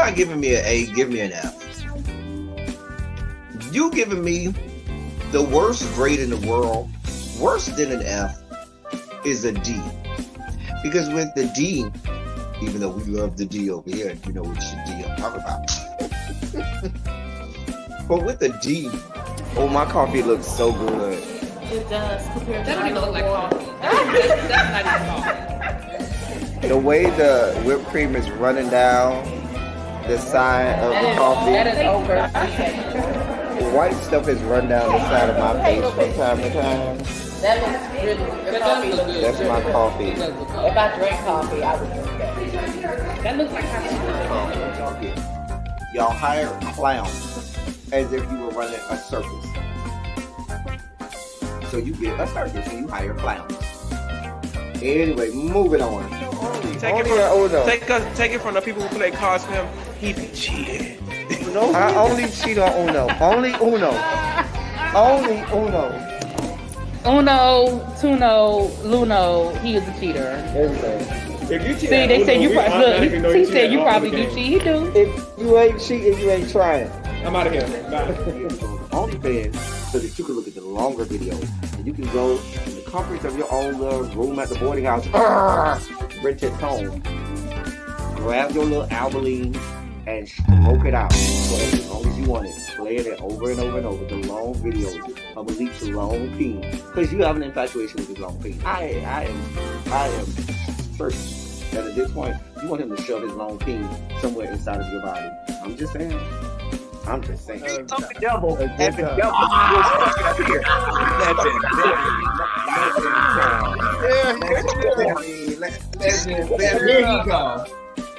not giving me an A, give me an F. You giving me the worst grade in the world, worse than an F, is a D. Because with the D, even though we love the D over here, you know which D I'm talking about. But with the D, oh, my coffee looks so good. It does. That don't even look like coffee. That's not even coffee. The way the whipped cream is running down the side of the coffee. That is over. The white stuff is run down the side of my face from time to time. That looks really good. Coffee looks good. That's my coffee. If I drank coffee, I would drink that. That looks like coffee. Y'all hire clowns as if you were running a circus. So you get a circus and you hire clowns. Anyway, moving on. Take it from the people who play cards for him. He be cheating. I only cheat on Uno. Only Uno. Only Uno. Uno, Tuno, Luno, he is a cheater. If you cheat, see, they say you probably look. He said you probably do cheat. He do. If you ain't cheating, you ain't trying. I'm out of here. OnlyFans, so that you can look at the longer videos, and you can go in the comforts of your own little room at the boarding house, rent it home, grab your little Albaline, and stroke it out for as long as you want it. Playing it over and over and over. The long videos of Elite's long peen, because you have an infatuation with his long peen. I am certain that at this point you want him to shove his long peen somewhere inside of your body. I'm just saying. The devil and the devil was fucking up here.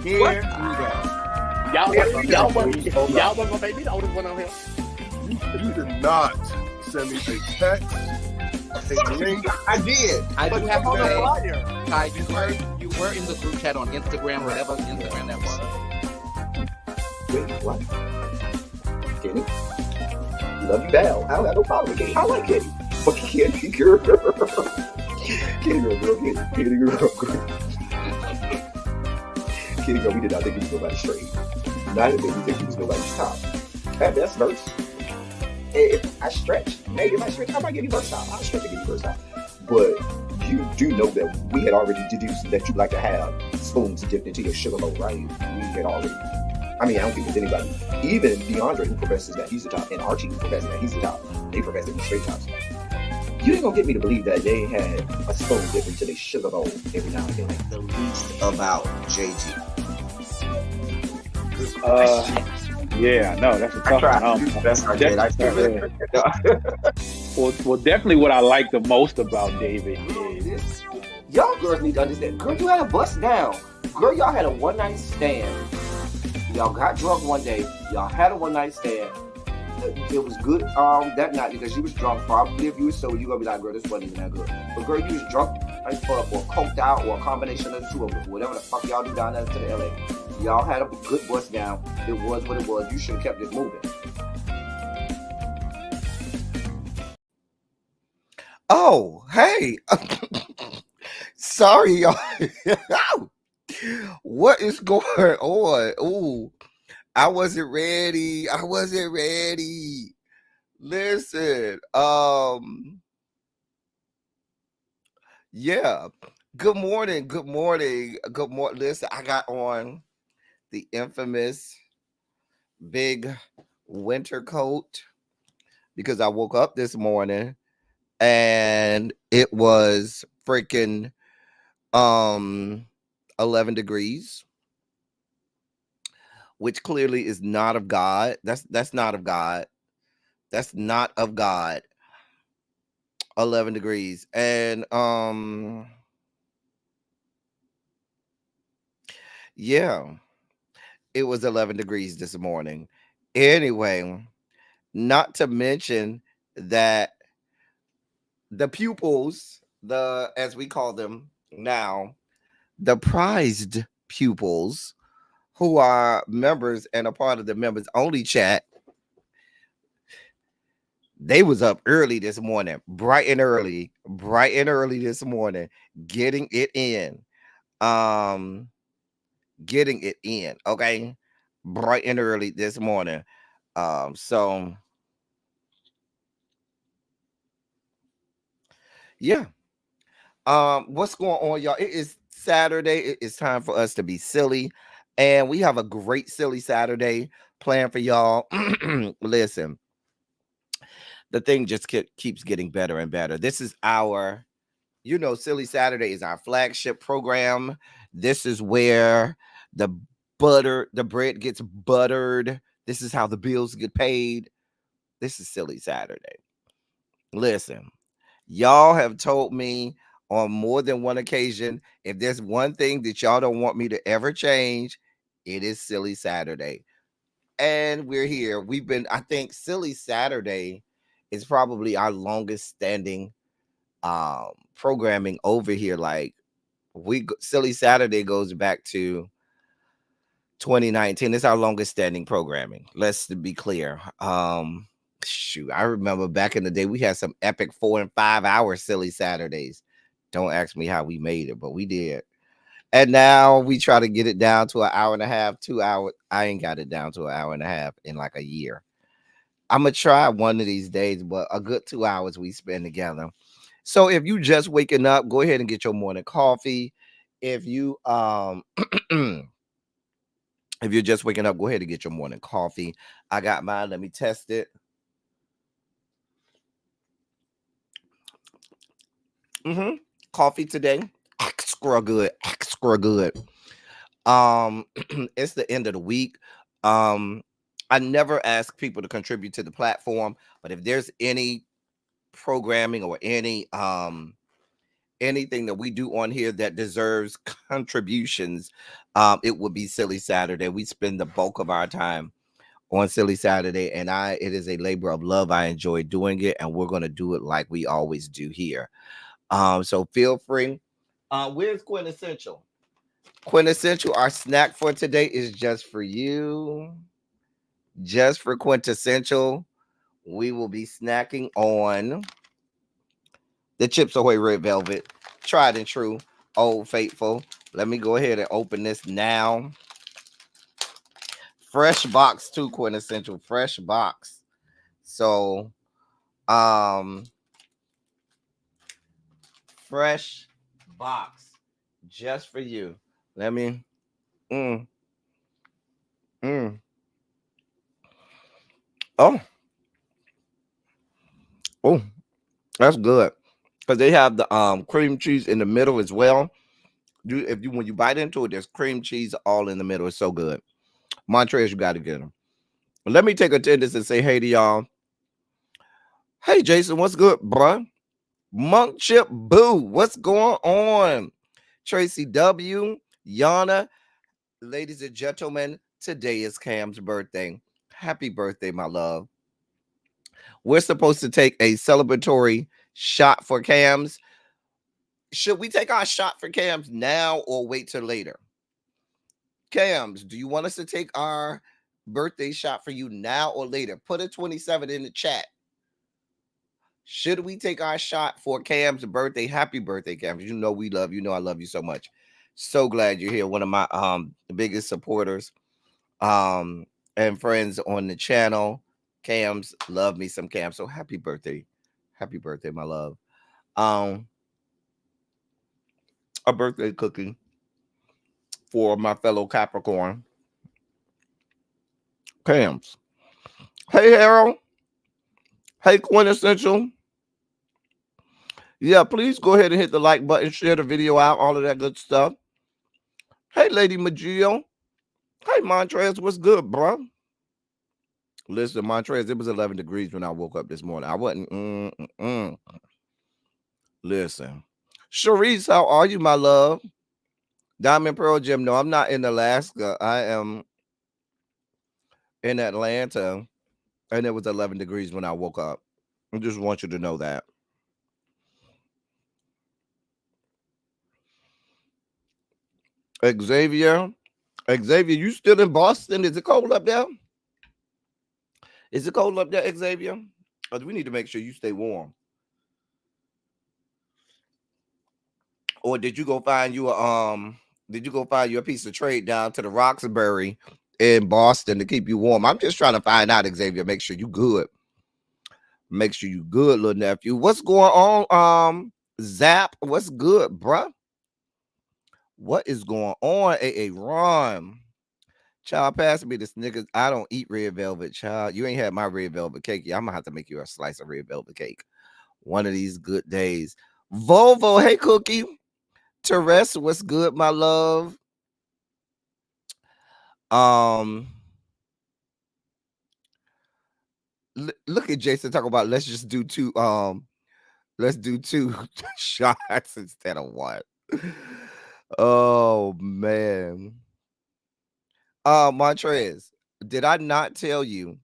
Here he go. Y'all wasn't gonna make me the oldest one on here. You did not send me a text, a link. I did. I do have to say, Ty, you were in the group chat on Instagram, whatever Instagram that was. Wait, what? Kenny? Love you down. I don't have no problem with Kenny. I like Kenny. But Kenny girl. Kenny girl. Kenny girl, we did not think he was nobody's straight. Neither did we think he was nobody's top. At best verse. If I stretch, maybe if I stretch, I might give you verse top. I'll stretch and give you verse top. But you do know that we had already deduced that you like to have spoons dipped into your sugar bowl, right? We had already. I mean, I don't think there's anybody, even DeAndre, who professes that he's the top, and Archie, who professes that he's the top. They profess that he's straight tops. You ain't gonna get me to believe that they had a spoon dipped into their sugar bowl every now and then. Like the least about JG. Yeah, no, that's a tough one. Well, definitely what I like the most about David is y'all girls need to understand. Girl, you had a bust down. Girl, y'all had a one-night stand. Y'all got drunk one day. Y'all had a one-night stand. It was good that night because you was drunk. Probably if you was sober, you gonna be like, girl, this wasn't even that good. But girl, you was drunk as fuck or coked out or a combination of the two of them. Whatever the fuck y'all do down there to the LA. Y'all had a good bust down. It was what it was. You should have kept it moving. Oh, hey. Sorry, y'all. What is going on? Ooh, I wasn't ready. Listen, yeah. Good morning. Listen, I got on the infamous big winter coat because I woke up this morning and it was freaking 11 degrees, which clearly is not of God. That's not of God. That's not of God. 11 degrees. And yeah, it was 11 degrees this morning. Anyway, not to mention that the pupils, as we call them now, the prized pupils who are members and a part of the members only chat, they was up early this morning, bright and early this morning, getting it in. Okay. bright and early this morning. So yeah. What's going on, y'all? It is Saturday. It is time for us to be silly, and we have a great silly Saturday planned for y'all. Listen, the thing just keeps getting better and better. This is our, Silly Saturday is our flagship program. This is where the the bread gets buttered. This is how the bills get paid. This is Silly Saturday. Listen, y'all have told me on more than one occasion, if there's one thing that y'all don't want me to ever change, it is Silly Saturday. And we're here. I think Silly Saturday is probably our longest standing programming over here. Like Silly Saturday goes back to 2019. It's our longest standing programming. Let's be clear. Shoot, I remember back in the day we had some epic 4 and 5 hour Silly Saturdays. Don't ask me how we made it, but we did. And now we try to get it down to an hour and a half, 2 hours. I ain't got it down to an hour and a half in like a year. I'm gonna try one of these days, but a good 2 hours we spend together. So if you just waking up, go ahead and get your morning coffee. If you if you're just waking up, go ahead and get your morning coffee. I got mine. Let me test it. Coffee today. Extra good. Extra good. It's the end of the week. I never ask people to contribute to the platform, but if there's any programming or anything that we do on here that deserves contributions, it would be Silly Saturday. We spend the bulk of our time on Silly Saturday, and it is a labor of love. I enjoy doing it, and we're going to do it like we always do here. So feel free. Where's Quintessential? Quintessential, our snack for today is just for you. Just for Quintessential, we will be snacking on the Chips Ahoy Red Velvet, tried and true, Old Faithful. Let me go ahead and open this now. Fresh box too, Quintessential, fresh box. So, fresh box just for you. Let me, Oh, that's good. Because they have the cream cheese in the middle as well. When you bite into it, there's cream cheese all in the middle. It's so good. Montrez, you got to get them. Let me take attendance and say hey to y'all. Hey, Jason, what's good, bruh? Monk Chip Boo, what's going on? Tracy W, Yana, ladies and gentlemen, today is Cam's birthday. Happy birthday, my love. We're supposed to take a celebratory shot for Cam's. Should we take our shot for Cam's now or wait till later? Cam's, do you want us to take our birthday shot for you now or later? Put a 27 in the chat. Should we take our shot for Cam's birthday? Happy birthday, Cam. You know we love you. Know I love you so much. So glad you're here. One of my biggest supporters and friends on the channel. Cam's, love me some Cam. So happy birthday. Happy birthday, my love. A birthday cookie for my fellow Capricorn. Cam's. Hey, Harold. Hey, Quintessential. Yeah, please go ahead and hit the like button, share the video out, all of that good stuff. Hey, Lady Magio. Hey, Montrez, what's good, bro? Listen, Montrez, it was 11 degrees when I woke up this morning. I wasn't. Listen. Sharice, how are you, my love? Diamond Pearl Gym. No, I'm not in Alaska. I am in Atlanta, and it was 11 degrees when I woke up. I just want you to know that. Xavier, you still in Boston? Is it cold up there? Is it cold up there, Xavier? Because we need to make sure you stay warm. Or did you go find you a piece of trade down to the Roxbury in Boston to keep you warm. I'm just trying to find out, Xavier. Make sure you good. Make sure you good, little nephew. What's going on? Zap, what's good, bruh? What is going on? A Ron. Child, pass me this nigga. I don't eat red velvet, child. You ain't had my red velvet cake. Yeah, I'm gonna have to make you a slice of red velvet cake one of these good days. Volvo, hey Cookie. Teresa, what's good, my love? Look at Jason talk about let's do two shots instead of one. Oh man. Montrez, did I not tell you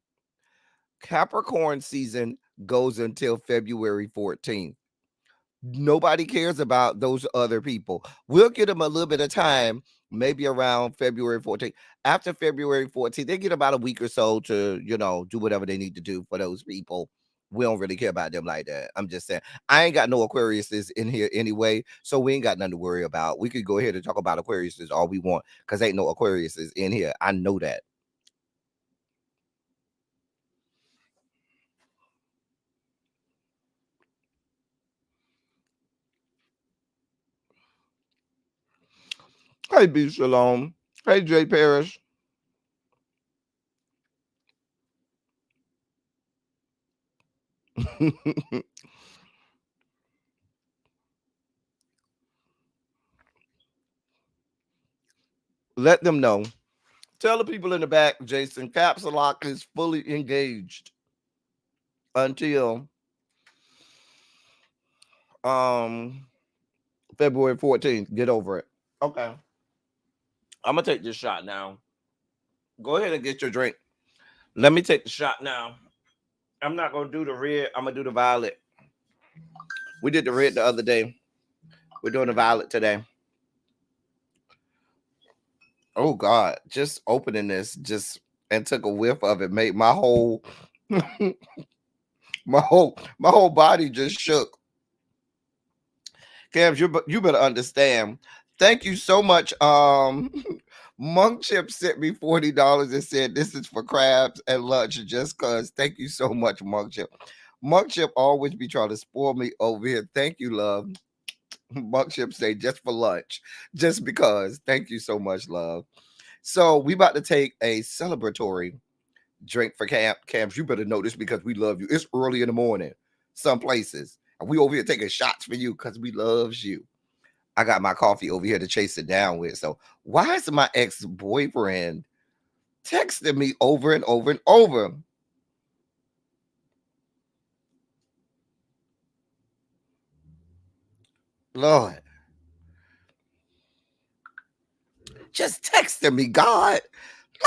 Capricorn season goes until February 14th? Nobody cares about those other people. We'll give them a little bit of time, maybe around February 14th. After February 14th, they get about a week or so to, do whatever they need to do for those people. We don't really care about them like that. I'm just saying. I ain't got no Aquariuses in here anyway, so we ain't got nothing to worry about. We could go ahead and talk about Aquariuses all we want because ain't no Aquariuses in here. I know that. Hey, B. Shalom. Hey, Jay Parrish. Let them know. Tell the people in the back, Jason, Capsulock is fully engaged until February 14th. Get over it. Okay. I'm gonna take this shot now. Go ahead and get your drink. Let me take the shot now. I'm not gonna do the red, I'm gonna do the violet. We did the red the other day. We're doing the violet today. Oh God, just opening this and took a whiff of it made my whole my whole body just shook. Cams, you better understand. Thank you so much. Monk Chip sent me $40 and said this is for crabs and lunch just cause. Thank you so much, Monk Chip. Monk Chip always be trying to spoil me over here. Thank you, love. Monk Chip say just for lunch, just because. Thank you so much, love. So we about to take a celebratory drink for Cams. You better know this because we love you. It's early in the morning, some places. And we over here taking shots for you because we loves you. I got my coffee over here to chase it down with. So why is my ex-boyfriend texting me over and over and over? Lord. Just texting me, God.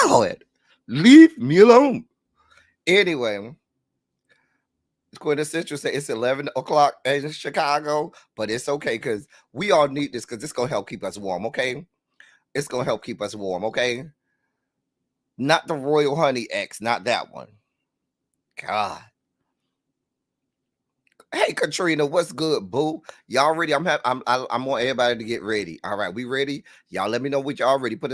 Lord. Leave me alone. Anyway. Quintessential say it's 11 o'clock in Chicago, but it's okay because we all need this because it's going to help keep us warm, okay? It's going to help keep us warm, okay? Not the Royal Honey X, not that one. God. Hey, Katrina, what's good, boo? Y'all ready? I want everybody to get ready. All right, we ready? Y'all let me know what y'all ready. Put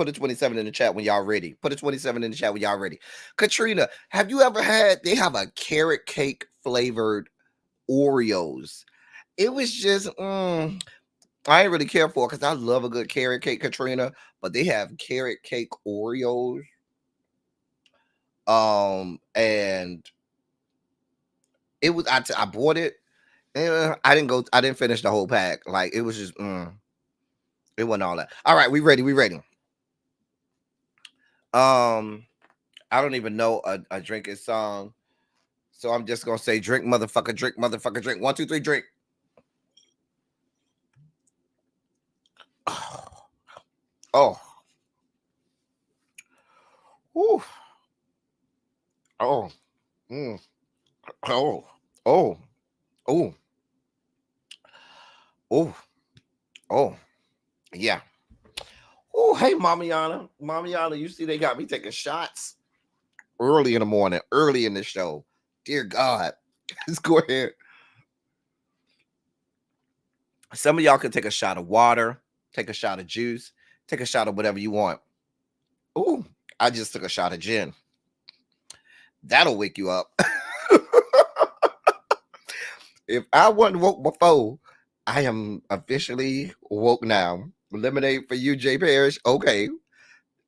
a 27 in the chat when y'all ready. Put a 27 in the chat when y'all ready. Katrina, have you ever had, they have a carrot cake flavored Oreos. It was just, I ain't really care for it because I love a good carrot cake, Katrina, but they have carrot cake Oreos. And it was, I bought it. And I didn't finish the whole pack. Like, it was just, it wasn't all that. All right, we ready. I don't even know a drinking song. So I'm just gonna say drink, motherfucker, drink, motherfucker, drink. 1, 2, 3, drink. Oh. Whew. Oh. Oh. Oh. Oh. Oh. Oh. Yeah. Oh, hey, Mamiana. Mamiana, you see they got me taking shots early in the morning, early in the show. Dear God. Let's go ahead. Some of y'all can take a shot of water. take a shot of juice, take a shot of whatever you want. Ooh, I just took a shot of gin. That'll wake you up. If I wasn't woke before, I am officially woke now. Lemonade for you, Jay Parrish. Okay.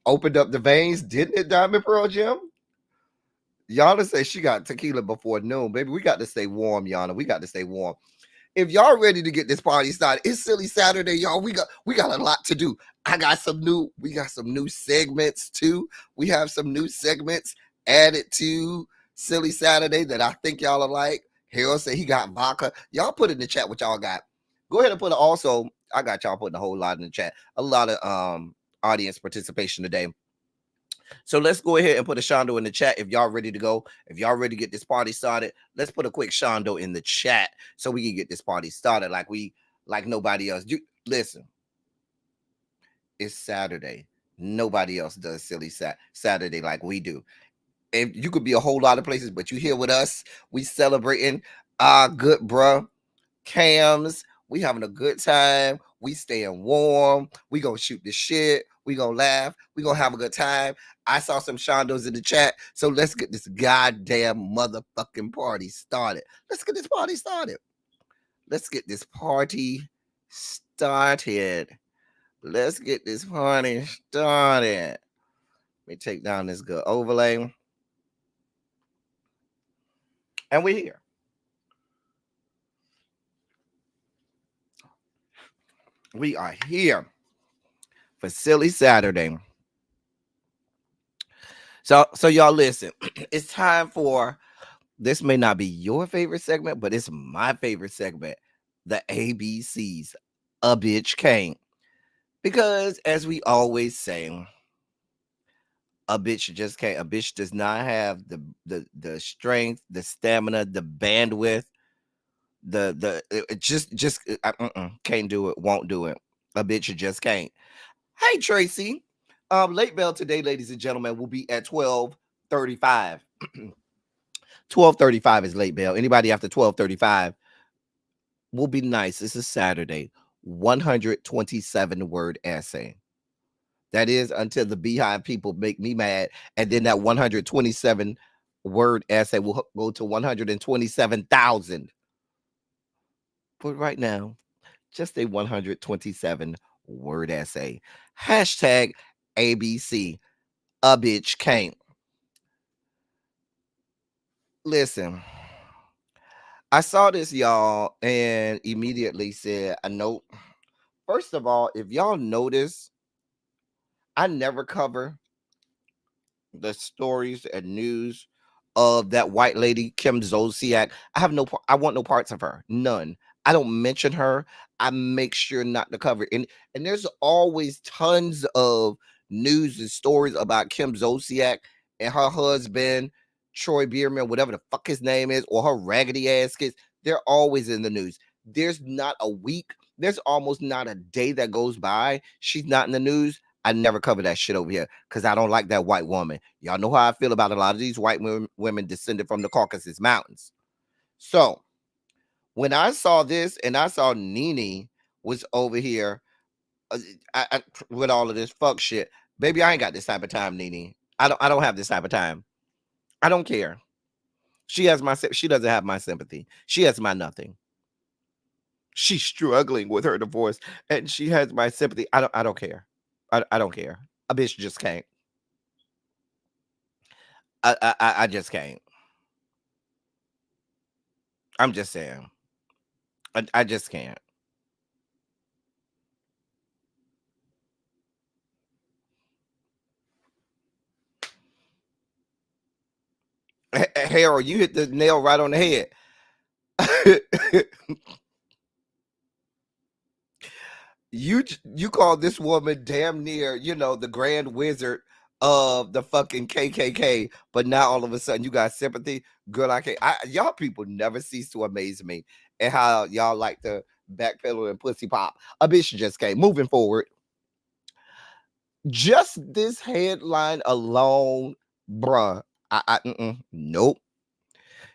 Opened up the veins, didn't it, Diamond Pearl Jim? Yana say she got tequila before noon. Baby, we got to stay warm, Yana. We got to stay warm. If y'all ready to get this party started, it's Silly Saturday, y'all. We got a lot to do. We got some new segments too. We have some new segments added to Silly Saturday that I think y'all are like. Harold said he got vodka. Y'all put in the chat what y'all got. Go ahead and put it also. I got y'all putting a whole lot in the chat. A lot of audience participation today. So let's go ahead and put a Shondo in the chat if y'all ready to go. If y'all ready to get this party started, let's put a quick Shondo in the chat so we can get this party started like nobody else. Listen, it's Saturday. Nobody else does Silly Saturday like we do. And you could be a whole lot of places, but you here with us. We celebrating our good bruh Cams. We having a good time. We staying warm. We gonna shoot the shit. We gonna laugh. We gonna have a good time. I saw some Shondos in the chat. So let's get this goddamn motherfucking party started. Let's get this party started. Let's get this party started. Let's get this party started. Let me take down this good overlay. And we're here. We are here for Silly Saturday. So y'all listen. It's time for, this may not be your favorite segment, but it's my favorite segment, the ABCs. A bitch can't. Because as we always say, a bitch just can't. A bitch does not have the strength, the stamina, the bandwidth, can't do it, won't do it. A bitch just can't. Hey Tracy, late bell today, ladies and gentlemen, will be at 12:35. 12:35 is late bell. Anybody after 12:35 will be nice. This is Saturday. 127 word essay. That is until the Beehive people make me mad, and then that 127 word essay will go to 127,000. But right now, just a 127 word essay. Hashtag ABC. A bitch can't. Listen, I saw this, y'all, and immediately said a note. First of all, if y'all notice, I never cover the stories and news of that white lady, Kim Zolciak. I want no parts of her. None. I don't mention her. I make sure not to cover it. And there's always tons of news and stories about Kim Zolciak and her husband, Troy Bierman, whatever the fuck his name is, or her raggedy ass kids. They're always in the news. There's not a week. There's almost not a day that goes by she's not in the news. I never cover that shit over here because I don't like that white woman. Y'all know how I feel about a lot of these white women descended from the Caucasus Mountains. So when I saw this and I saw NeNe was over here with all of this fuck shit, baby, I ain't got this type of time, NeNe. I don't have this type of time. I don't care. She doesn't have my sympathy. She has my nothing. She's struggling with her divorce and she has my sympathy. I don't care. I don't care. A bitch just can't. I just can't. I'm just saying. I just can't. Harold, you hit the nail right on the head. You call this woman damn near, the grand wizard of the fucking KKK, but now all of a sudden you got sympathy. Girl, y'all people never cease to amaze me and how y'all like to backpedal and pussy pop. A bitch just came. Moving forward. Just this headline alone, bruh. Nope.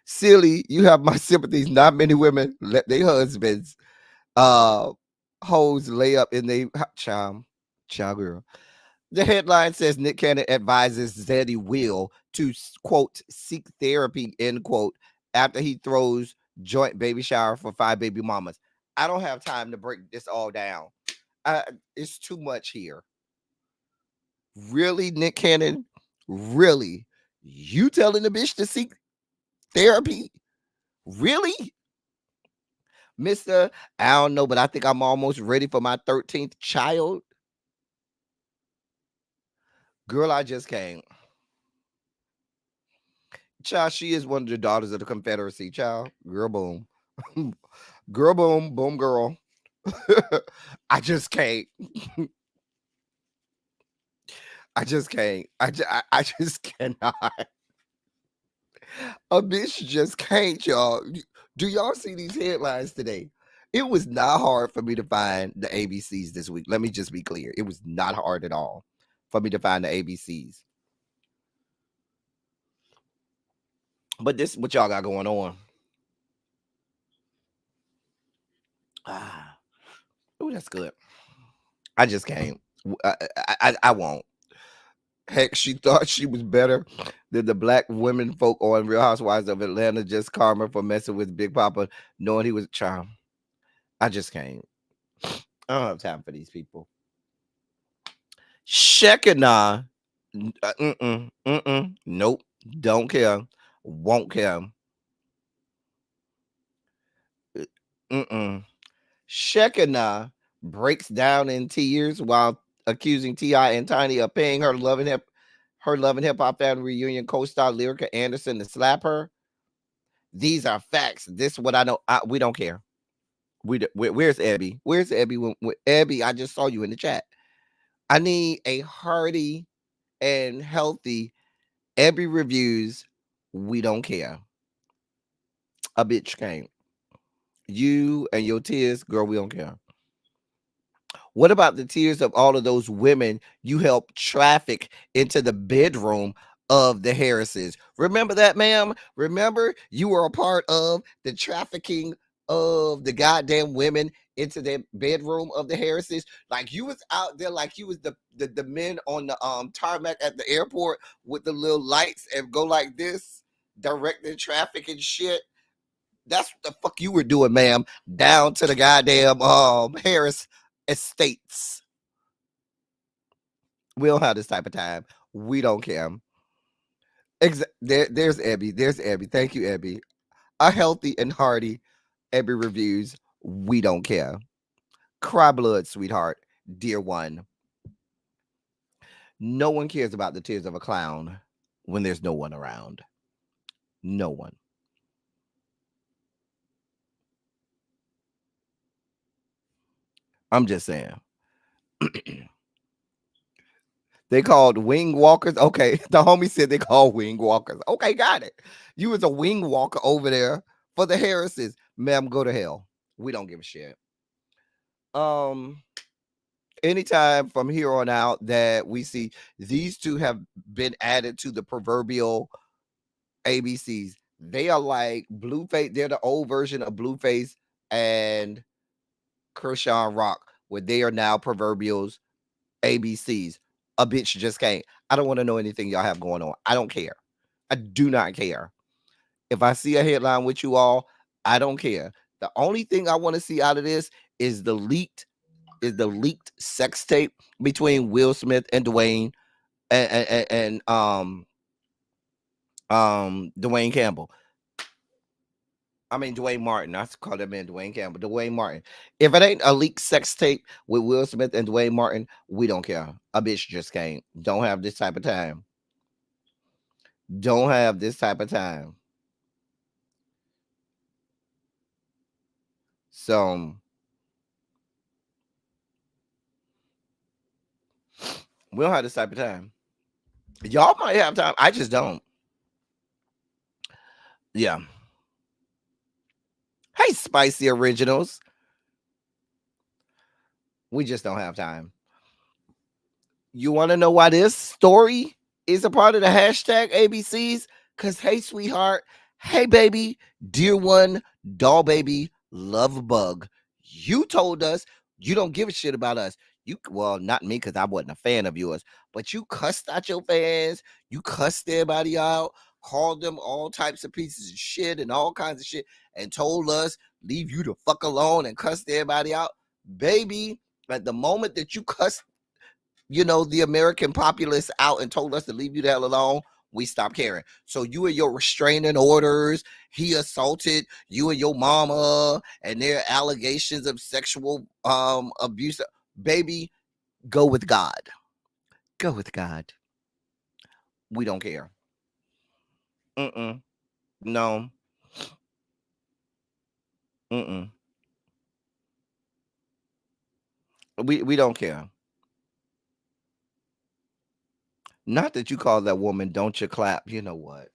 Silly, you have my sympathies. Not many women let their husbands hoes lay up in they child girl. The headline says Nick Cannon advises Zeddy Will to quote seek therapy end quote after he throws joint baby shower for 5 baby mamas. I don't have time to break this all down. It's too much here. Really, Nick Cannon? Really? You telling the bitch to seek therapy? Really? Mister, I don't know, but I think I'm almost ready for my 13th child. Girl, I just can't. Child, she is one of the daughters of the Confederacy, child. Girl, boom. Girl, boom, boom, girl. I just can't. I just can't. I just cannot. A bitch just can't, y'all. Do y'all see these headlines today? It was not hard for me to find the ABCs this week. Let me just be clear. It was not hard at all for me to find the ABCs. But this is what y'all got going on. Oh, that's good. I just can't. I won't. Heck, she thought she was better than the black women folk on Real Housewives of Atlanta. Just karma for messing with Big Papa, knowing he was a child. I just can't. I don't have time for these people. Shekinah. Nope. Don't care. Won't care. Shekinah breaks down in tears while accusing T.I. and Tiny of paying her loving hip hop family reunion co-star Lyrica Anderson to slap her. These are facts. This is what I know. We don't care. Where's Abby? Where's Abby? Abby, I just saw you in the chat. I need a hearty and healthy Abby reviews. We don't care. A bitch can't. You and your tears, girl, we don't care. What about the tears of all of those women you helped traffic into the bedroom of the Harrises? Remember that, ma'am? Remember you were a part of the trafficking of the goddamn women into the bedroom of the Harrises? Like you was out there like you was the men on the tarmac at the airport with the little lights and go like this, directing traffic and shit. That's what the fuck you were doing, ma'am, down to the goddamn Harris estates. We don't have this type of time. We don't care. There's Abby. There's Abby. Thank you, Abby. A healthy and hearty Abby reviews. We don't care. Cry blood, sweetheart. Dear one. No one cares about the tears of a clown when there's no one around. No one. I'm just saying. They called wing walkers. Okay, the homie said they called wing walkers. Okay, got it. You was a wing walker over there for the Harrises. Ma'am, go to hell. We don't give a shit. Anytime from here on out that we see these two have been added to the proverbial ABCs, they are like Blueface. They're the old version of Blueface and Kershaw Rock, where they are now proverbials ABCs. A bitch just can't. I don't want to know anything y'all have going on. I don't care. I do not care. If I see a headline with you all, I don't care. The only thing I want to see out of this is the leaked sex tape between Will Smith and Dwayne and Dwayne Campbell. I mean, Dwayne Martin. I call that man Dwayne Campbell. Dwayne Martin. If it ain't a leaked sex tape with Will Smith and Dwayne Martin, we don't care. A bitch just can't. Don't have this type of time. Don't have this type of time. So, we don't have this type of time. Y'all might have time. I just don't. Yeah. Hey, Spicy Originals. We just don't have time. You want to know why this story is a part of the hashtag ABCs? Because, hey, sweetheart. Hey, baby. Dear one. Doll baby. Love bug. You told us You don't give a shit about us. Well, not me, because I wasn't a fan of yours, but you cussed out your fans. You cussed everybody out, called them all types of pieces of shit and all kinds of shit, and told us, leave you the fuck alone, and cussed everybody out. Baby, at the moment that you cussed, the American populace out and told us to leave you the hell alone, we stopped caring. So you and your restraining orders, he assaulted you and your mama, and there are allegations of sexual abuse. Baby, go with God. Go with God. We don't care. No. We don't care. Not that you call that woman, don't you clap. You know what?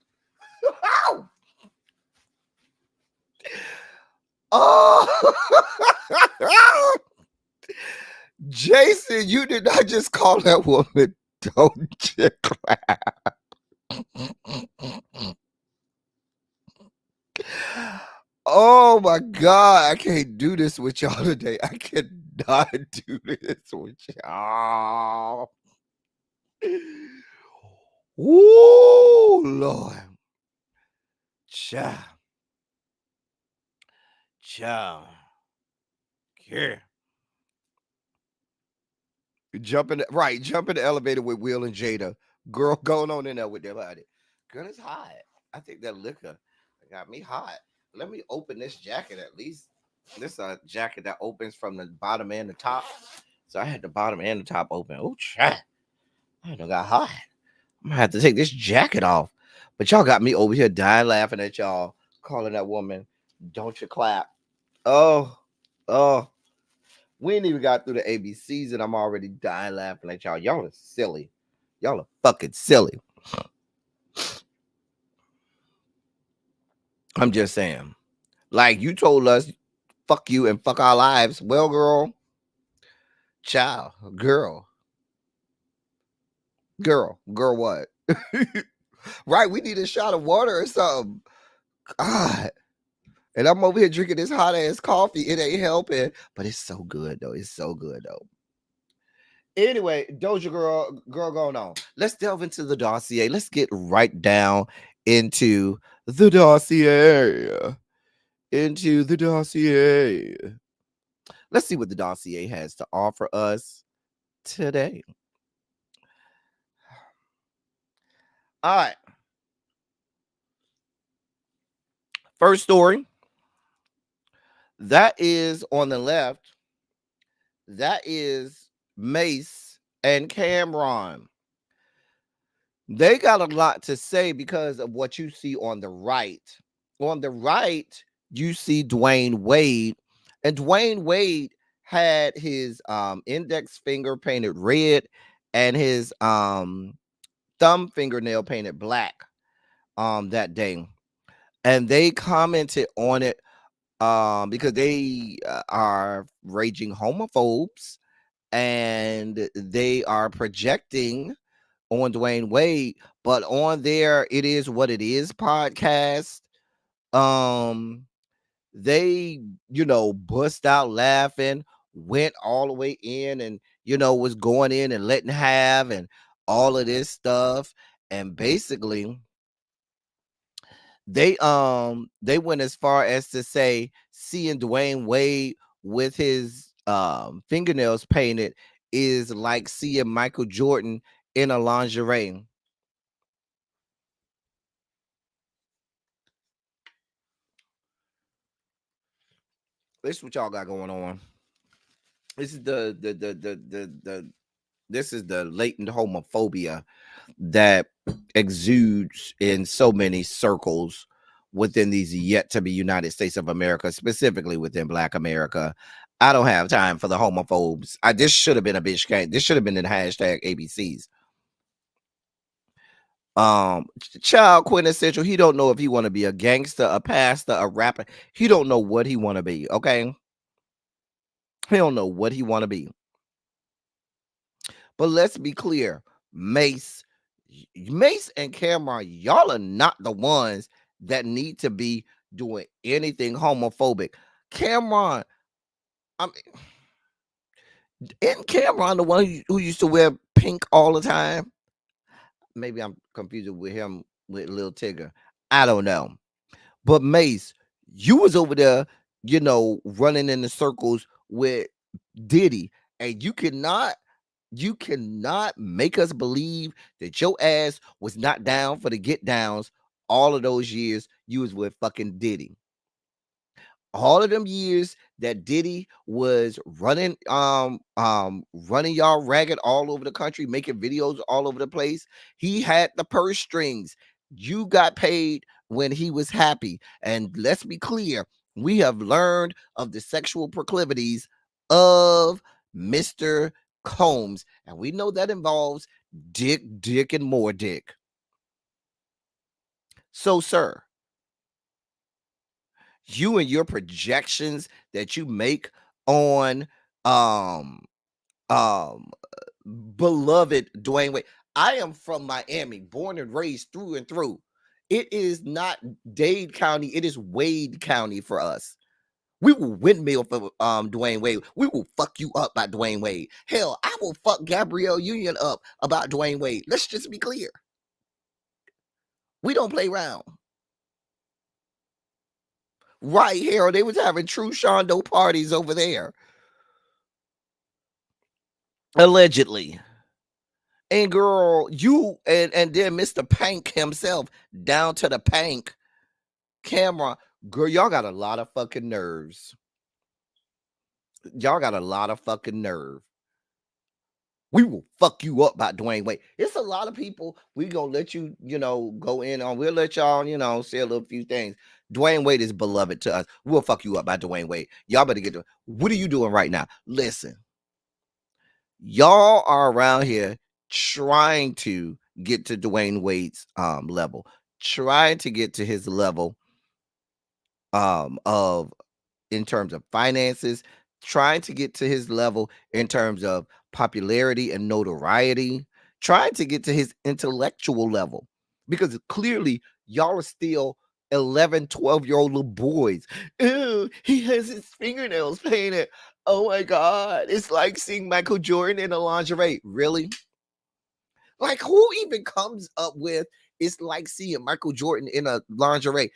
Oh, Jason, you did not just call that woman, don't you clap. Oh my God, I can't do this with y'all today. I cannot do this with y'all. Woo, Lord. Child. Here. Jump in the elevator with Will and Jada. Girl going on in there with their body. Girl, it's hot. I think that liquor got me hot. Let me open this jacket at least. This is a jacket that opens from the bottom and the top. So I had the bottom and the top open. Oh, chat. I done got hot. I'm gonna have to take this jacket off. But y'all got me over here dying laughing at y'all, calling that woman, don't you clap. Oh. We ain't even got through the ABCs and I'm already dying laughing at y'all. Y'all are silly. Y'all are fucking silly. I'm just saying. Like, you told us, fuck you and fuck our lives. Well, girl. Child. Girl, what? Right, we need a shot of water or something. God. And I'm over here drinking this hot ass coffee. It ain't helping, but it's so good though. Anyway, Doja girl going on. Let's delve into the dossier. Let's get right down into the dossier. Let's see what the dossier has to offer us today. All right. First story. That is on the left. That is Mace and Cameron. They got a lot to say because of what you see on the right. On the right, you see Dwayne Wade. And Dwayne Wade had his index finger painted red and his thumb fingernail painted black that day. And they commented on it because they are raging homophobes and they are projecting on Dwayne Wade, but on there It Is What It Is podcast, they bust out laughing, went all the way in and was going in and letting have and all of this stuff, and basically they went as far as to say seeing Dwayne Wade with his fingernails painted is like seeing Michael Jordan in a lingerie. This is what y'all got going on. This is this is the latent homophobia that exudes in so many circles within these yet to be United States of America, specifically within Black America. I don't have time for the homophobes. This should have been a bitch game. This should have been in hashtag ABCs. Child quintessential. He don't know if he want to be a gangster, a pastor, a rapper. He don't know what he want to be. Okay. He don't know what he want to be. But let's be clear. Mace and Cameron, y'all are not the ones that need to be doing anything homophobic. Cameron, I mean, Isn't Cameron the one who used to wear pink all the time? Maybe I'm confused with him with Lil Tigger. I don't know. But Mace, you was over there, running in the circles with Diddy, and you cannot make us believe that your ass was not down for the get downs all of those years you was with fucking Diddy. All of them years that Diddy was running y'all ragged all over the country, making videos all over the place. He had the purse strings. You got paid when he was happy. And let's be clear, we have learned of the sexual proclivities of Mr. Combs, and we know that involves dick, and more dick. So, sir, you and your projections that you make on um um beloved Dwayne Wade. I am from Miami, born and raised through and through. It is not Dade County, it is Wade County for us. We will windmill for Dwayne Wade. We will fuck you up by Dwayne Wade. Hell, I will fuck Gabrielle Union up about Dwayne Wade. Let's just be clear. We don't play around. Right, Harold. They was having true Shondo parties over there. Allegedly. And girl, you and then Mr. Pank himself, down to the Pank camera. Girl, y'all got a lot of fucking nerves. Y'all got a lot of fucking nerve. We will fuck you up by Dwayne Wade. It's a lot of people we gonna let you, go in on. We'll let y'all, say a little few things. Dwayne Wade is beloved to us. We'll fuck you up by Dwayne Wade. Y'all better get to what are you doing right now? Listen, y'all are around here trying to get to Dwayne Wade's level, trying to get to his level of in terms of finances, trying to get to his level in terms of popularity and notoriety, trying to get to his intellectual level, because clearly y'all are still 11, 12-year-old little boys. Ew, he has his fingernails painted. Oh my God. It's like seeing Michael Jordan in a lingerie. Really? Like, who even comes up with it's like seeing Michael Jordan in a lingerie?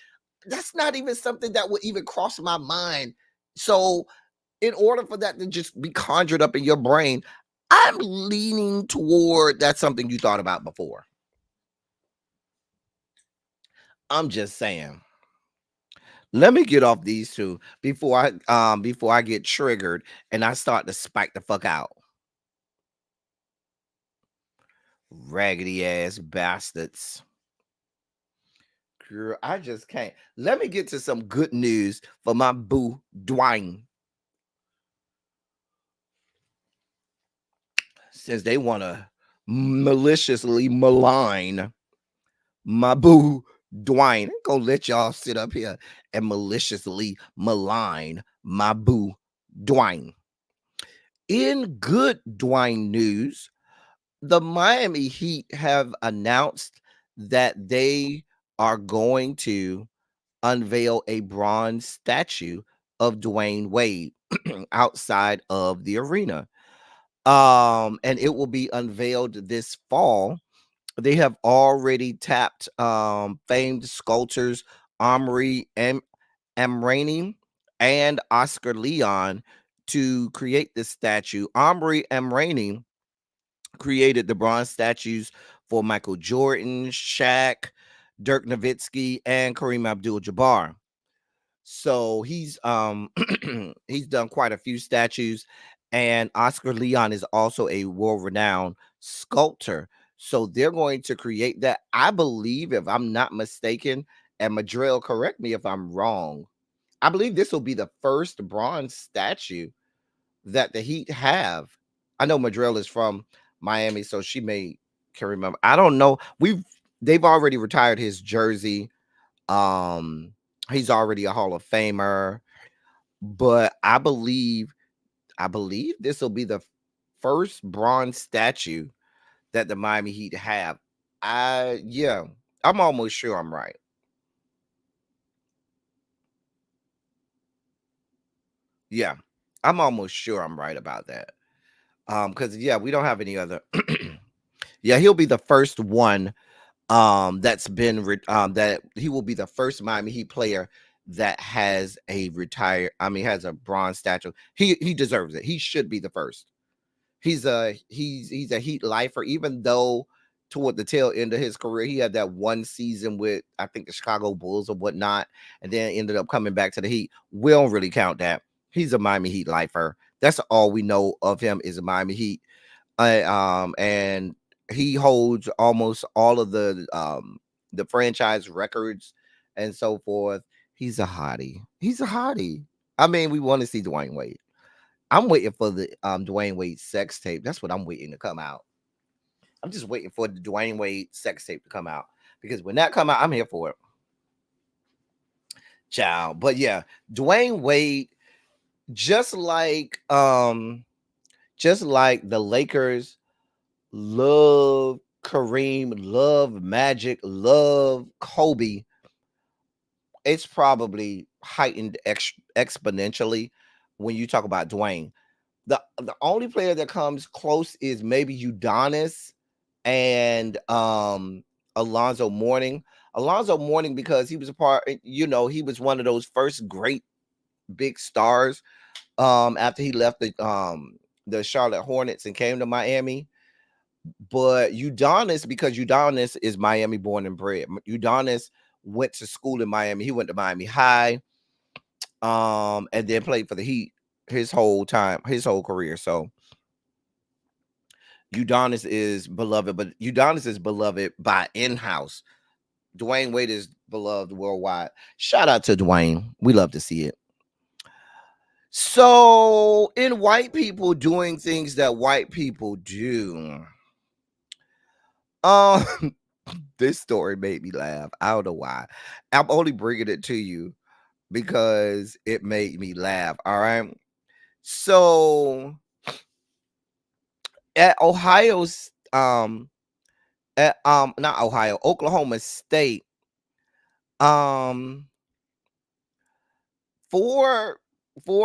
That's not even something that would even cross my mind. So, in order for that to just be conjured up in your brain, I'm leaning toward that's something you thought about before. I'm just saying. Let me get off these two before I get triggered and I start to spike the fuck out. Raggedy ass bastards. Girl, I just can't. Let me get to some good news for my boo Dwayne. Since they want to maliciously malign my boo Dwayne, I'm gonna let y'all sit up here and maliciously malign my boo Dwayne. In good Dwayne news, the Miami Heat have announced that they are going to unveil a bronze statue of Dwayne Wade outside of the arena. And it will be unveiled this fall. They have already tapped famed sculptors Omri Amrani and Oscar Leon to create this statue. Omri Amrani created the bronze statues for Michael Jordan, Shaq, Dirk Nowitzki, and Kareem Abdul-Jabbar. So he's he's done quite a few statues, and Oscar Leon is also a world-renowned sculptor. So they're going to create that. I believe, if I'm not mistaken, and Madrell, correct me if I'm wrong, I believe this will be the first bronze statue that the Heat have. I know Madrell is from Miami, so she can remember. I don't know. They've already retired his jersey. He's already a Hall of Famer, but I believe this will be the first bronze statue that the Miami Heat have. Yeah, I'm almost sure I'm right. Yeah, I'm almost sure I'm right about that. Because we don't have any other. Yeah, he'll be the first one that's been that he will be the first Miami Heat player that has a has a bronze statue. He deserves it. He should be the first. He's a Heat lifer, even though toward the tail end of his career he had that one season with I think the Chicago Bulls or whatnot, and then ended up coming back to the Heat. We don't really count that. He's a Miami Heat lifer. That's all we know of him is a Miami Heat. And he holds almost all of the franchise records and so forth. He's a hottie. He's a hottie. I mean, we want to see Dwayne Wade. I'm waiting for the Dwayne Wade sex tape. That's what I'm waiting to come out. I'm just waiting for the Dwayne Wade sex tape to come out, because when that come out, I'm here for it. Ciao. But yeah, Dwayne Wade, just like the Lakers love Kareem, love Magic, love Kobe, it's probably heightened exponentially when you talk about Dwayne. The only player that comes close is maybe Udonis and Alonzo Mourning. Alonzo Mourning, because he was a part, he was one of those first great big stars after he left the Charlotte Hornets and came to Miami. But Udonis, because Udonis is Miami born and bred. Udonis went to school in Miami. He went to Miami High, and then played for the Heat his whole career. So Udonis is beloved, but Udonis is beloved by in-house. Dwayne Wade is beloved worldwide. Shout out to Dwayne. We love to see it. So, in white people doing things that white people do, this story made me laugh. I don't know why. I'm only bringing it to you because it made me laugh. All right. So at Oklahoma State, four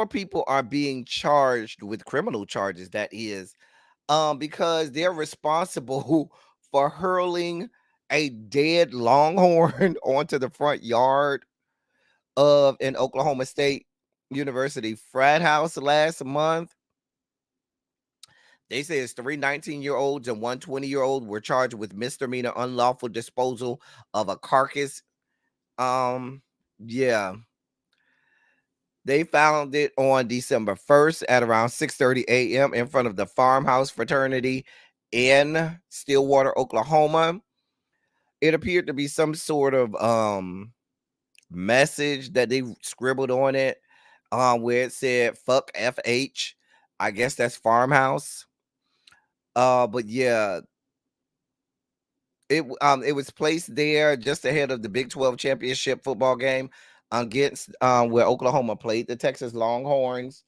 people are being charged with criminal charges. That is, because they're responsible for hurling a dead longhorn onto the front yard of an Oklahoma State University frat house last month. They say it's 3 19-year-olds and 1 20-year-old were charged with misdemeanor unlawful disposal of a carcass. Yeah. They found it on December 1st at around 6:30 a.m. in front of the farmhouse fraternity in Stillwater, Oklahoma. It appeared to be some sort of message that they scribbled on it, where it said "fuck FH." I guess that's farmhouse. But yeah, it was placed there just ahead of the Big 12 championship football game against where Oklahoma played the Texas Longhorns.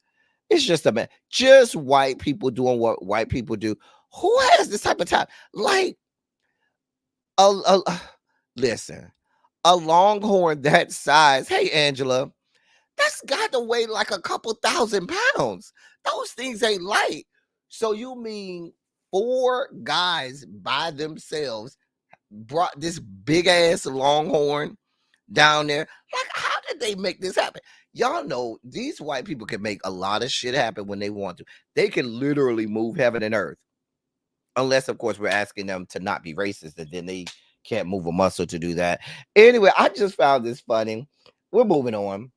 It's just white people doing what white people do. Who has this type of time? Like, listen, a Longhorn that size. Hey, Angela, that's got to weigh like a couple thousand pounds. Those things ain't light. So you mean 4 guys by themselves brought this big ass Longhorn down there? Like, how did they make this happen? Y'all know these white people can make a lot of shit happen when they want to. They can literally move heaven and earth. Unless, of course, we're asking them to not be racist, and then they can't move a muscle to do that. Anyway, I just found this funny. We're moving on.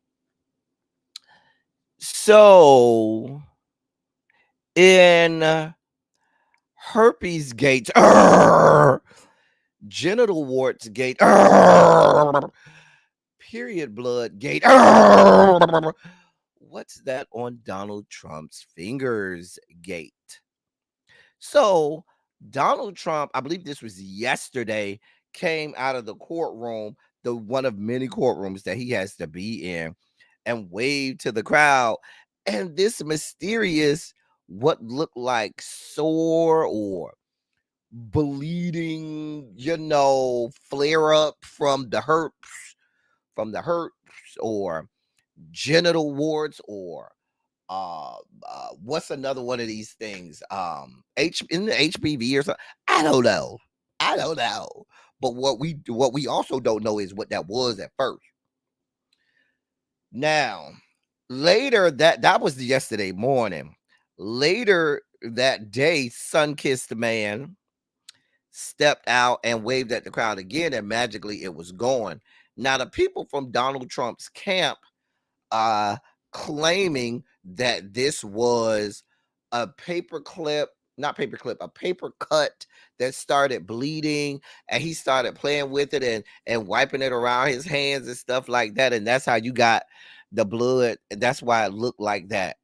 So, in herpes gate, genital warts gate, period blood gate, what's that on Donald Trump's fingers gate? So Donald Trump, I believe this was yesterday, came out of the courtroom, the one of many courtrooms that he has to be in, and waved to the crowd. And this mysterious, what looked like sore or bleeding, flare up from the herpes, or genital warts, or what's another one of these things? In the HPV or something. I don't know. I don't know. But what we also don't know is what that was at first. Now, later that was yesterday morning. Later that day, sun-kissed man stepped out and waved at the crowd again, and magically it was gone. Now, the people from Donald Trump's camp claiming that this was a not paperclip, a paper cut that started bleeding, and he started playing with it and wiping it around his hands and stuff like that, and that's how you got the blood, and that's why it looked like that.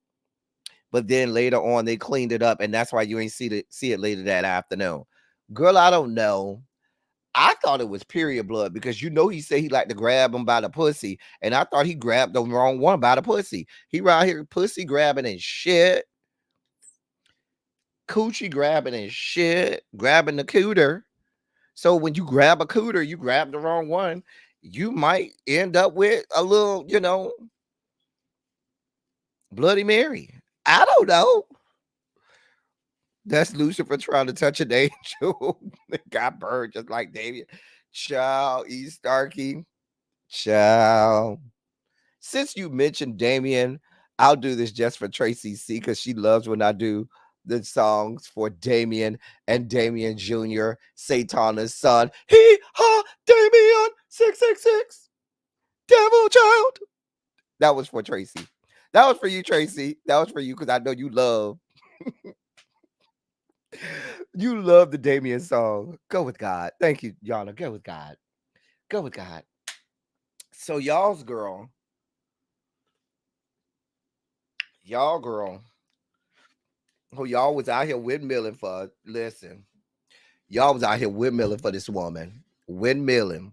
But then later on they cleaned it up, and that's why you ain't see it later that afternoon. Girl, I don't know. I thought it was period blood because he said he liked to grab him by the pussy, and I thought he grabbed the wrong one by the pussy. He right here pussy grabbing and shit, coochie grabbing and shit, grabbing the cooter. So when you grab a cooter, you grab the wrong one, you might end up with a little, Bloody Mary. I don't know. That's Lucifer trying to touch an angel. Got burned just like David. Ciao, E. Starkey. Ciao. Since you mentioned Damien, I'll do this just for Tracy C because she loves when I do the songs for Damien and Damien Jr., Satana's son. He, ha, Damien, 666, devil child. That was for Tracy. That was for you, Tracy. That was for you because I know you love. You love the Damien song. Go with God. Thank you, Yana. Go with God. Go with God. So y'all girl, who y'all was out here windmilling for. Listen, y'all was out here windmilling for this woman. Windmilling.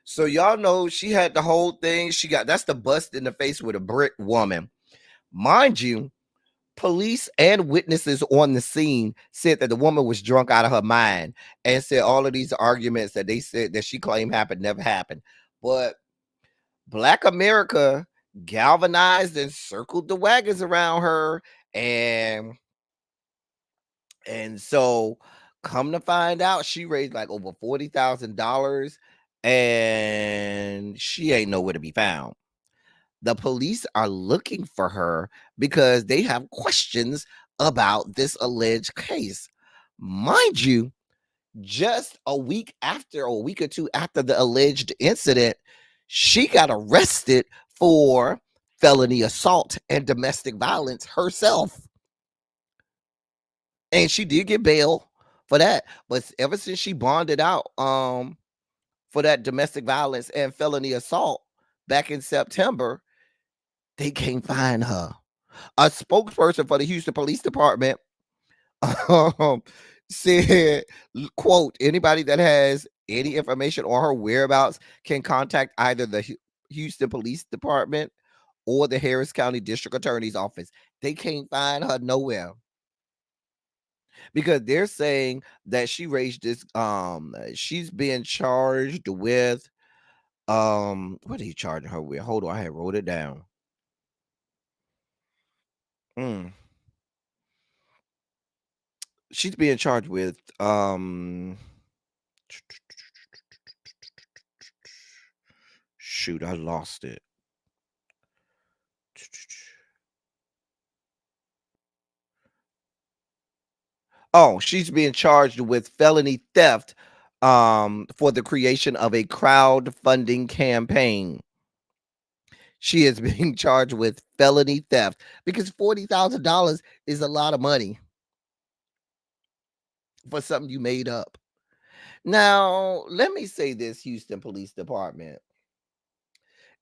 So y'all know she had the whole thing. That's the bust in the face with a brick woman. Mind you, police and witnesses on the scene said that the woman was drunk out of her mind and said all of these arguments that they said that she claimed happened never happened. But Black America galvanized and circled the wagons around her, and so come to find out, she raised like over $40,000, and she ain't nowhere to be found. The police are looking for her because they have questions about this alleged case. Mind you, just a week or two after the alleged incident, she got arrested for felony assault and domestic violence herself. And she did get bail for that. But ever since she bonded out for that domestic violence and felony assault back in September, they can't find her. A spokesperson for the Houston Police Department said, quote, anybody that has any information on her whereabouts can contact either the Houston Police Department or the Harris County District Attorney's Office. They can't find her nowhere because they're saying that she raised this. She's being charged with what are you charging her with? Hold on, I had wrote it down. She's being charged with shoot, I lost it. Oh, she's being charged with felony theft for the creation of a crowdfunding campaign. She is being charged with felony theft because $40,000 is a lot of money for something you made up. Now, let me say this, Houston Police Department.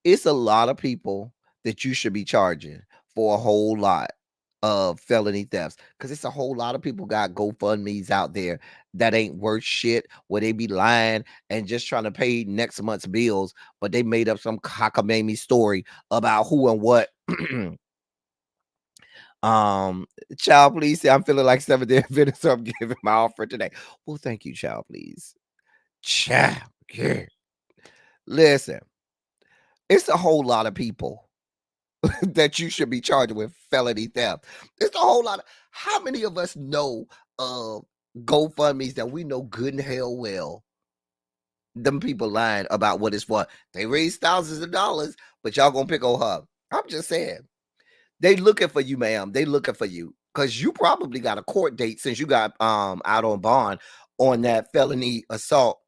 It's a lot of people that you should be charging for a whole lot of felony thefts because it's a whole lot of people got GoFundMe's out there that ain't worth shit, where they be lying and just trying to pay next month's bills, but they made up some cockamamie story about who and what. Child, please say I'm feeling like Seventh Day Adventist, so I'm giving my offer today. Well, thank you, child, please. Child, yeah. Listen, it's a whole lot of people that you should be charged with felony theft. It's a whole lot of, how many of us know GoFundMe's that we know good and hell well them people lying about what it's for? They raise thousands of dollars, but y'all gonna pick on her. I'm just saying. They looking for you, ma'am. They looking for you. Because you probably got a court date since you got out on bond on that felony assault,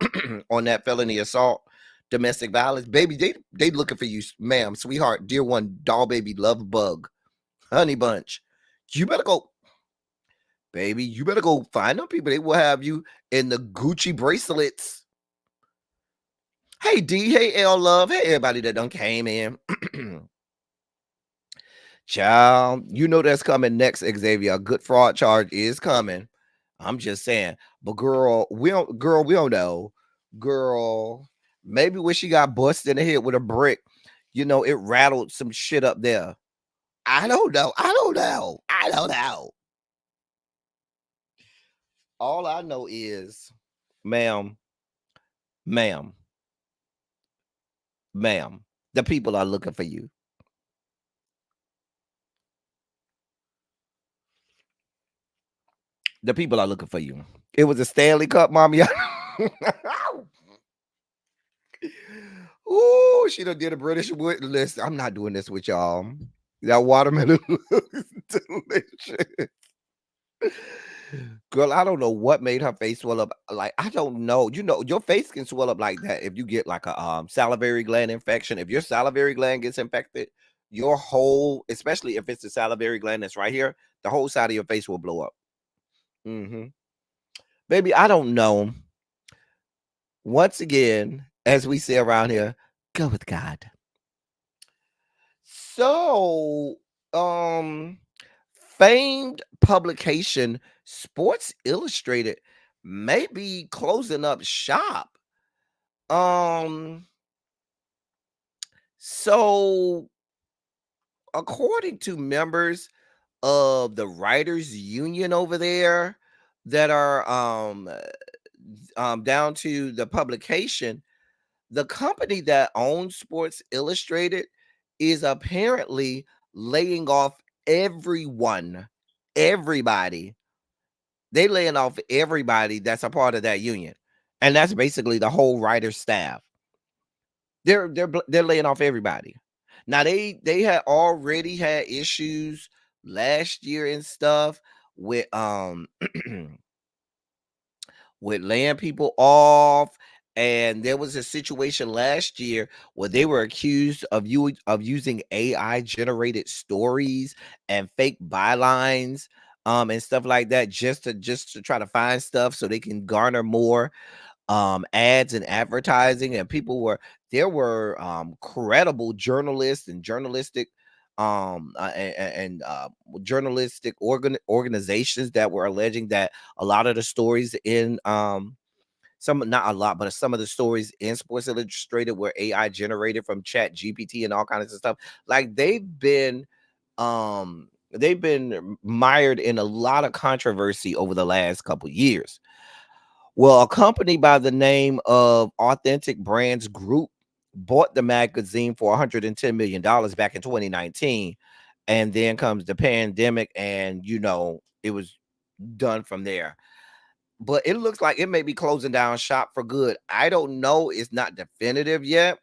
domestic violence. Baby, they looking for you, ma'am, sweetheart, dear one, doll baby, love bug, honey bunch. You better go, baby, you better go find them people. They will have you in the Gucci bracelets. Hey D, hey L Love, hey everybody that done came in. Child, you know that's coming next, Xavier. A good fraud charge is coming. I'm just saying. But girl, we don't know. Girl, maybe when she got busted in the head with a brick, you know, it rattled some shit up there. I don't know. All I know is, ma'am, the people are looking for you. The people are looking for you. It was a Stanley Cup, mommy. Ooh, she done did a British wood list. I'm not doing this with y'all. That watermelon looks delicious. Girl, I don't know what made her face swell up. Like, I don't know. You know, your face can swell up like that if you get like a salivary gland infection. If your salivary gland gets infected, your whole, especially if it's the salivary gland that's right here, the whole side of your face will blow up. Baby, I don't know. Once again, as we say around here, go with God. So, famed publication Sports Illustrated may be closing up shop. So according to members of the writers union over there that are down to the publication, the company that owns Sports Illustrated is apparently laying off everybody. They laying off everybody that's a part of that union, and that's basically the whole writer staff. They're laying off everybody. Now they had already had issues last year and stuff with with laying people off, and there was a situation last year where they were accused of using AI generated stories and fake bylines and stuff like that just to try to find stuff so they can garner more ads and advertising. And there were credible journalists and journalistic journalistic organizations that were alleging that a lot of the stories in not a lot, but some of the stories in Sports Illustrated were AI generated from Chat GPT and all kinds of stuff. Like they've been mired in a lot of controversy over the last couple years. Well, a company by the name of Authentic Brands Group bought the magazine for $110 million back in 2019. And then comes the pandemic, and, you know, it was done from there. But it looks like it may be closing down shop for good. I don't know. It's not definitive yet.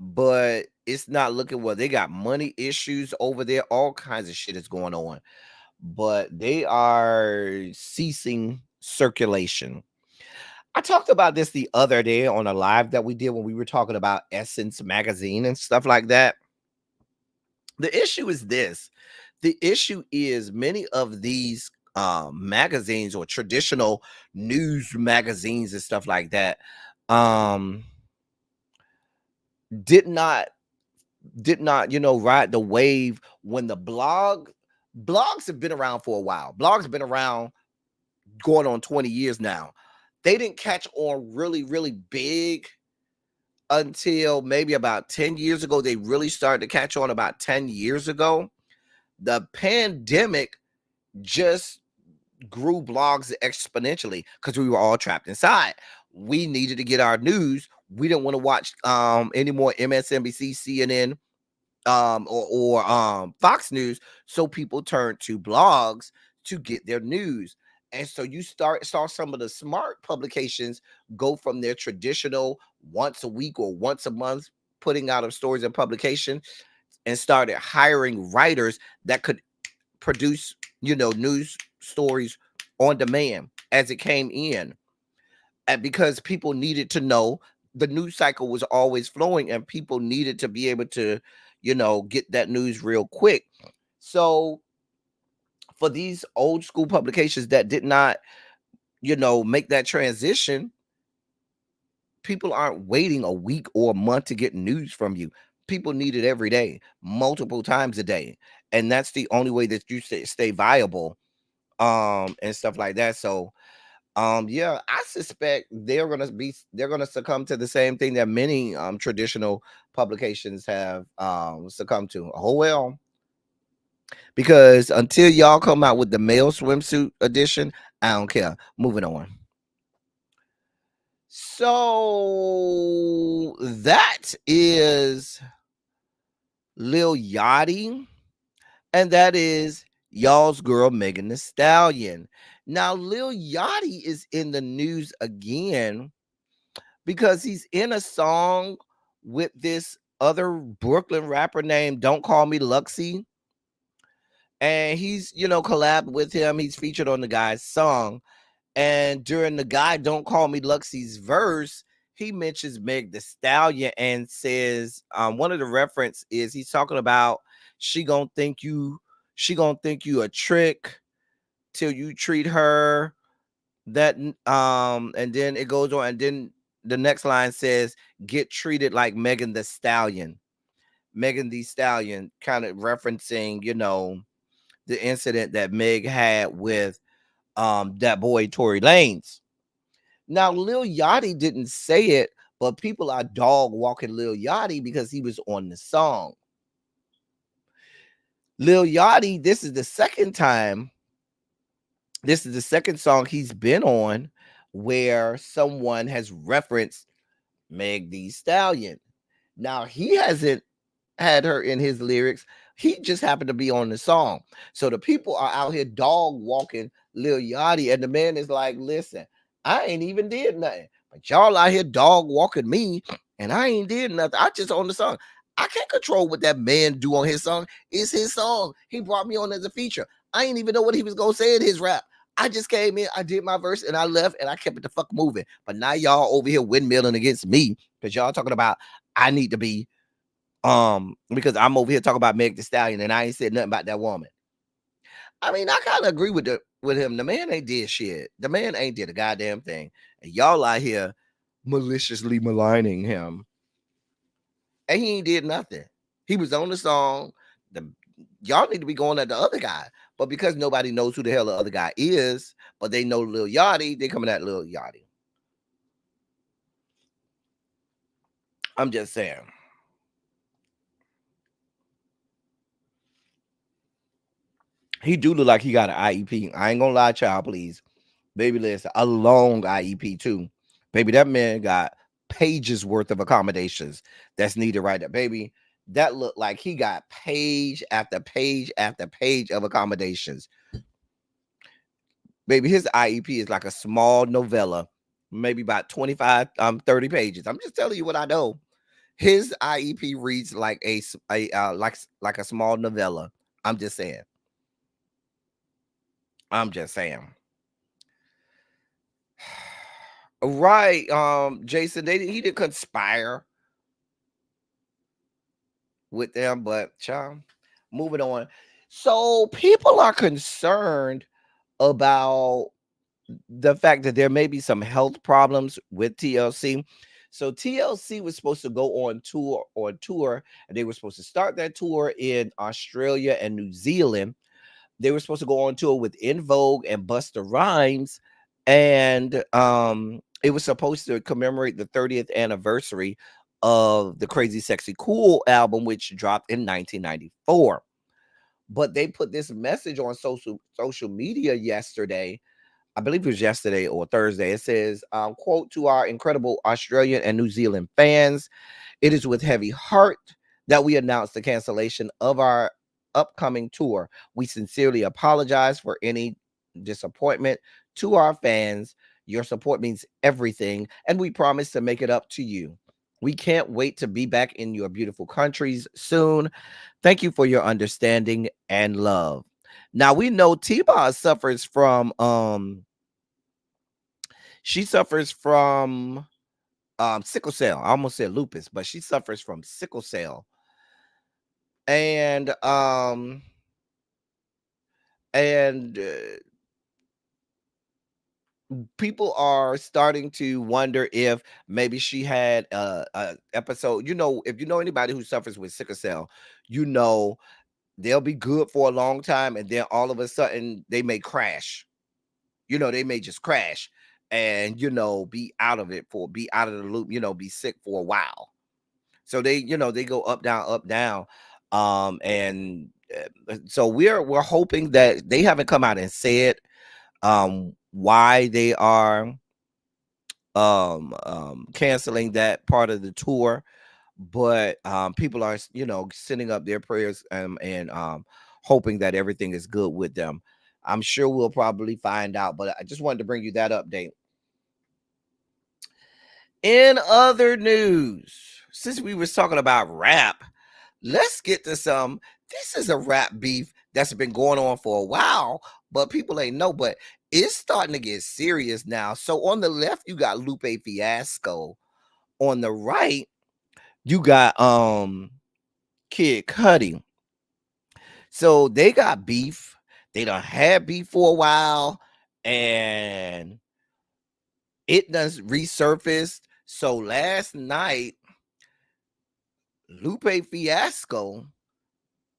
But it's not looking well. They got money issues over there. All kinds of shit is going on. But they are ceasing circulation. I talked about this the other day on a live that we did when we were talking about Essence magazine and stuff like that. The issue is this. The issue is many of these magazines or traditional news magazines and stuff like that did not, you know, ride the wave when the blogs have been around for a while. Blogs have been around going on 20 years now. They didn't catch on really, really big until maybe about 10 years ago. They really started to catch on about 10 years ago. The pandemic just grew blogs exponentially because we were all trapped inside. We needed to get our news We didn't want to watch any more MSNBC, CNN, or Fox News, so people turned to blogs to get their news. And so you saw some of the smart publications go from their traditional once a week or once a month putting out of stories and publication, and started hiring writers that could produce, news stories on demand as it came in. And because people needed to know, the news cycle was always flowing and people needed to be able to, get that news real quick. So for these old school publications that did not, make that transition, people aren't waiting a week or a month to get news from you. People need it every day, multiple times a day. And that's the only way that you stay viable, and stuff like that. So yeah, I suspect they're gonna succumb to the same thing that many traditional publications have succumbed to. Oh well. Because until y'all come out with the male swimsuit edition, I don't care. Moving on. So that is Lil Yachty, and that is y'all's girl Megan Thee Stallion. Now, Lil Yachty is in the news again because he's in a song with this other Brooklyn rapper named Don't Call Me Luxy. And he's, collabed with him. He's featured on the guy's song. And during the guy Don't Call Me Luxy's verse, he mentions Meg Thee Stallion and says, one of the reference is he's talking about she gonna think you a trick till you treat her that, and then it goes on, and then the next line says, get treated like Megan Thee Stallion. Megan Thee Stallion, kind of referencing, the incident that Meg had with that boy Tory Lanez. Now, Lil Yachty didn't say it, but people are dog walking Lil Yachty because he was on the song. Lil Yachty, this is the second song he's been on where someone has referenced Meg Thee Stallion. Now, he hasn't had her in his lyrics. He just happened to be on the song. So the people are out here dog walking Lil Yachty, and the man is like, listen, I ain't even did nothing, but y'all out here dog walking me, and I ain't did nothing. I just on the song. I can't control what that man do on his song. It's his song. He brought me on as a feature. I ain't even know what he was gonna say in his rap. I just came in, I did my verse, and I left, and I kept it the fuck moving. But now y'all over here windmilling against me because y'all talking about I need to be because I'm over here talking about Meg Thee Stallion, and I ain't said nothing about that woman. I mean, I kind of agree with him. The man ain't did shit. The man ain't did a goddamn thing. And y'all out here maliciously maligning him. And he ain't did nothing. He was on the song. Y'all need to be going at the other guy. But because nobody knows who the hell the other guy is, but they know Lil Yachty, they coming at Lil Yachty. I'm just saying. He do look like he got an IEP. I ain't gonna lie, child, please. Baby, listen, a long IEP too. Baby, that man got pages worth of accommodations that's needed right there. Baby, that looked like he got page after page after page of accommodations. Baby, his IEP is like a small novella, maybe about 25, 30 pages. I'm just telling you what I know. His IEP reads like a small novella. I'm just saying. Right, Jason, he didn't conspire with them, but child, moving on. So people are concerned about the fact that there may be some health problems with TLC. So TLC was supposed to go on tour, and they were supposed to start that tour in Australia and New Zealand. They were supposed to go on tour with In Vogue and Busta Rhymes, and it was supposed to commemorate the 30th anniversary of the Crazy Sexy Cool album, which dropped in 1994. But they put this message on social media yesterday I believe it was yesterday or Thursday. It says, quote, to our incredible Australian and New Zealand fans, it is with heavy heart that we announce the cancellation of our upcoming tour. We sincerely apologize for any disappointment to our fans. Your support means everything, and we promise to make it up to you. We can't wait to be back in your beautiful countries soon. Thank you for your understanding and love. Now we know T-Boz suffers from she suffers from sickle cell. I almost said lupus, but she suffers from sickle cell. And people are starting to wonder if maybe she had a episode. You know, if you know anybody who suffers with sickle cell, you know they'll be good for a long time, and then all of a sudden they may crash. You know, they may just crash and, you know, be out of the loop, you know, be sick for a while. So they, you know, they go up, down, up, down. And so we're hoping that they haven't come out and said why they are canceling that part of the tour, but people are, you know, sending up their prayers and hoping that everything is good with them. I'm sure we'll probably find out, but I just wanted to bring you that update. In other news, since we was talking about rap, let's get to some. This is a rap beef that's been going on for a while, but people ain't know, but it's starting to get serious now. So on the left, you got Lupe Fiasco. On the right, you got Kid Cudi. So they got beef. They done had beef for a while, and it does resurfaced. So last night, Lupe Fiasco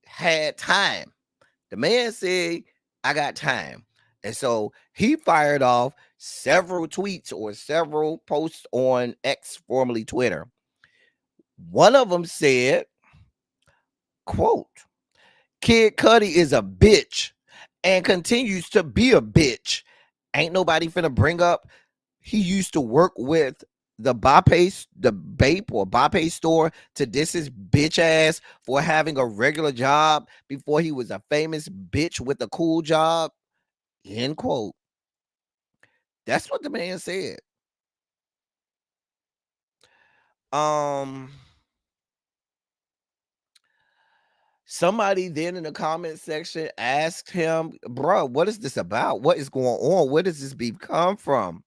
had time. The man said, I got time. And so he fired off several tweets or several posts on X, formerly Twitter. One of them said, quote, Kid Cudi is a bitch and continues to be a bitch. Ain't nobody finna bring up he used to work with the Bape store to diss his bitch ass for having a regular job before he was a famous bitch with a cool job. End quote. That's what the man said. Somebody then in the comment section asked him, bro, what is this about? What is going on? Where does this beef come from?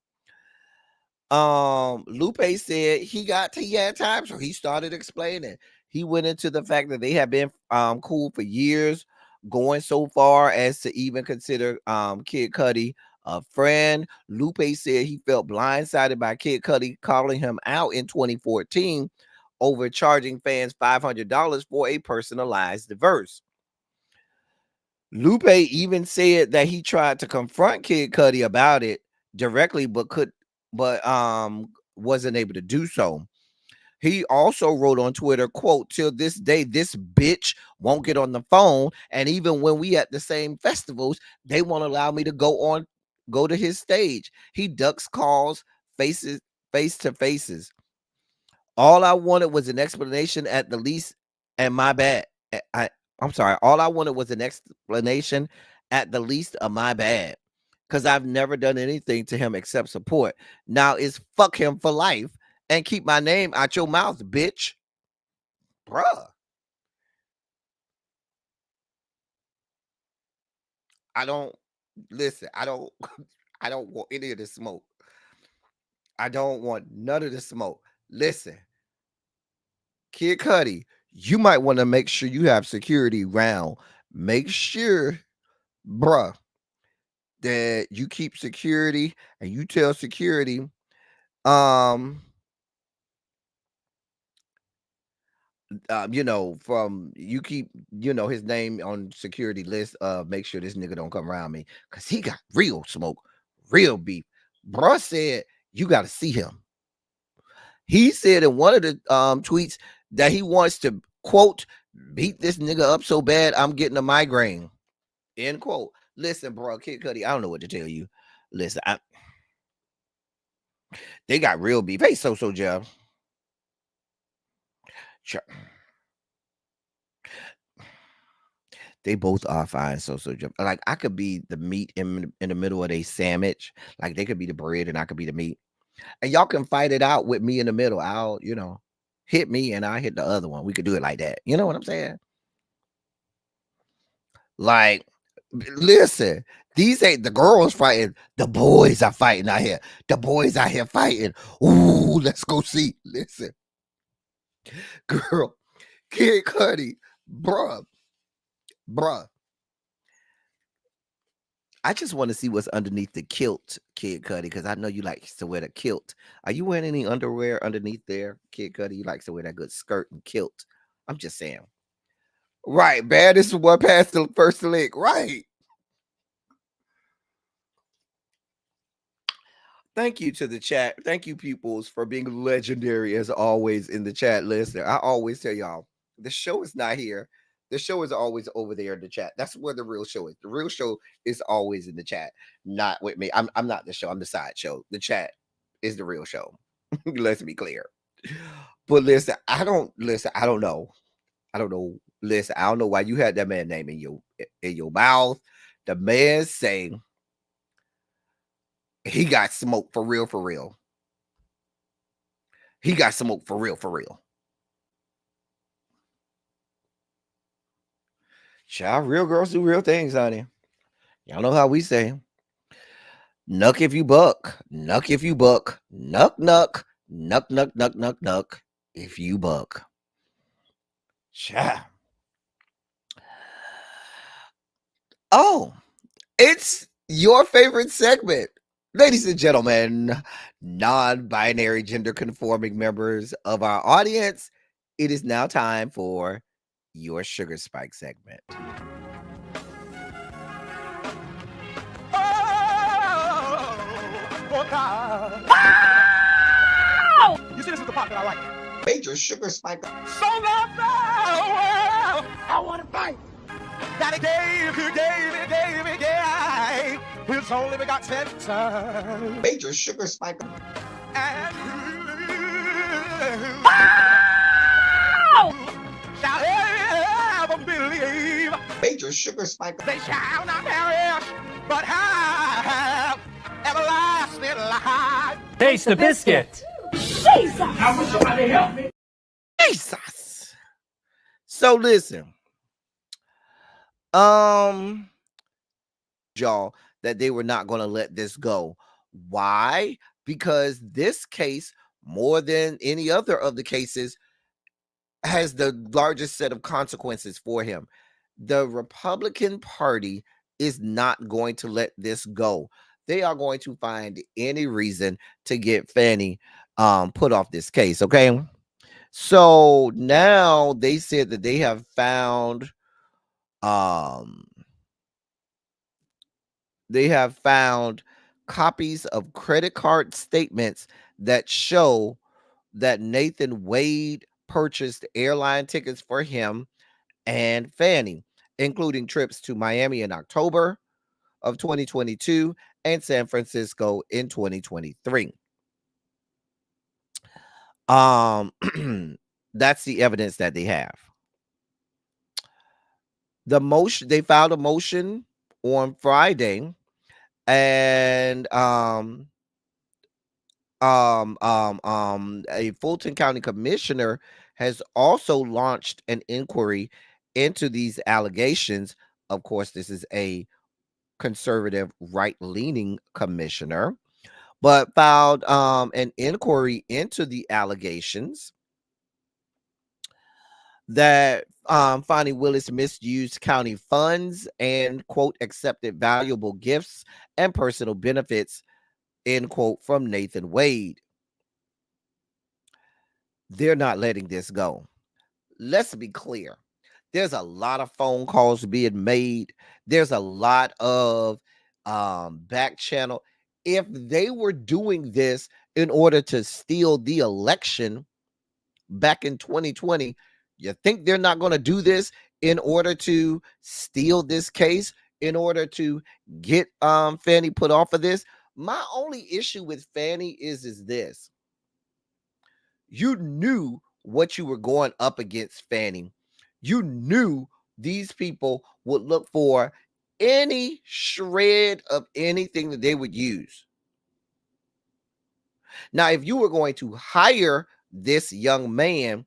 Lupe said he had time, so he started explaining. He went into the fact that they have been cool for years, going so far as to even consider Kid Cudi a friend. Lupe said he felt blindsided by Kid Cudi calling him out in 2014 over charging fans $500 for a personalized verse. Lupe even said that he tried to confront Kid Cudi about it directly, but wasn't able to do so. He also wrote on Twitter, quote, till this day, this bitch won't get on the phone. And even when we at the same festivals, they won't allow me to go to his stage. He ducks calls, face to faces. All I wanted was an explanation at the least, and my bad. I'm sorry. All I wanted was an explanation at the least of my bad. Because I've never done anything to him except support. Now it's fuck him for life and keep my name out your mouth, bitch. Bruh. I don't want any of this smoke. I don't want none of the smoke. Listen, Kid Cudi, you might want to make sure you have security around. Make sure, bruh, that you keep security and you tell security, you know, you keep, you know, his name on security list. Make sure this nigga don't come around me because he got real smoke, real beef. Bruh said you got to see him. He said in one of the tweets that he wants to, quote, beat this nigga up so bad I'm getting a migraine. End quote. Listen, bro, Kid Cudi, I don't know what to tell you. listen, they got real beef. Hey, so Jeff. Sure. They both are fine. So Jeff. Like I could be the meat in the middle of a sandwich. Like they could be the bread and I could be the meat. And y'all can fight it out with me in the middle. I'll, hit me and I hit the other one. We could do it like that. You know what I'm saying? Like, listen, these ain't the girls fighting. The boys are fighting out here. The boys out here fighting. Ooh, let's go see. Listen, girl, Kid Cudi, bruh. I just want to see what's underneath the kilt, Kid Cudi, because I know you like to wear the kilt. Are you wearing any underwear underneath there, Kid Cudi? You like to wear that good skirt and kilt. I'm just saying. Right, baddest one past the first link. Right. Thank you to the chat. Thank you, peoples, for being legendary as always in the chat. Listen, I always tell y'all, the show is not here. The show is always over there in the chat. That's where the real show is. The real show is always in the chat, not with me. I'm not the show. I'm the side show. The chat is the real show. Let's be clear. But listen, I don't know. Listen, I don't know why you had that man name in your mouth. The man saying he got smoked for real. He got smoked for real. Child, real girls do real things, honey. Y'all know how we say. Nuck if you buck. Nuck if you buck. Nuck. Nuck if you buck. Child. Oh, it's your favorite segment. Ladies and gentlemen, non-binary gender conforming members of our audience, it is now time for your Sugar Spike segment. You see, this is the part that I like. Major Sugar Spike. So love the world. I want to fight. Daddy gave his only begotten son. Major Sugar Spike. And shall ever believe. Major Sugar Spike. They shall not perish, but have everlasting life. Taste the biscuit. Jesus! I wish somebody help me. Jesus. So listen. Y'all, that they were not going to let this go. Why? Because this case, more than any other of the cases, has the largest set of consequences for him. The Republican Party is not going to let this go. They are going to find any reason to get Fannie put off this case. Okay. So now they said that they have found copies of credit card statements that show that Nathan Wade purchased airline tickets for him and Fannie, including trips to Miami in October of 2022 and San Francisco in 2023. That's the evidence that they have. They filed a motion on Friday, and a Fulton County commissioner has also launched an inquiry into these allegations. Of course, this is a conservative, right-leaning commissioner, but filed an inquiry into the allegations that Fonnie Willis misused county funds and, quote, accepted valuable gifts and personal benefits, end quote, from Nathan Wade. They're not letting this go. Let's be clear. There's a lot of phone calls being made. There's a lot of back channel. If they were doing this in order to steal the election back in 2020, you think they're not going to do this in order to steal this case, in order to get Fannie put off of this? My only issue with Fanny is this. You knew what you were going up against, Fanny. You knew these people would look for any shred of anything that they would use. Now, if you were going to hire this young man,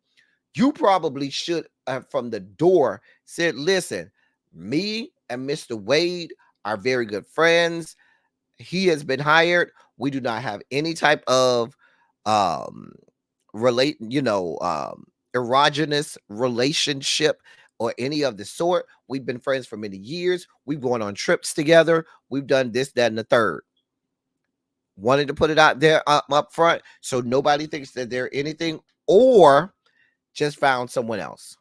you probably should have from the door said, listen, me and Mr. Wade are very good friends. He has been hired. We do not have any type of erogenous relationship or any of the sort. We've been friends for many years. We've gone on trips together. We've done this, that, and the third. Wanted to put it out there up front so nobody thinks that they're anything or just found someone else.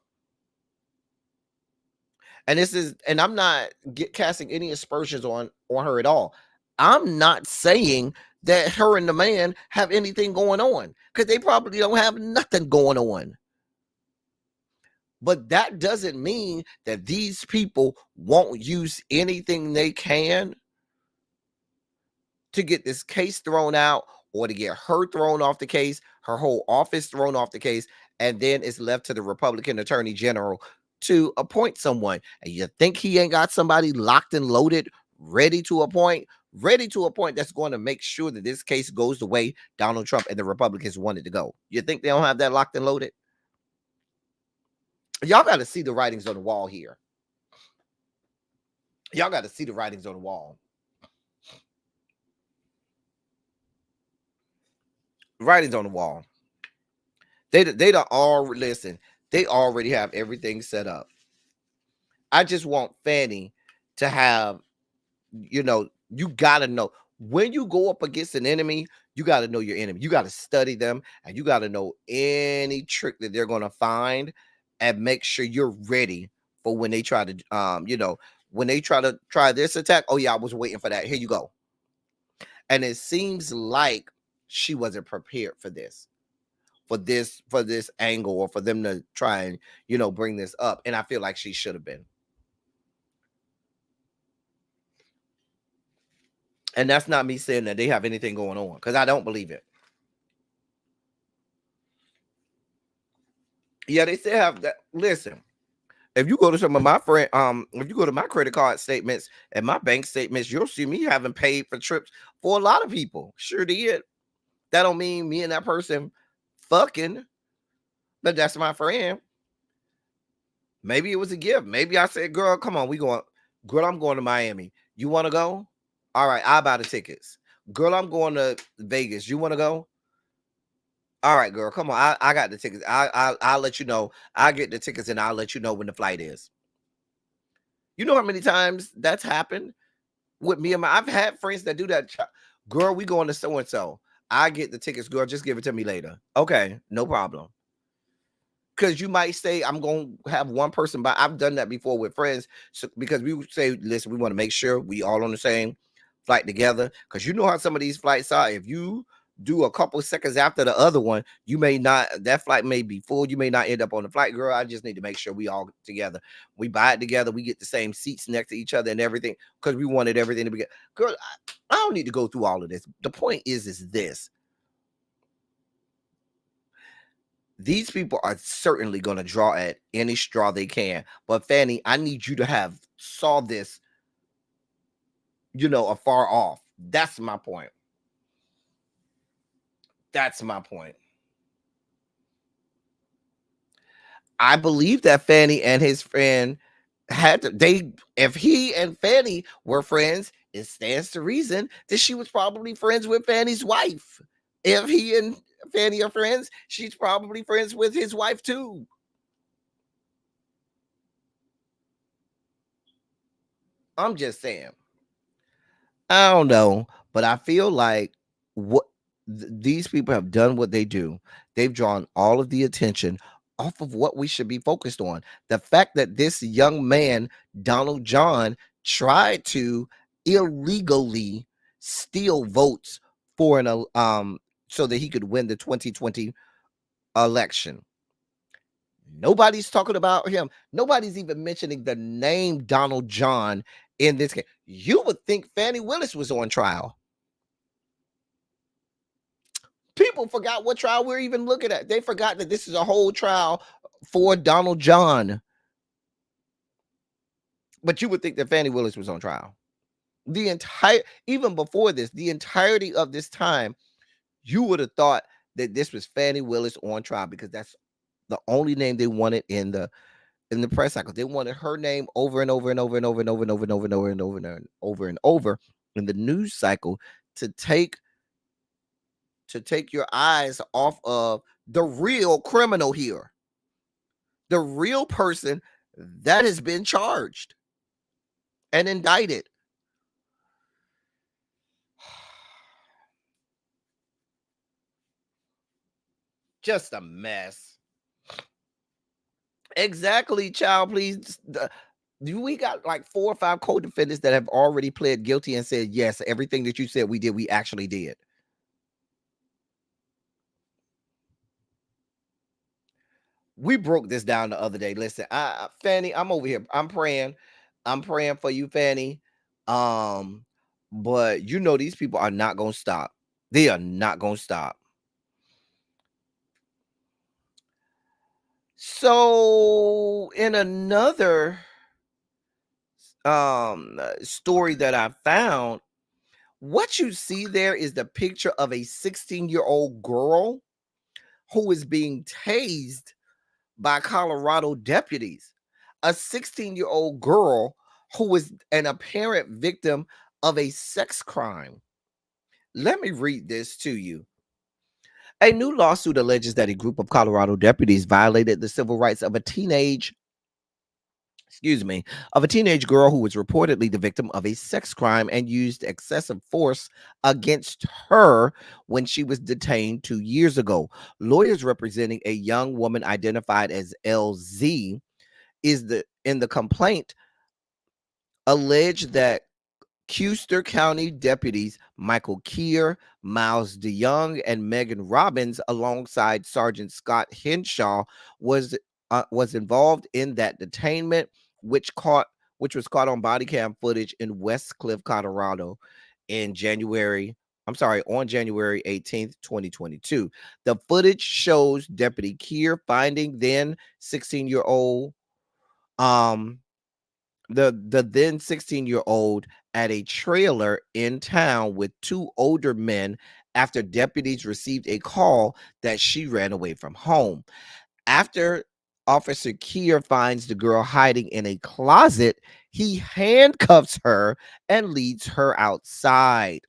And I'm not casting any aspersions on her at all. I'm not saying that her and the man have anything going on because they probably don't have nothing going on. But that doesn't mean that these people won't use anything they can to get this case thrown out or to get her thrown off the case, her whole office thrown off the case, and then it's left to the Republican Attorney General to appoint someone. And you think he ain't got somebody locked and loaded, ready to appoint that's going to make sure that this case goes the way Donald Trump and the Republicans wanted to go? You think they don't have that locked and loaded? Y'all got to see the writings on the wall here. Y'all got to see the writings on the wall. Writings on the wall. They don't all listen. They already have everything set up. I just want Fanny to have, you got to know when you go up against an enemy, you got to know your enemy. You got to study them and you got to know any trick that they're going to find and make sure you're ready for when they try to, when they try this attack. Oh yeah, I was waiting for that. Here you go. And it seems like she wasn't prepared for this angle or for them to try and, bring this up. And I feel like she should have been. And that's not me saying that they have anything going on because I don't believe it. Yeah, they still have that. Listen, if you go to some of my friend, if you go to my credit card statements and my bank statements, you'll see me having paid for trips for a lot of people. Sure did. That don't mean me and that person fucking, but that's my friend. Maybe it was a gift. Maybe I said, girl, come on, girl, I'm going to Miami. You want to go? All right, I'll buy the tickets. Girl, I'm going to Vegas. You want to go? All right, girl, come on. I got the tickets. I'll let you know. I'll get the tickets and I'll let you know when the flight is. You know how many times that's happened with me and I've had friends that do that. Girl, we going to so-and-so. I get the tickets, girl. Just give it to me later. Okay, no problem. Because you might say, I'm going to have one person, but I've done that before with friends. So, because we would say, listen, we want to make sure we all on the same flight together. Because you know how some of these flights are. If you do a couple seconds after the other one, that flight may be full. You may not end up on the flight. Girl, I just need to make sure we all together. We buy it together. We get the same seats next to each other and everything because we wanted everything to be good. Girl, I don't need to go through all of this. The point is this. These people are certainly going to draw at any straw they can. But Fanny, I need you to have saw this, afar off. That's my point. That's my point. I believe that Fanny and his friend if he and Fanny were friends, it stands to reason that she was probably friends with Fanny's wife. If he and Fanny are friends, she's probably friends with his wife too. I'm just saying. I don't know, but I feel like these people have done what they do. They've drawn all of the attention off of what we should be focused on. The fact that this young man, Donald John, tried to illegally steal votes for so that he could win the 2020 election. Nobody's talking about him. Nobody's even mentioning the name Donald John in this case. You would think Fannie Willis was on trial. People forgot what trial we're even looking at. They forgot that this is a whole trial for Donald John. But you would think that Fannie Willis was on trial. Even before this, the entirety of this time, you would have thought that this was Fannie Willis on trial, because that's the only name they wanted in the press cycle. They wanted her name over and over and over and over and over and over and over and over and over and over and over in the news cycle to take your eyes off of the real criminal here, the real person that has been charged and indicted. Just a mess. Exactly, child. Please. We got like 4 or 5 co-defendants that have already pled guilty and said, yes, everything that you said we did, we actually did. We broke this down the other day. Listen, Fanny, I'm over here. I'm praying for you, Fanny. But you know, these people are not going to stop. They are not going to stop. So in another story that I found, what you see there is the picture of a 16-year-old girl who is being tased by Colorado deputies. A 16-year-old girl who is an apparent victim of a sex crime. Let me read this to you. A new lawsuit alleges that a group of Colorado deputies violated the civil rights of a teenage girl who was reportedly the victim of a sex crime and used excessive force against her when she was detained 2 years ago. Lawyers representing a young woman identified as LZ in the complaint alleged that Custer County deputies Michael Keir, Miles DeYoung, and Megan Robbins, alongside Sergeant Scott Henshaw, was involved in that detainment, which was caught on body cam footage in West Cliff, Colorado, on January 18th, 2022. The footage shows Deputy Keir finding then 16-year-old the then 16-year-old at a trailer in town with 2 older men after deputies received a call that she ran away from home. After Officer Keir finds the girl hiding in a closet, he handcuffs her and leads her outside.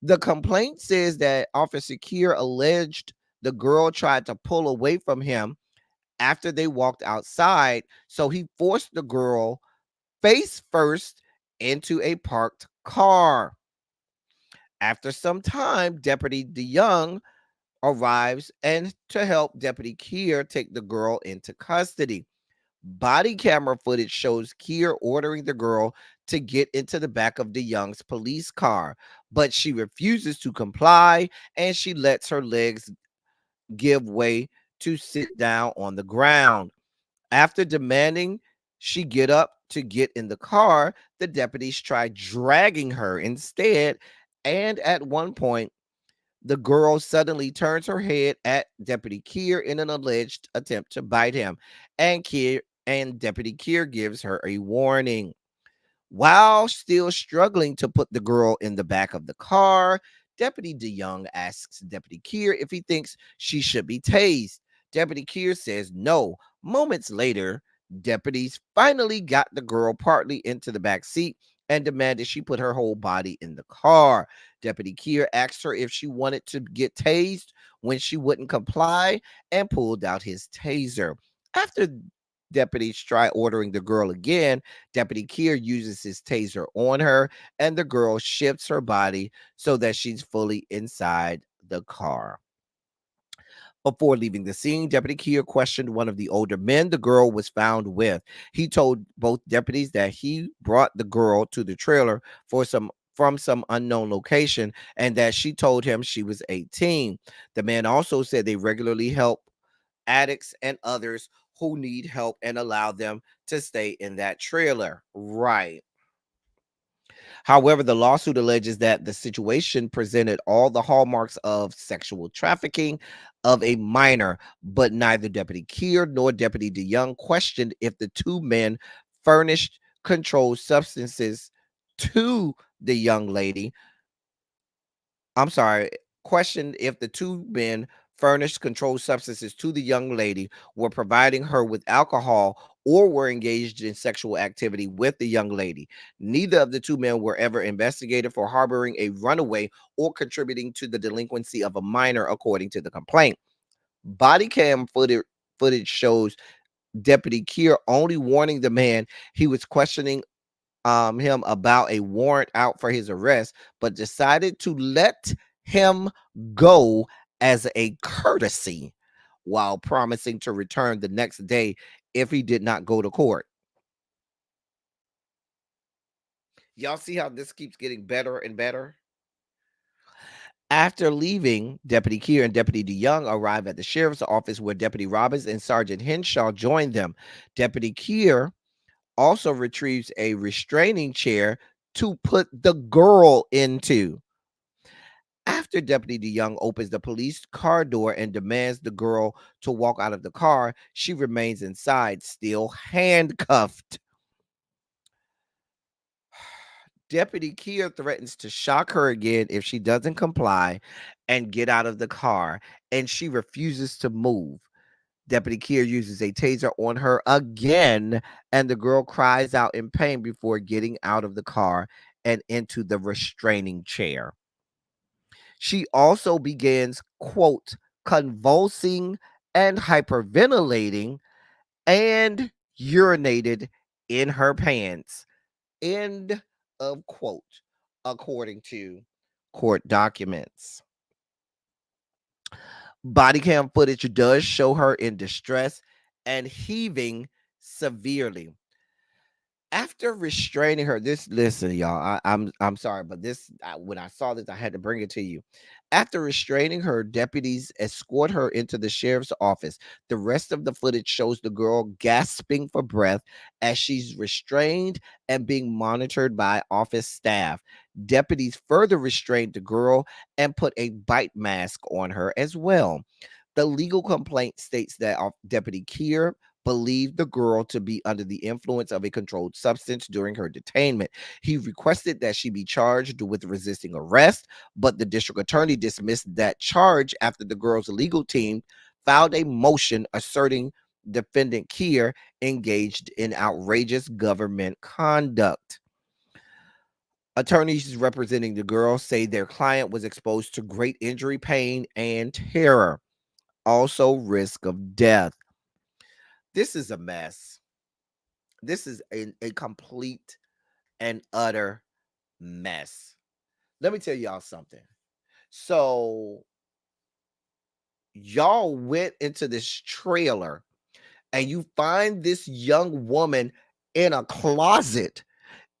The complaint says that Officer Keir alleged the girl tried to pull away from him after they walked outside, so he forced the girl face first into a parked car. After some time, Deputy DeYoung arrives and to help Deputy Keir take the girl into custody. Body camera footage shows Keir ordering the girl to get into the back of DeYoung's police car, but she refuses to comply and she lets her legs give way to sit down on the ground. After demanding she get up to get in the car, the deputies try dragging her instead, and at one point, the girl suddenly turns her head at Deputy Keir in an alleged attempt to bite him, and Deputy Keir gives her a warning. While still struggling to put the girl in the back of the car, Deputy DeYoung asks Deputy Keir if he thinks she should be tased. Deputy Keir says no. Moments later, deputies finally got the girl partly into the back seat and demanded she put her whole body in the car. Deputy Keir asked her if she wanted to get tased when she wouldn't comply and pulled out his taser. After deputies try ordering the girl again, Deputy Keir uses his taser on her and the girl shifts her body so that she's fully inside the car. Before leaving the scene, Deputy Keir questioned one of the older men the girl was found with. He told both deputies that he brought the girl to the trailer from some unknown location and that she told him she was 18. The man also said they regularly help addicts and others who need help and allow them to stay in that trailer. Right. However, the lawsuit alleges that the situation presented all the hallmarks of sexual trafficking of a minor, but neither Deputy Keir nor Deputy DeYoung questioned if the two men furnished controlled substances to the young lady. I'm sorry, questioned if the two men furnished controlled substances to the young lady, were providing her with alcohol, or were engaged in sexual activity with the young lady. Neither of the two men were ever investigated for harboring a runaway or contributing to the delinquency of a minor, according to the complaint. Body cam footage shows Deputy Keir only warning the man he was questioning him about a warrant out for his arrest, but decided to let him go as a courtesy, while promising to return the next day if he did not go to court. Y'all see how this keeps getting better and better? After leaving, Deputy Keir and Deputy DeYoung arrive at the sheriff's office, where Deputy Robbins and Sergeant Henshaw join them. Deputy Keir also retrieves a restraining chair to put the girl into. After Deputy DeYoung opens the police car door and demands the girl to walk out of the car, she remains inside, still handcuffed. Deputy Keir threatens to shock her again if she doesn't comply and get out of the car, and she refuses to move. Deputy Keir uses a taser on her again, and the girl cries out in pain before getting out of the car and into the restraining chair. She also begins, quote, convulsing and hyperventilating, and urinated in her pants, end of quote, according to court documents. Body cam footage does show her in distress and heaving severely. After restraining her, listen, y'all. I'm sorry, but when I saw this, I had to bring it to you. After restraining her, deputies escort her into the sheriff's office. The rest of the footage shows the girl gasping for breath as she's restrained and being monitored by office staff. Deputies further restrained the girl and put a bite mask on her as well. The legal complaint states that Deputy Keir believed the girl to be under the influence of a controlled substance during her detainment. He requested that she be charged with resisting arrest, but the district attorney dismissed that charge after the girl's legal team filed a motion asserting defendant Keir engaged in outrageous government conduct. Attorneys representing the girl say their client was exposed to great injury, pain, and terror, also risk of death. This is a mess. This is a complete and utter mess. Let me tell y'all something. So, y'all went into this trailer and you find this young woman in a closet,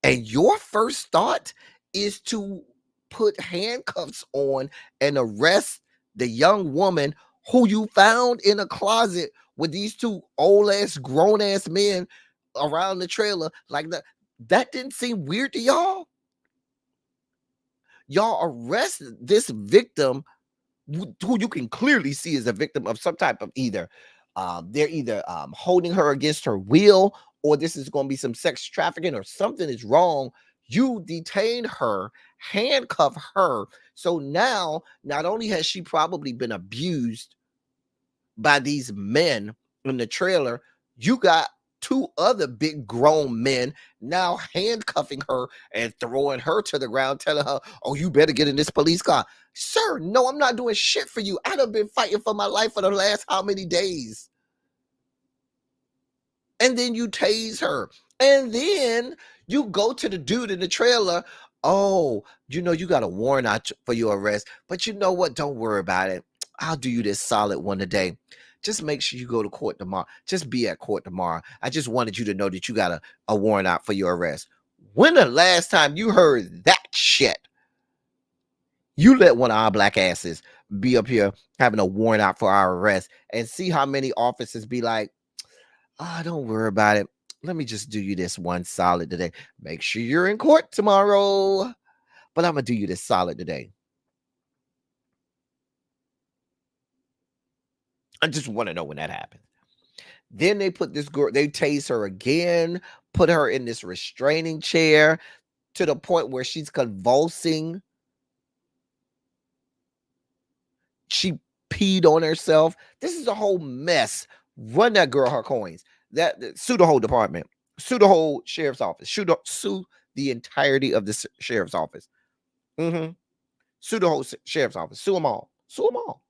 and your first thought is to put handcuffs on and arrest the young woman who you found in a closet with these two old ass, grown ass men around the trailer. Like that didn't seem weird to y'all? Y'all arrest this victim who you can clearly see is a victim of some type of they're either holding her against her will, or this is going to be some sex trafficking, or something is wrong. You detain her, handcuff her. So now, not only has she probably been abused by these men in the trailer, you got two other big grown men now handcuffing her and throwing her to the ground, telling her, oh, you better get in this police car. Sir, no, I'm not doing shit for you. I done been fighting for my life for the last how many days? And then you tase her. And then you go to the dude in the trailer. Oh, you know, you got a warrant out for your arrest. But you know what? Don't worry about it. I'll do you this solid one today. Just make sure you go to court tomorrow. Just be at court tomorrow. I just wanted you to know that you got a warrant out for your arrest. When the last time you heard that shit? You let one of our black asses be up here having a warrant out for our arrest, and see how many officers be like, oh, don't worry about it. let me just do you this one solid today. Make sure you're in court tomorrow, but I'm gonna do you this solid today. I just want to know when that happened. Then they put this girl, they tase her again, put her in this restraining chair to the point where she's convulsing. She peed on herself. This is a whole mess. Run that girl her coins. Sue the whole department. Sue the whole sheriff's office. Sue the entirety of the sheriff's office. Sue the whole sheriff's office. Sue them all. Sue them all.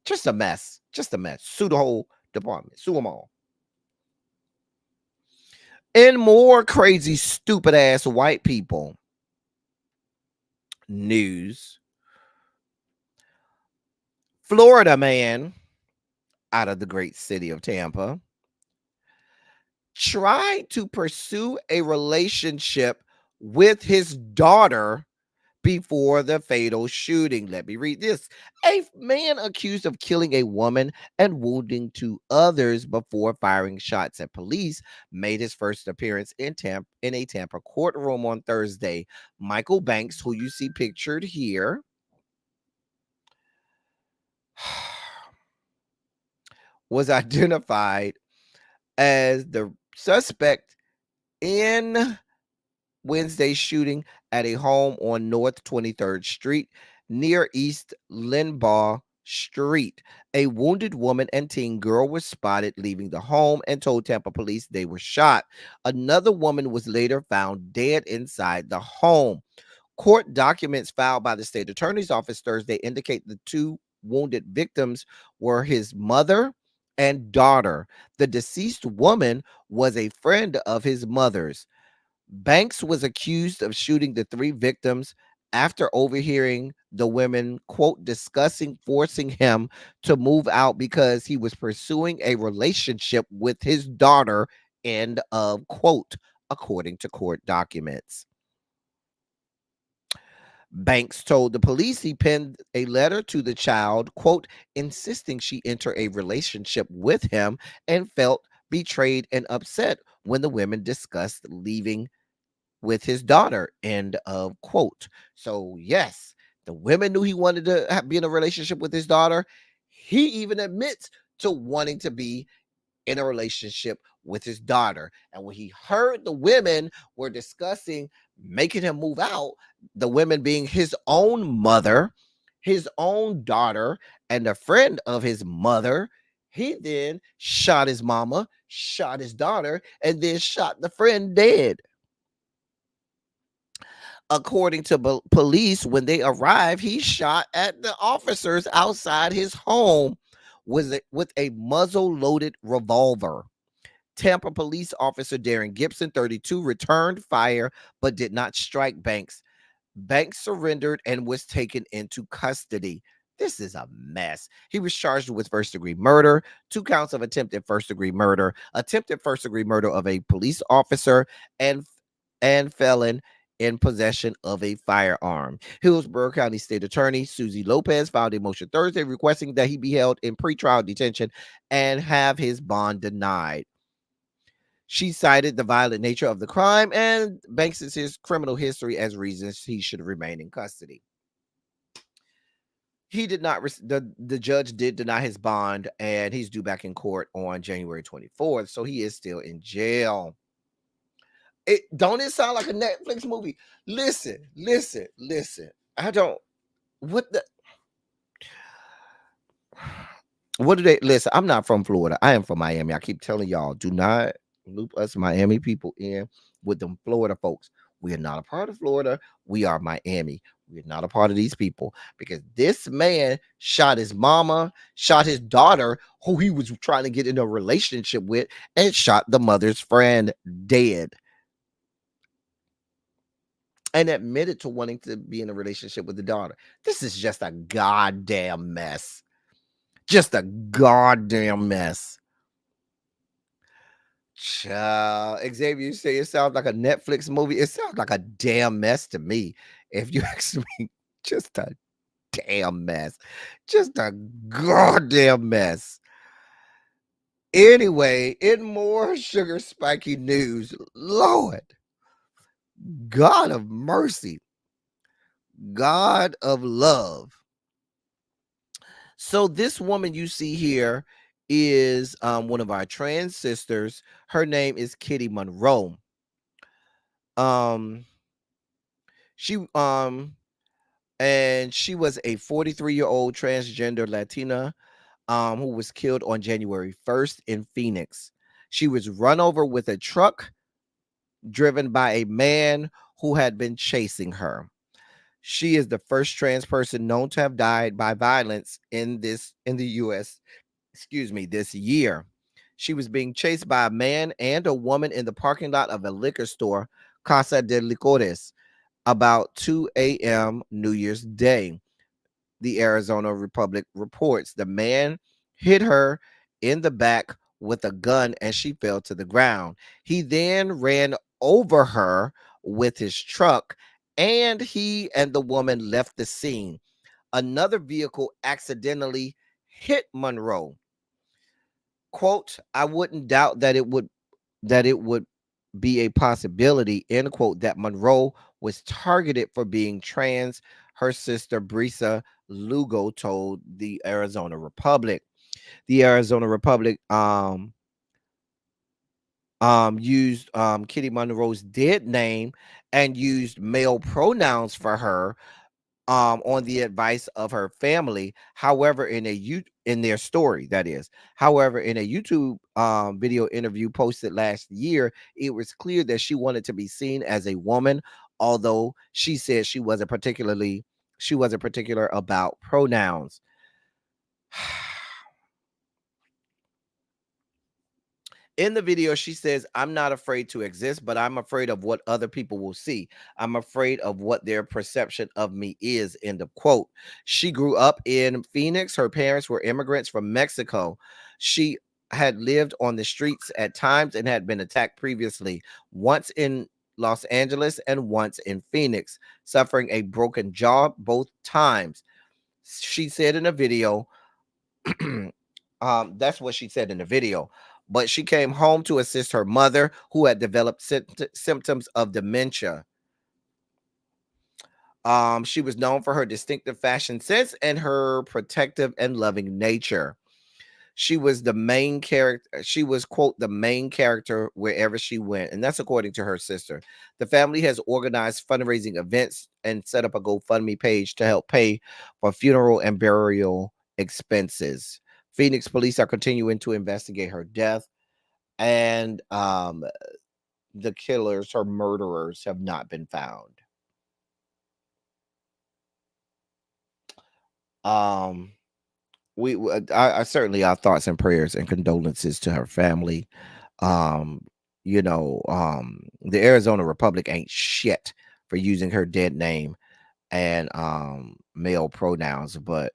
Just a mess. Just a mess. Sue the whole department. Sue them all. And more crazy, stupid ass white people news. Florida man out of the great city of Tampa tried to pursue a relationship with his daughter before the fatal shooting. Let me read this. A man accused of killing a woman and wounding 2 others before firing shots at police made his first appearance in a Tampa courtroom on Thursday. Michael Banks, who you see pictured here, was identified as the suspect in Wednesday's shooting at a home on North 23rd Street near East Limbaugh Street. A wounded woman and teen girl were spotted leaving the home and told Tampa police they were shot. Another woman was later found dead inside the home. Court documents filed by the state attorney's office Thursday indicate the 2 wounded victims were his mother and daughter. The deceased woman was a friend of his mother's. Banks was accused of shooting the 3 victims after overhearing the women, quote, discussing forcing him to move out because he was pursuing a relationship with his daughter, end of quote, according to court documents. Banks told the police he penned a letter to the child, quote, insisting she enter a relationship with him and felt betrayed and upset when the women discussed leaving with his daughter, end of quote. So yes, the women knew he wanted to be in a relationship with his daughter. He even admits to wanting to be in a relationship with his daughter. And when he heard the women were discussing making him move out, the women being his own mother, his own daughter, and a friend of his mother, he then shot his mama, shot his daughter, and then shot the friend dead. According to police, when they arrived, he shot at the officers outside his home with a muzzle-loaded revolver. Tampa police officer Darren Gibson, 32, returned fire but did not strike Banks. Banks surrendered and was taken into custody. This is a mess. He was charged with first-degree murder, 2 counts of attempted first-degree murder, attempted first-degree murder of a police officer, and felon in possession of a firearm. Hillsborough County State Attorney Susie Lopez filed a motion Thursday requesting that he be held in pretrial detention and have his bond denied. She cited the violent nature of the crime and Banks' criminal history as reasons he should remain in custody. He did not, the judge did deny his bond, and he's due back in court on January 24th, so he is still in jail. Don't it sound like a Netflix movie? Listen. I don't, what do they, listen, I'm not from Florida. I am from Miami. I keep telling y'all, do not loop us Miami people in with them Florida folks. We are not a part of Florida. We are Miami. We're not a part of these people, because this man shot his mama, shot his daughter, who he was trying to get in a relationship with, and shot the mother's friend dead. And admitted to wanting to be in a relationship with the daughter. This is just a goddamn mess. Just a goddamn mess. Child, Xavier, you say it sounds like a Netflix movie. It sounds like a damn mess to me. If you ask me, just a damn mess. Just a goddamn mess. Anyway, in more sugar spiky news, Lord, God of mercy, God of love. So this woman you see here is one of our trans sisters. Her name is Kitty Monroe. She and she was a 43-year-old transgender Latina who was killed on January 1st in Phoenix. She was run over with a truck driven by a man who had been chasing her. She is the first trans person known to have died by violence in the US, this year. She was being chased by a man and a woman in the parking lot of a liquor store, Casa de Licores, about 2 a.m. New Year's Day. The Arizona Republic reports the man hit her in the back with a gun and she fell to the ground. He then ran over her with his truck and he and the woman left the scene. Another vehicle accidentally hit Monroe. Quote, I wouldn't doubt that it would be a possibility, end quote, that Monroe was targeted for being trans, her sister Brisa Lugo told the Arizona Republic. The Arizona Republic used Kitty Monroe's dead name and used male pronouns for her on the advice of her family. However, in their story, that is. However, in a YouTube video interview posted last year, it was clear that she wanted to be seen as a woman, although she said she wasn't particular about pronouns. In the video, she says, I'm not afraid to exist, but I'm afraid of what other people will see. I'm afraid of what their perception of me is, end of quote. She grew up in Phoenix. Her parents were immigrants from Mexico. She had lived on the streets at times and had been attacked previously, once in Los Angeles and once in Phoenix, suffering a broken jaw both times. She said in a video, that's what she said in the video. But she came home to assist her mother, who had developed symptoms of dementia. She was known for her distinctive fashion sense and her protective and loving nature. She was the main character. She was, quote, the main character wherever she went. And that's according to her sister. The family has organized fundraising events and set up a GoFundMe page to help pay for funeral and burial expenses. Phoenix police are continuing to investigate her death, and the killers or murderers have not been found. I certainly our thoughts and prayers and condolences to her family. The Arizona Republic ain't shit for using her dead name and male pronouns, but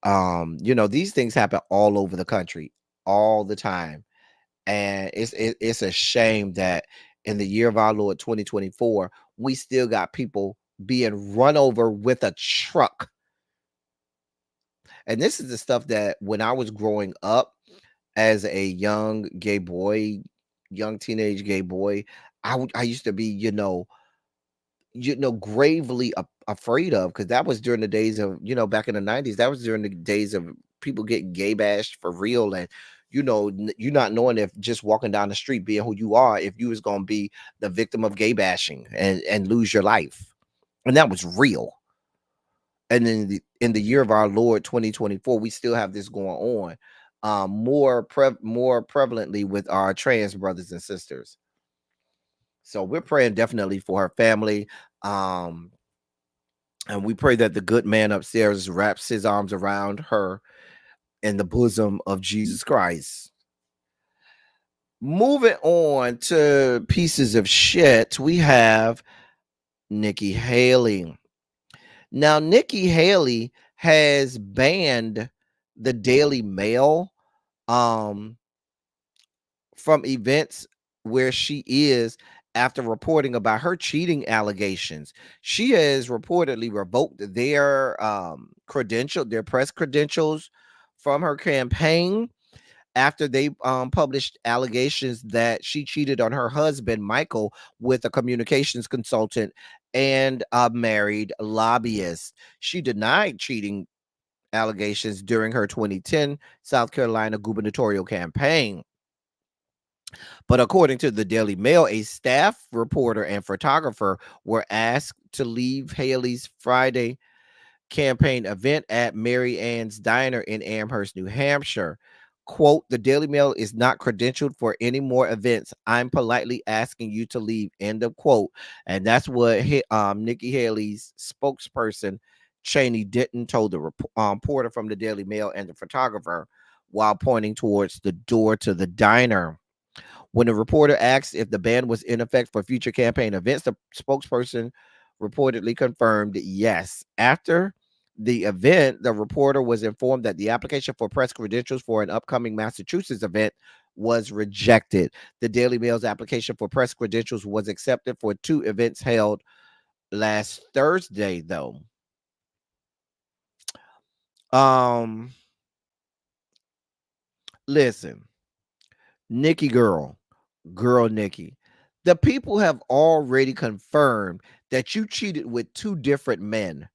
these things happen all over the country all the time, and it's a shame that in the year of our Lord 2024 we still got people being run over with a truck. And this is the stuff that when I was growing up as a young teenage gay boy, I used to be gravely afraid of, because that was during the days of, back in the 90s, that was during the days of people getting gay bashed for real. And you not knowing if just walking down the street being who you are, if you was going to be the victim of gay bashing and lose your life. And that was real. And then in the year of our Lord 2024, we still have this going on more prevalently with our trans brothers and sisters. So we're praying definitely for her family. And we pray that the good man upstairs wraps his arms around her in the bosom of Jesus Christ. Moving on to pieces of shit, we have Nikki Haley. Now, Nikki Haley has banned the Daily Mail from events where she is after reporting about her cheating allegations. She has reportedly revoked their press credentials from her campaign, after they published allegations that she cheated on her husband Michael with a communications consultant and a married lobbyist. She denied cheating allegations during her 2010 South Carolina gubernatorial campaign. But according to the Daily Mail, a staff reporter and photographer were asked to leave Haley's Friday campaign event at Mary Ann's Diner in Amherst, New Hampshire. Quote, the Daily Mail is not credentialed for any more events. I'm politely asking you to leave. End of quote. And that's what Nikki Haley's spokesperson, Cheney Denton, told the reporter from the Daily Mail and the photographer while pointing towards the door to the diner. When the reporter asked if the ban was in effect for future campaign events, the spokesperson reportedly confirmed yes. After the event, the reporter was informed that the application for press credentials for an upcoming Massachusetts event was rejected. The Daily Mail's application for press credentials was accepted for 2 events held last Thursday, though. Listen, Nikki girl Nikki, the people have already confirmed that you cheated with 2 different men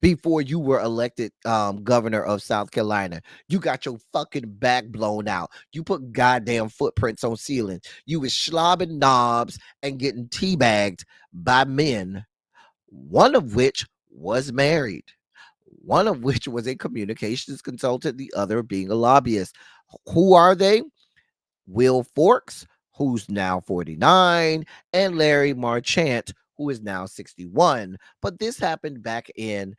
before you were elected governor of South Carolina. You got your fucking back blown out. You put goddamn footprints on ceilings. You was slobbing knobs and getting teabagged by men, one of which was married, one of which was a communications consultant, the other being a lobbyist. Who are they? Will Forks, who's now 49, and Larry Marchant, who is now 61. But this happened back in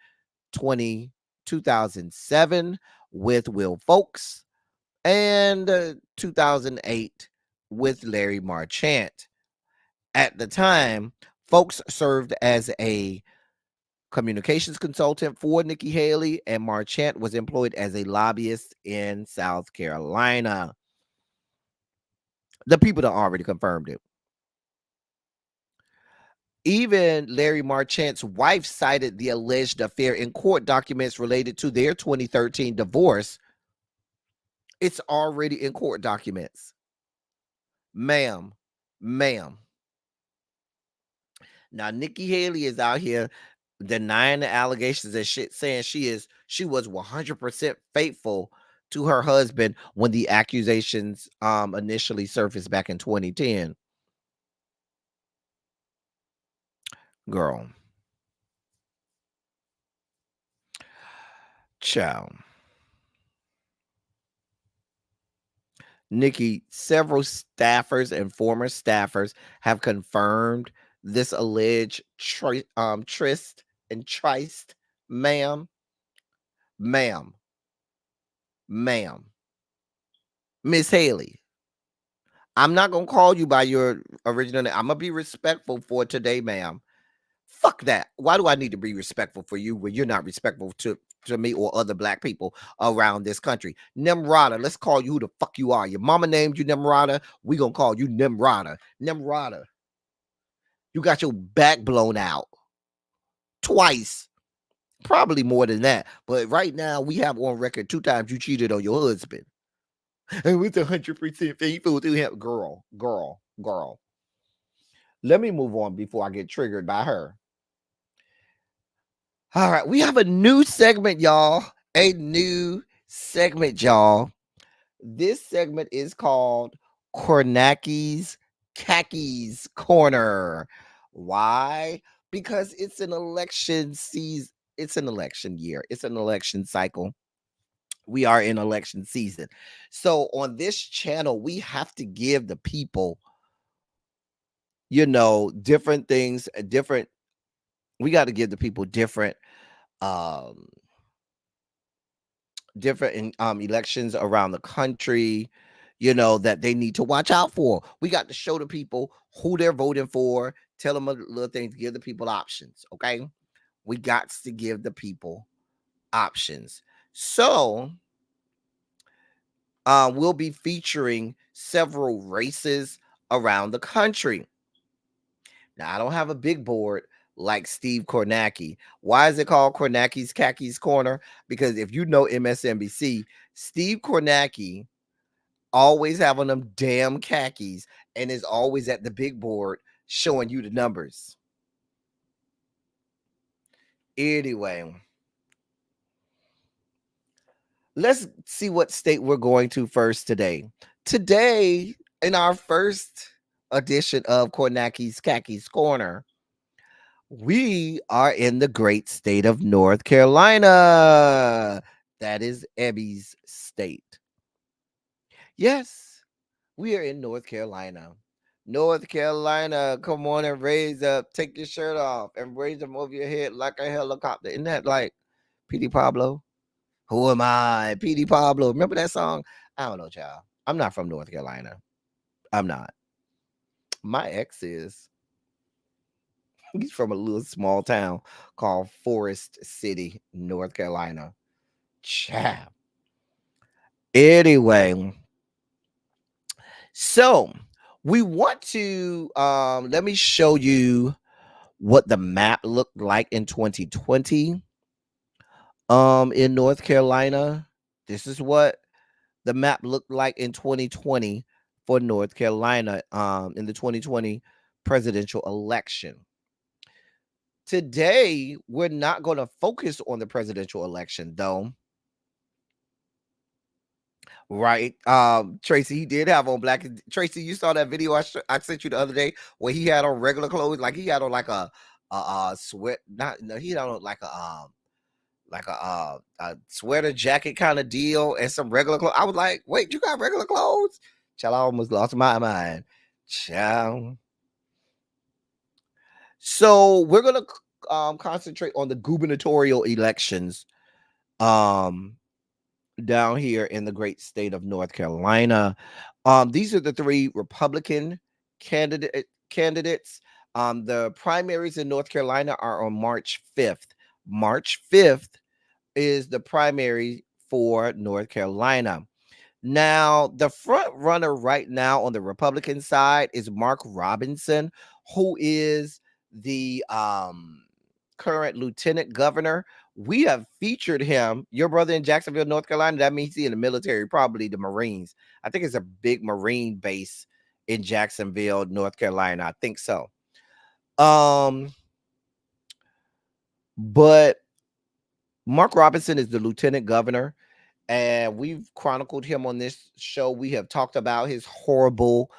2007 with Will Folks and 2008 with Larry Marchant. At the time, Folks served as a communications consultant for Nikki Haley, and Marchant was employed as a lobbyist in South Carolina. The people that already confirmed it. Even Larry Marchant's wife cited the alleged affair in court documents related to their 2013 divorce. It's already in court documents. Ma'am. Now, Nikki Haley is out here denying the allegations and shit, saying she was 100% faithful to her husband when the accusations initially surfaced back in 2010. Girl. Ciao. Nikki, several staffers and former staffers have confirmed this alleged tryst and tryst, ma'am. Miss Haley, I'm not gonna call you by your original name. I'm gonna be respectful for today, ma'am. Fuck that. Why do I need to be respectful for you when you're not respectful to me or other black people around this country? Nimrata, let's call you who the fuck you are. Your mama named you Nimrata. We gonna call you Nimrata. Nimrata, you got your back blown out twice, probably more than that. But right now we have on record 2 times you cheated on your husband. And with 100% faithful to him. Girl. Let me move on before I get triggered by her. All right, we have a new segment, y'all. This segment is called Kornaki's Khakis Corner. Why? Because it's an election season. It's an election year. It's an election cycle. We are in election season. So on this channel, we have to give the people, different things, we got to give the people different elections around the country, that they need to watch out for. We got to show the people who they're voting for, tell them a little thing, give the people options. Okay. We got to give the people options. So we'll be featuring several races around the country. Now, I don't have a big board like Steve Kornacki. Why is it called Kornaki's Khakis Corner? Because if you know MSNBC, Steve Kornacki always have on them damn khakis and is always at the big board showing you the numbers. Anyway, let's see what state we're going to first today. Today, in our first edition of Kornaki's Khakis Corner, we are in the great state of North Carolina. That is Ebby's state. Yes, we are in North Carolina. North Carolina, come on and raise up. Take your shirt off and raise them over your head like a helicopter. Isn't that like P.D. Pablo? Who am I? P.D. Pablo. Remember that song? I don't know, child. I'm not from North Carolina. I'm not. My ex is. He's from a little small town called Forest City, North Carolina. Child. Anyway, so we want to let me show you what the map looked like in 2020 in North Carolina. This is what the map looked like in 2020 for North Carolina in the 2020 presidential election. Today, we're not going to focus on the presidential election, though. Right. Tracy, he did have on black. Tracy, you saw that video I sent you the other day where he had on regular clothes, like he had on like a sweat. Not no, he had on like a sweater jacket kind of deal and some regular clothes. I was like, wait, you got regular clothes? Child, I almost lost my mind. Child. So we're gonna concentrate on the gubernatorial elections down here in the great state of North Carolina. These are the three Republican candidates. The primaries in North Carolina are on March 5th. March 5th is the primary for North Carolina. Now, the front runner right now on the Republican side is Mark Robinson, who is the current lieutenant governor. We have featured him, your brother in Jacksonville, North Carolina. That means he's in the military, probably the Marines. I think it's a big Marine base in Jacksonville, North Carolina. I think so. But Mark Robinson is the lieutenant governor, and we've chronicled him on this show. We have talked about his horrible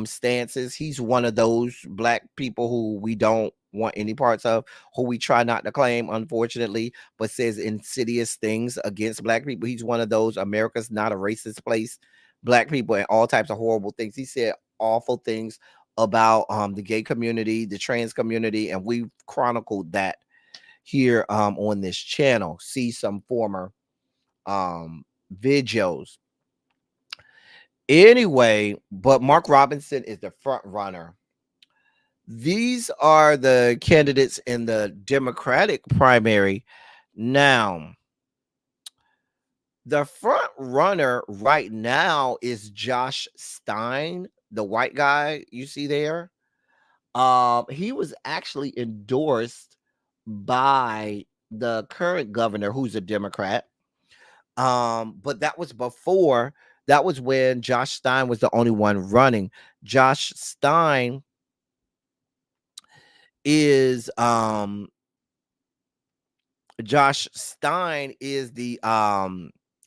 stances. He's one of those black people who we don't want any parts of, who we try not to claim, unfortunately, but says insidious things against black people. He's one of those America's not a racist place, black people, and all types of horrible things. He said awful things about the gay community, the trans community, and we've chronicled that here on this channel. See some former videos. Anyway, but Mark Robinson is the front runner. These are the candidates in the Democratic primary. Now, the front runner right now is Josh Stein, the white guy you see there. He was actually endorsed by the current governor, who's a Democrat. But that was before. That was when Josh Stein was the only one running. Josh Stein is the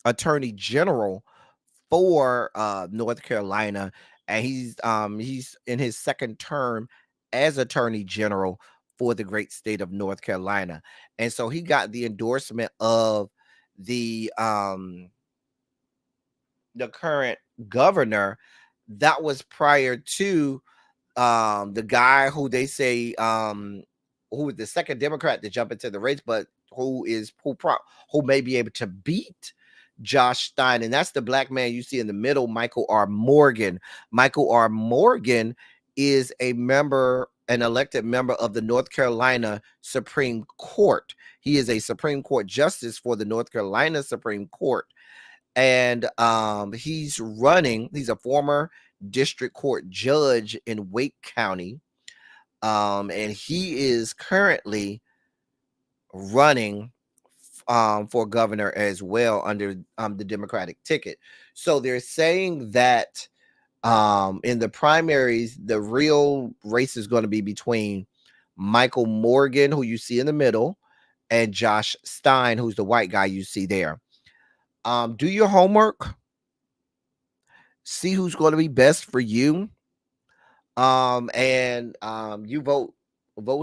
attorney general for North Carolina, and he's in his second term as attorney general for the great state of North Carolina. And so he got the endorsement of the current governor. That was prior to the guy who they say who was the second Democrat to jump into the race, but who may be able to beat Josh Stein, and that's the black man you see in the middle, Michael R. Morgan. Michael R. Morgan is an elected member of the North Carolina Supreme Court. He is a Supreme Court justice for the North Carolina Supreme Court. And he's a former district court judge in Wake County. And he is currently running for governor as well under the Democratic ticket. So they're saying that in the primaries, the real race is going to be between Michael Morgan, who you see in the middle, and Josh Stein, who's the white guy you see there. Do your homework. See who's going to be best for you. And you vote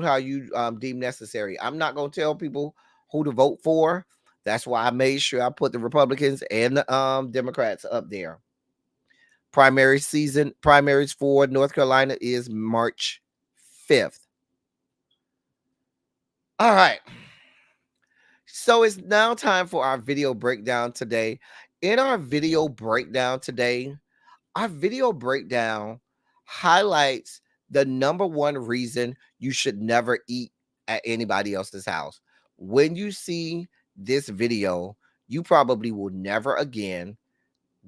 how you deem necessary. I'm not going to tell people who to vote for. That's why I made sure I put the Republicans and the Democrats up there. Primaries for North Carolina is March 5th. All right. So it's now time for our video breakdown today. In our video breakdown today, our video breakdown highlights the number one reason you should never eat at anybody else's house. When you see this video, you probably will never again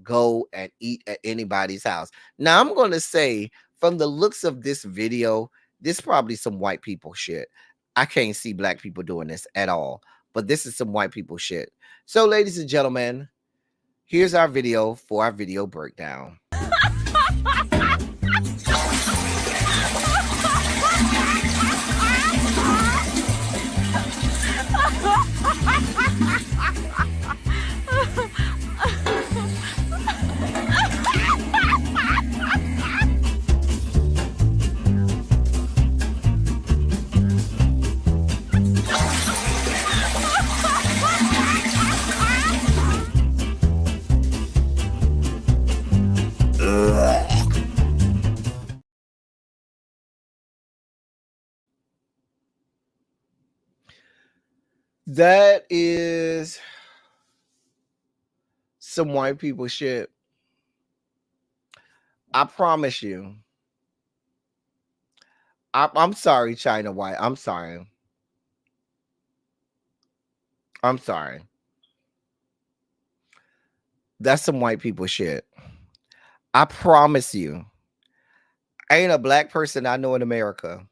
go and eat at anybody's house. Now, I'm going to say, from the looks of this video, this is probably some white people shit. I can't see black people doing this at all, but this is some white people shit. So, ladies and gentlemen, here's our video for our video breakdown. That is some white people shit. I promise you. I'm sorry, China White. I'm sorry. I'm sorry. That's some white people shit. I promise you. Ain't a black person I know in America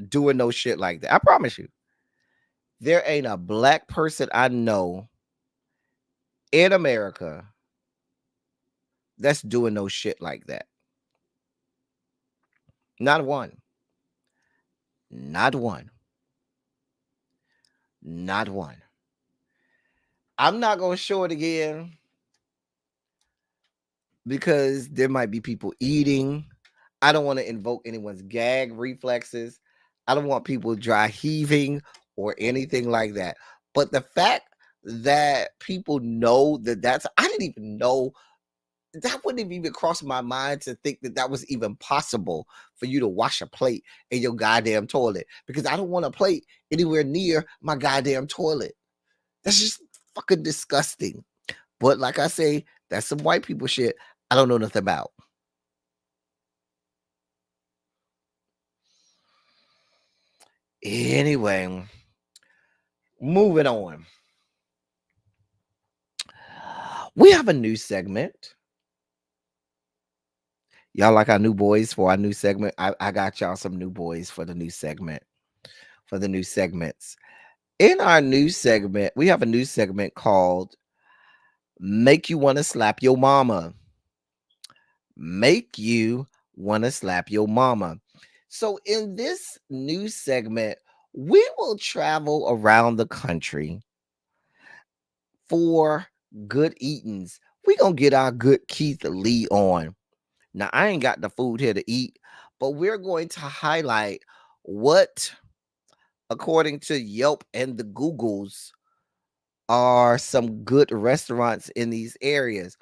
doing no shit like that. I promise you. There ain't a black person I know in America that's doing no shit like that. Not one. Not one. Not one. I'm not going to show it again because there might be people eating. I don't want to invoke anyone's gag reflexes. I don't want people dry heaving or anything like that. But the fact that people know that's, I didn't even know, that wouldn't have even crossed my mind to think that was even possible for you to wash a plate in your goddamn toilet, because I don't want a plate anywhere near my goddamn toilet. That's just fucking disgusting. But like I say, that's some white people shit I don't know nothing about. Anyway, moving on. We have a new segment. Y'all like our new boys for our new segment? I got y'all some new boys for the new segment. For the new segments. In our new segment, we have a new segment called Make You Want to Slap Your Mama. Make You Want to Slap Your Mama. So in this new segment, we will travel around the country for good eatings. We're going to get our good Keith Lee on. Now, I ain't got the food here to eat, but we're going to highlight what, according to Yelp and the Googles, are some good restaurants in these areas.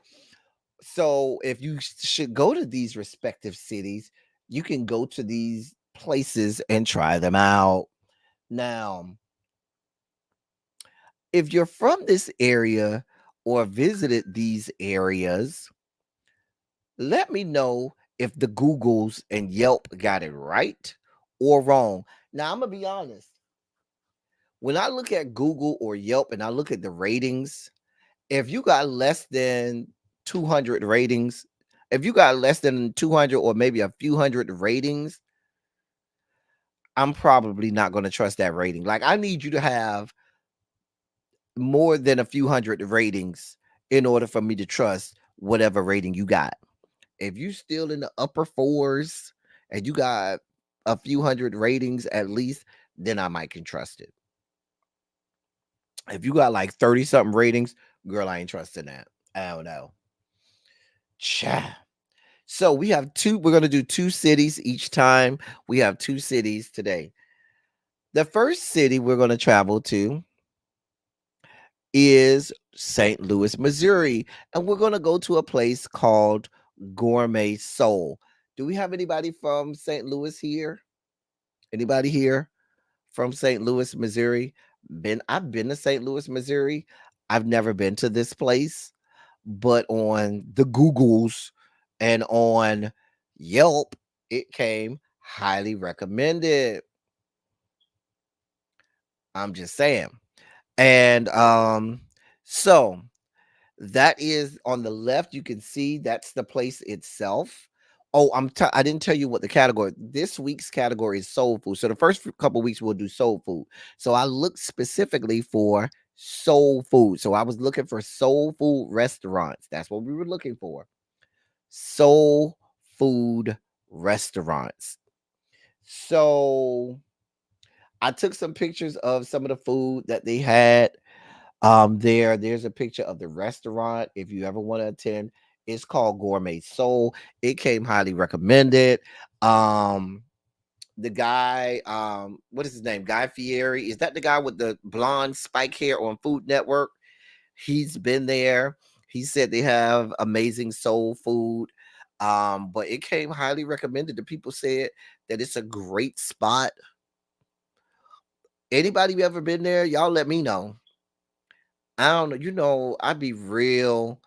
So if you should go to these respective cities, you can go to these places and try them out. Now, if you're from this area or visited these areas, let me know if the Googles and Yelp got it right or wrong. Now, I'm going to be honest. When I look at Google or Yelp and I look at the ratings, if you got less than 200 ratings, if you got less than 200 or maybe a few hundred ratings, I'm probably not going to trust that rating. Like, I need you to have more than a few hundred ratings in order for me to trust whatever rating you got. If you still in the upper fours and you got a few hundred ratings at least, then I might can trust it. If you got like 30 something ratings, girl, I ain't trusting that. I don't know. Cha. So we're going to do 2 cities each time. We have 2 cities today. The first city we're going to travel to is St. Louis, Missouri. And we're going to go to a place called Gourmet Soul. Do we have anybody from St. Louis here? Anybody here from St. Louis, Missouri? I've been to St. Louis, Missouri. I've never been to this place, but on the Googles and on Yelp, it came highly recommended. I'm just saying. And so that is on the left. You can see that's the place itself. Oh, I didn't tell you what the category. This week's category is soul food. So the first couple weeks we'll do soul food. So I looked specifically for soul food. So I was looking for soul food restaurants. That's what we were looking for. Soul food restaurants. So I took some pictures of some of the food that they had. There's a picture of the restaurant. If you ever want to attend, it's called Gourmet Soul. It came highly recommended. The guy, what is his name? Guy Fieri. Is that the guy with the blonde spike hair on Food Network? He's been there. He said they have amazing soul food. But it came highly recommended. The people said that it's a great spot. Anybody ever been there? Y'all let me know. I don't know, I'd be real,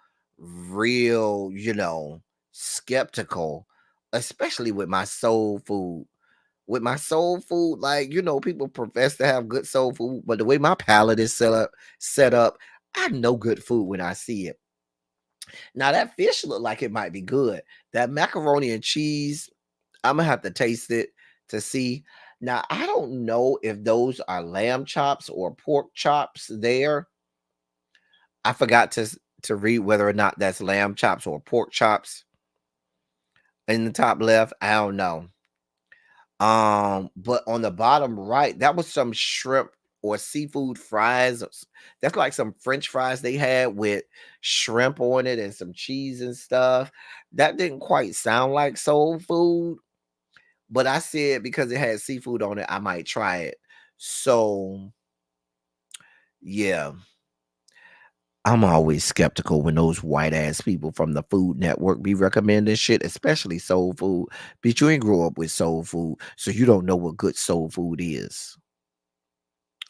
skeptical, especially with my soul food. With my soul food, like, people profess to have good soul food, but the way my palate is set up, I know good food when I see it. Now that fish look like it might be good. That macaroni and cheese, I'm gonna have to taste it to see. Now, I don't know if those are lamb chops or pork chops there. I forgot to read whether or not that's lamb chops or pork chops in the top left. I don't know. But on the bottom right, that was some shrimp or seafood fries. That's like some French fries they had with shrimp on it and some cheese and stuff. That didn't quite sound like soul food, but I said because it had seafood on it, I might try it. So, yeah. I'm always skeptical when those white ass people from the Food Network be recommending shit, especially soul food. But you ain't grow up with soul food, so you don't know what good soul food is.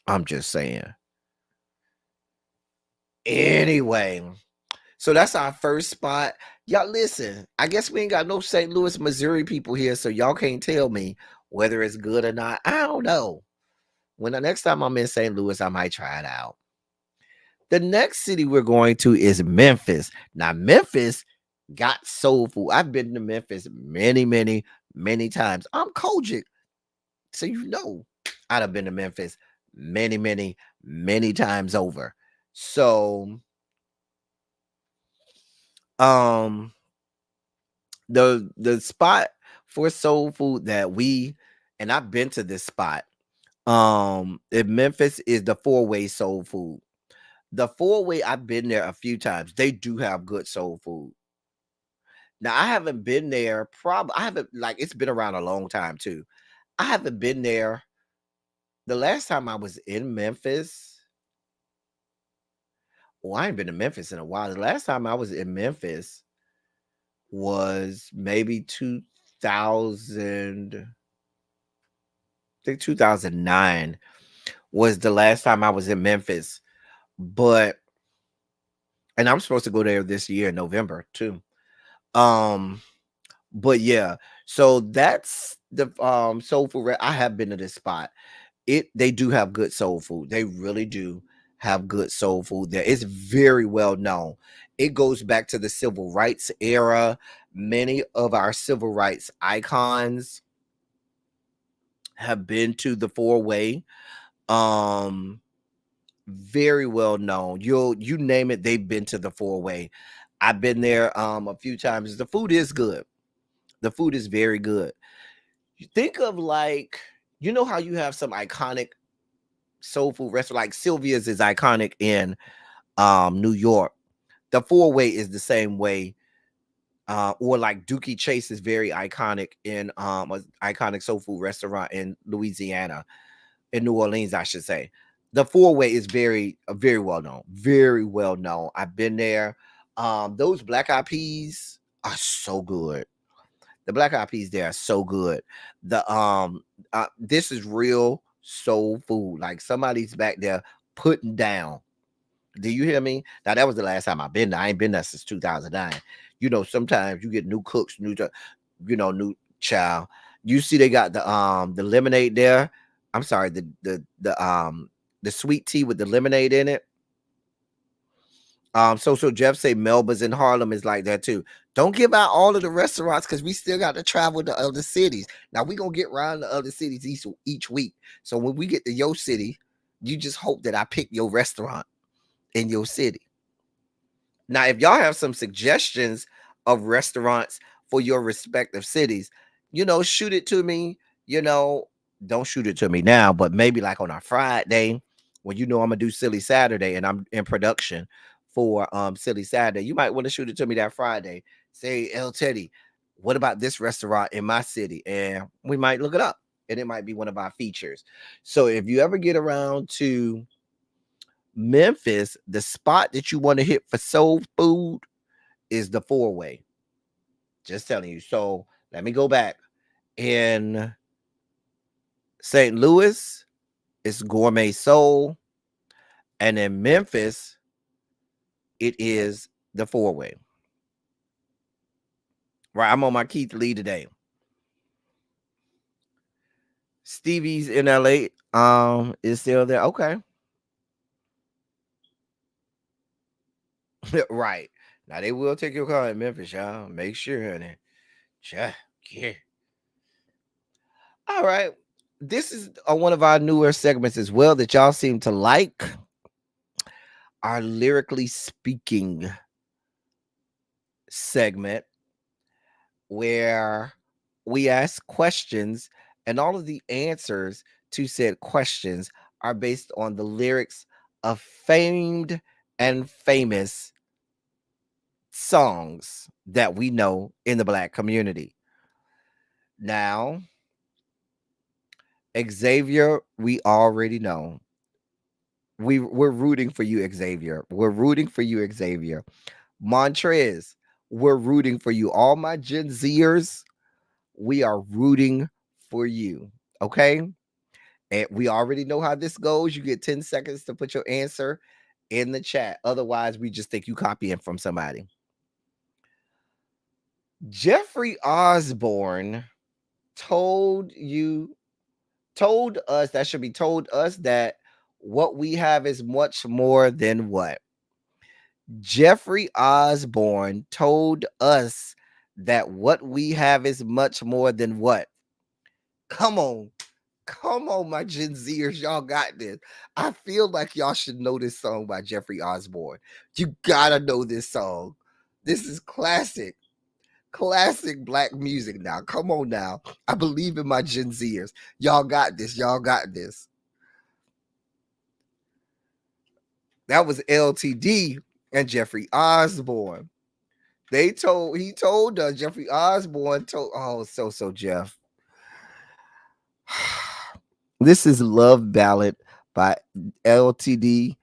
I'm just saying. Anyway, so that's our first spot. Y'all listen, I guess we ain't got no St. Louis, Missouri people here, so y'all can't tell me whether it's good or not. I don't know. When the next time I'm in St. Louis, I might try it out. The next city we're going to is Memphis. Now, Memphis got soul food. I've been to Memphis many, many, many times. I'm Kojic, so I'd have been to Memphis many, many, many times over. So, the spot for soul food that and I've been to this spot, in Memphis is the 4-Way Soul Food. The 4-Way, I've been there a few times. They do have good soul food. Now, I haven't been there. It's been around a long time too. I haven't been there. The last time I was in Memphis, I ain't been to Memphis in a while. The last time I was in Memphis was maybe 2000. I think 2009 was the last time I was in Memphis. And I'm supposed to go there this year in November too. But yeah, so that's the soul food. I have been to this spot. They do have good soul food. They really do have good soul food there. It's very well known. It goes back to the civil rights era. Many of our civil rights icons have been to the 4-Way. Very well known. You name it, they've been to the Four-Way. I've been there a few times. The food is good. The food is very good. You think of like, you know how you have some iconic soul food restaurant, like Sylvia's is iconic in New York. The Four-Way is the same way. Or like Dookie Chase is very iconic in an iconic soul food restaurant in Louisiana, in New Orleans, I should say. The Four-Way is very well known. Very well known. I've been there. Those black eyed peas are so good. The black eyed peas there are so good. The this is real soul food. Like somebody's back there putting down. Do you hear me? Now that was the last time I've been there. I ain't been there since 2009. You know, sometimes you get new cooks, new child. You see they got the lemonade there. I'm sorry, the sweet tea with the lemonade in it. So Jeff say Melba's in Harlem is like that too. Don't give out all of the restaurants because we still got to travel to other cities. Now we gonna get around to other cities each week. So when we get to your city, you just hope that I pick your restaurant in your city. Now, if y'all have some suggestions of restaurants for your respective cities, shoot it to me. Don't shoot it to me now, but maybe like on a Friday when I'm gonna do Silly Saturday and I'm in production for Silly Saturday. You might want to shoot it to me that Friday. Say, El Teddy, what about this restaurant in my city? And we might look it up, and it might be one of our features. So if you ever get around to Memphis, the spot that you want to hit for soul food is the Four-Way. Just telling you. So let me go back. In St. Louis, it's Gourmet Soul. And in Memphis, it is the Four-Way. Right, I'm on my Keith Lee today. Stevie's in LA is still there. Okay. Right. Now they will take your car in Memphis, y'all. Make sure, honey. Yeah. All right. This is one of our newer segments as well that y'all seem to like. Our lyrically speaking segment, where we ask questions and all of the answers to said questions are based on the lyrics of famed and famous songs that we know in the Black community. Now, Xavier, we already know. We're rooting for you, Xavier. We're rooting for you, Xavier. Montrez, we're rooting for you. All my Gen Zers, we are rooting for you. Okay? And we already know how this goes. You get 10 seconds to put your answer in the chat. Otherwise, we just think you copying from somebody. Jeffrey Osborne told us that what we have is much more than what? Jeffrey Osborne told us that what we have is much more than what? Come on, my Gen Zers, y'all got this. I feel like y'all should know this song by Jeffrey Osborne. You gotta know this song. This is classic Black music now. Come on now. I believe in my Gen Zers. Y'all got this. That was LTD and Jeffrey Osborne. Jeffrey Osborne told, so Jeff. This is Love Ballad by LTD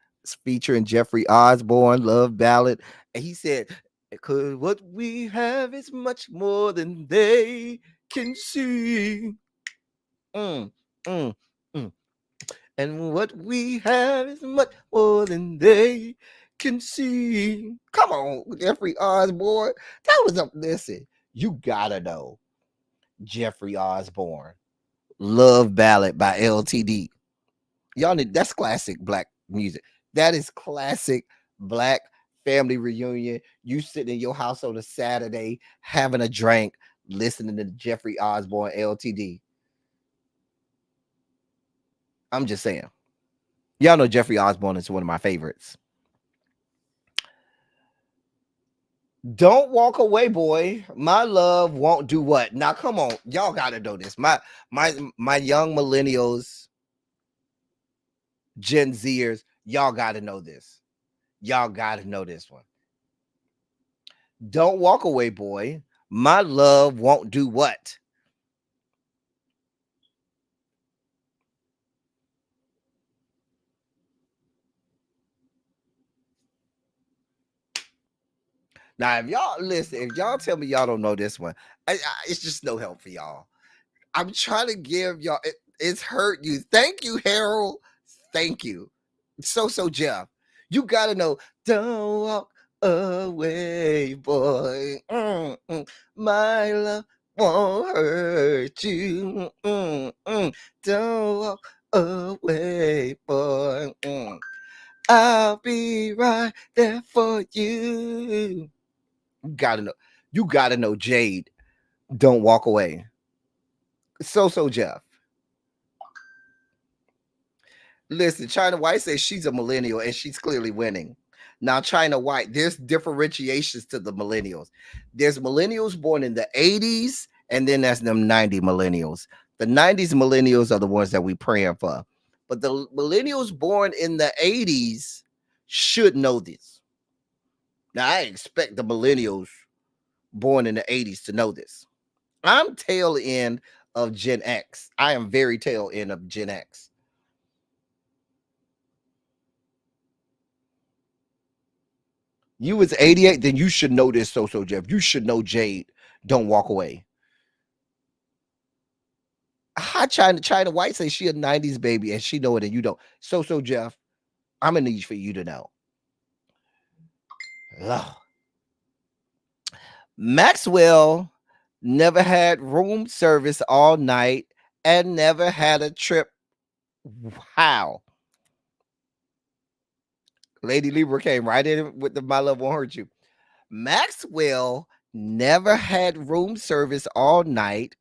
featuring Jeffrey Osborne, Love Ballad. And he said, because what we have is much more than they can see. And what we have is much more than they can see. Come on, Jeffrey Osborne. That was up. Listen, you gotta know Jeffrey Osborne. Love Ballad by LTD. Y'all need, that's classic Black music. That is classic Black family reunion. You sitting in your house on a Saturday having a drink, listening to Jeffrey Osborne, LTD. I'm just saying. Y'all know Jeffrey Osborne is one of my favorites. Don't walk away, boy. My love won't do what? Now, come on, y'all gotta know this. My young millennials, Gen Zers, y'all gotta know this. Y'all gotta know this one. Don't walk away, boy. My love won't do what? Now, if y'all listen, if y'all tell me y'all don't know this one, it's just no help for y'all. I'm trying to give y'all. It's hurt you. Thank you, Harold. Thank you. So Jeff, you gotta know. Don't walk away, boy. My love won't hurt you. Don't walk away, boy. I'll be right there for you. You gotta know. You gotta know, Jade. Don't walk away. So Jeff. Listen, China White says she's a millennial and she's clearly winning. Now, China White, there's differentiations to the millennials. There's millennials born in the 80s, and then there's them 90 millennials. The 90s millennials are the ones that we praying for. But the millennials born in the 80s should know this. Now, I expect the millennials born in the 80s to know this. I'm tail end of Gen X. I am very tail end of Gen X. You was 88, then you should know this, so Jeff. You should know Jade. Don't walk away. How China White say she a 90s baby and she know it and you don't. So Jeff, I'm gonna need for you to know. Ugh. Maxwell never had room service all night and never had a trip. How? Lady Libra came right in with the My Love Won't Hurt You. Maxwell never had room service all night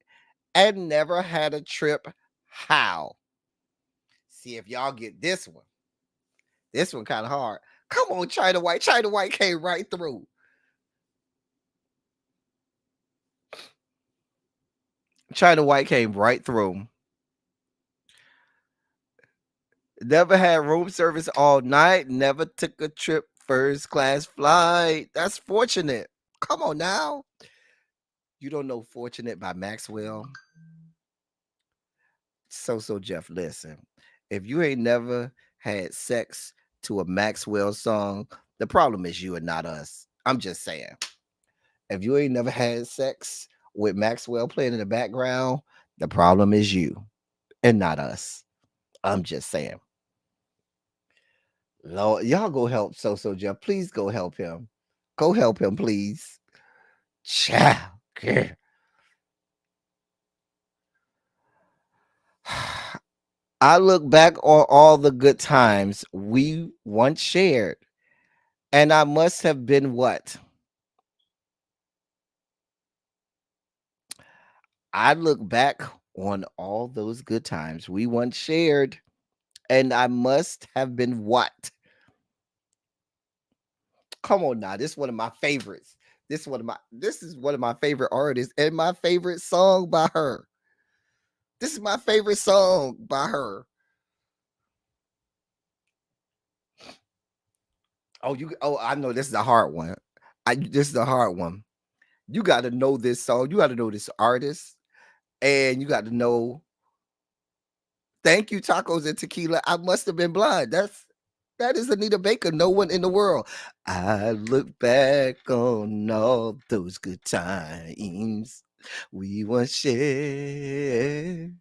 and never had a trip. How? See if y'all get this one. This one kind of hard. Come on, China White. China White came right through. China White came right through. Never had room service all night. Never took a trip first class flight. That's Fortunate. Come on now. You don't know Fortunate by Maxwell? So Jeff, listen. If you ain't never had sex to a Maxwell song, the problem is you and not us. I'm just saying. If you ain't never had sex with Maxwell playing in the background, the problem is you and not us. I'm just saying. Lord, y'all go help So Jeff. Please go help him. Go help him, please. Ciao. I look back on all the good times we once shared, and I must have been what? I look back on all those good times we once shared, and I must have been what? Come on now, this is one of my favorites. This is one of my favorite artists and my favorite song by her. This is my favorite song by her. I know this is a hard one. This is a hard one. You got to know this song. You got to know this artist, and you got to know. Thank you, tacos and tequila. I must have been blind. That is Anita Baker. No one in the world. I look back on all those good times we once shared,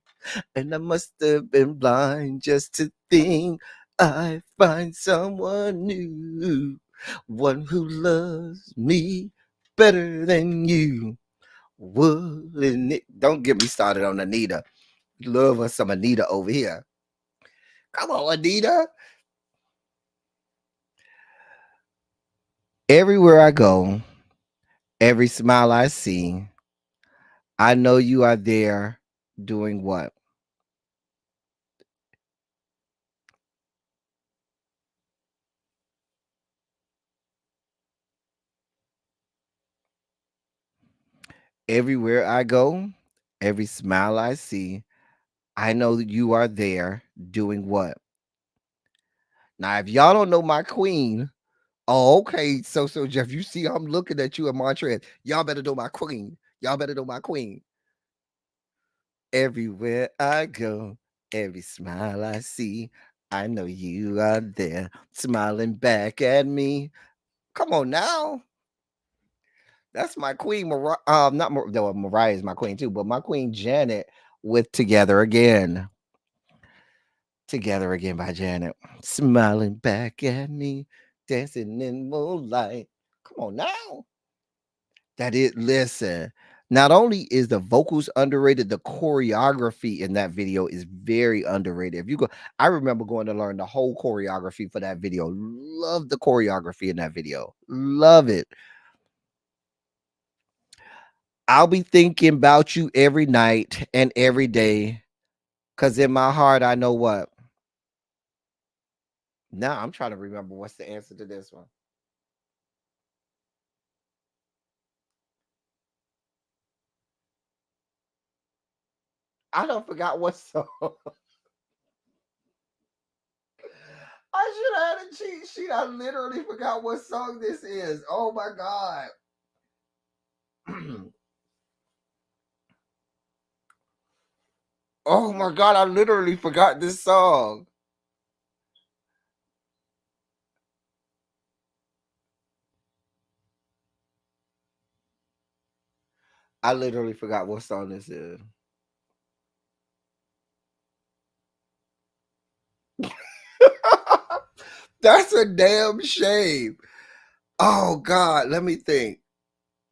and I must have been blind just to think I find someone new, one who loves me better than you. Wouldn't it? Don't get me started on Anita. Love us some Anita over here. Come on, Anita. Everywhere I go, every smile I see, I know you are there doing what? Everywhere I go, every smile I see, I know that you are there doing what? Now, if y'all don't know my queen, oh, okay. So Jeff, you see, I'm looking at you in Montreal. Y'all better know my queen. Y'all better know my queen. Everywhere I go, every smile I see, I know you are there, smiling back at me. Come on now. That's my queen, not no, Mariah is my queen too, but my queen Janet with Together Again. Together Again by Janet. Smiling back at me, dancing in moonlight. Come on now. That is, listen. Not only is the vocals underrated, the choreography in that video is very underrated. If you go, I remember going to learn the whole choreography for that video. Love the choreography in that video. Love it. I'll be thinking about you every night and every day. Cause in my heart, I know what. Now I'm trying to remember what's the answer to this one. I don't forgot what song. I should have had a cheat sheet. I literally forgot what song this is. Oh my God. Oh my God, I literally forgot this song. I literally forgot what song this is. That's a damn shame. Oh God, let me think.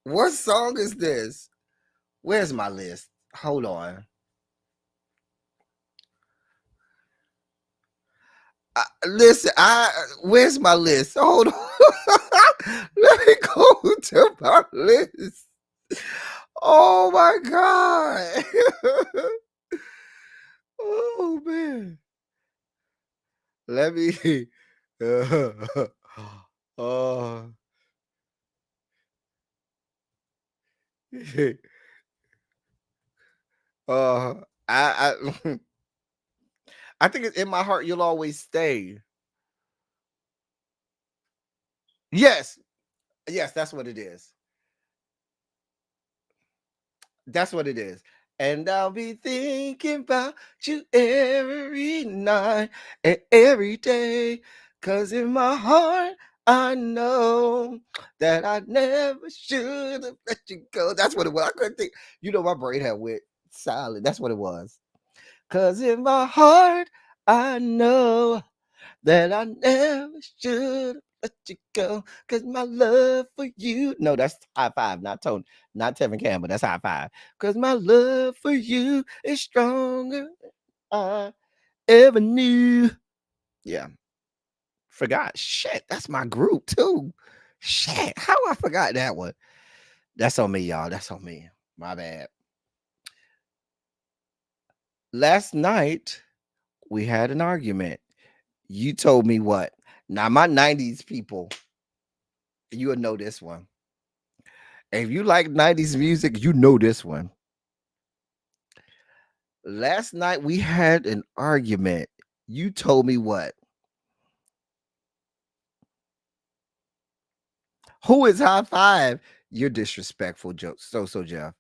What song is this? Where's my list? Hold on. Listen, where's my list? Hold on. Let me go to my list. Oh my God. Oh man. Let me uh, uh I I think it's In My Heart You'll Always Stay. Yes. Yes, that's what it is. That's what it is. And I'll be thinking about you every night and every day. Cause in my heart, I know that I never should have let you go. That's what it was. I couldn't think. You know, my brain had went silent. That's what it was. Cause in my heart, I know that I never should let you go. Cause my love for you. No, that's high five, not Tony, not Tevin Campbell. That's high five. Cause my love for you is stronger than I ever knew. Yeah. Forgot. Shit. That's my group too. Shit. How I forgot that one? That's on me, y'all. That's on me. My bad. Last night we had an argument. You told me what? Now my 90s people, you would know this one. If you like 90s music, you know this one. Last night we had an argument. You told me what? Who is high five? You're disrespectful, Joe. So Jeff.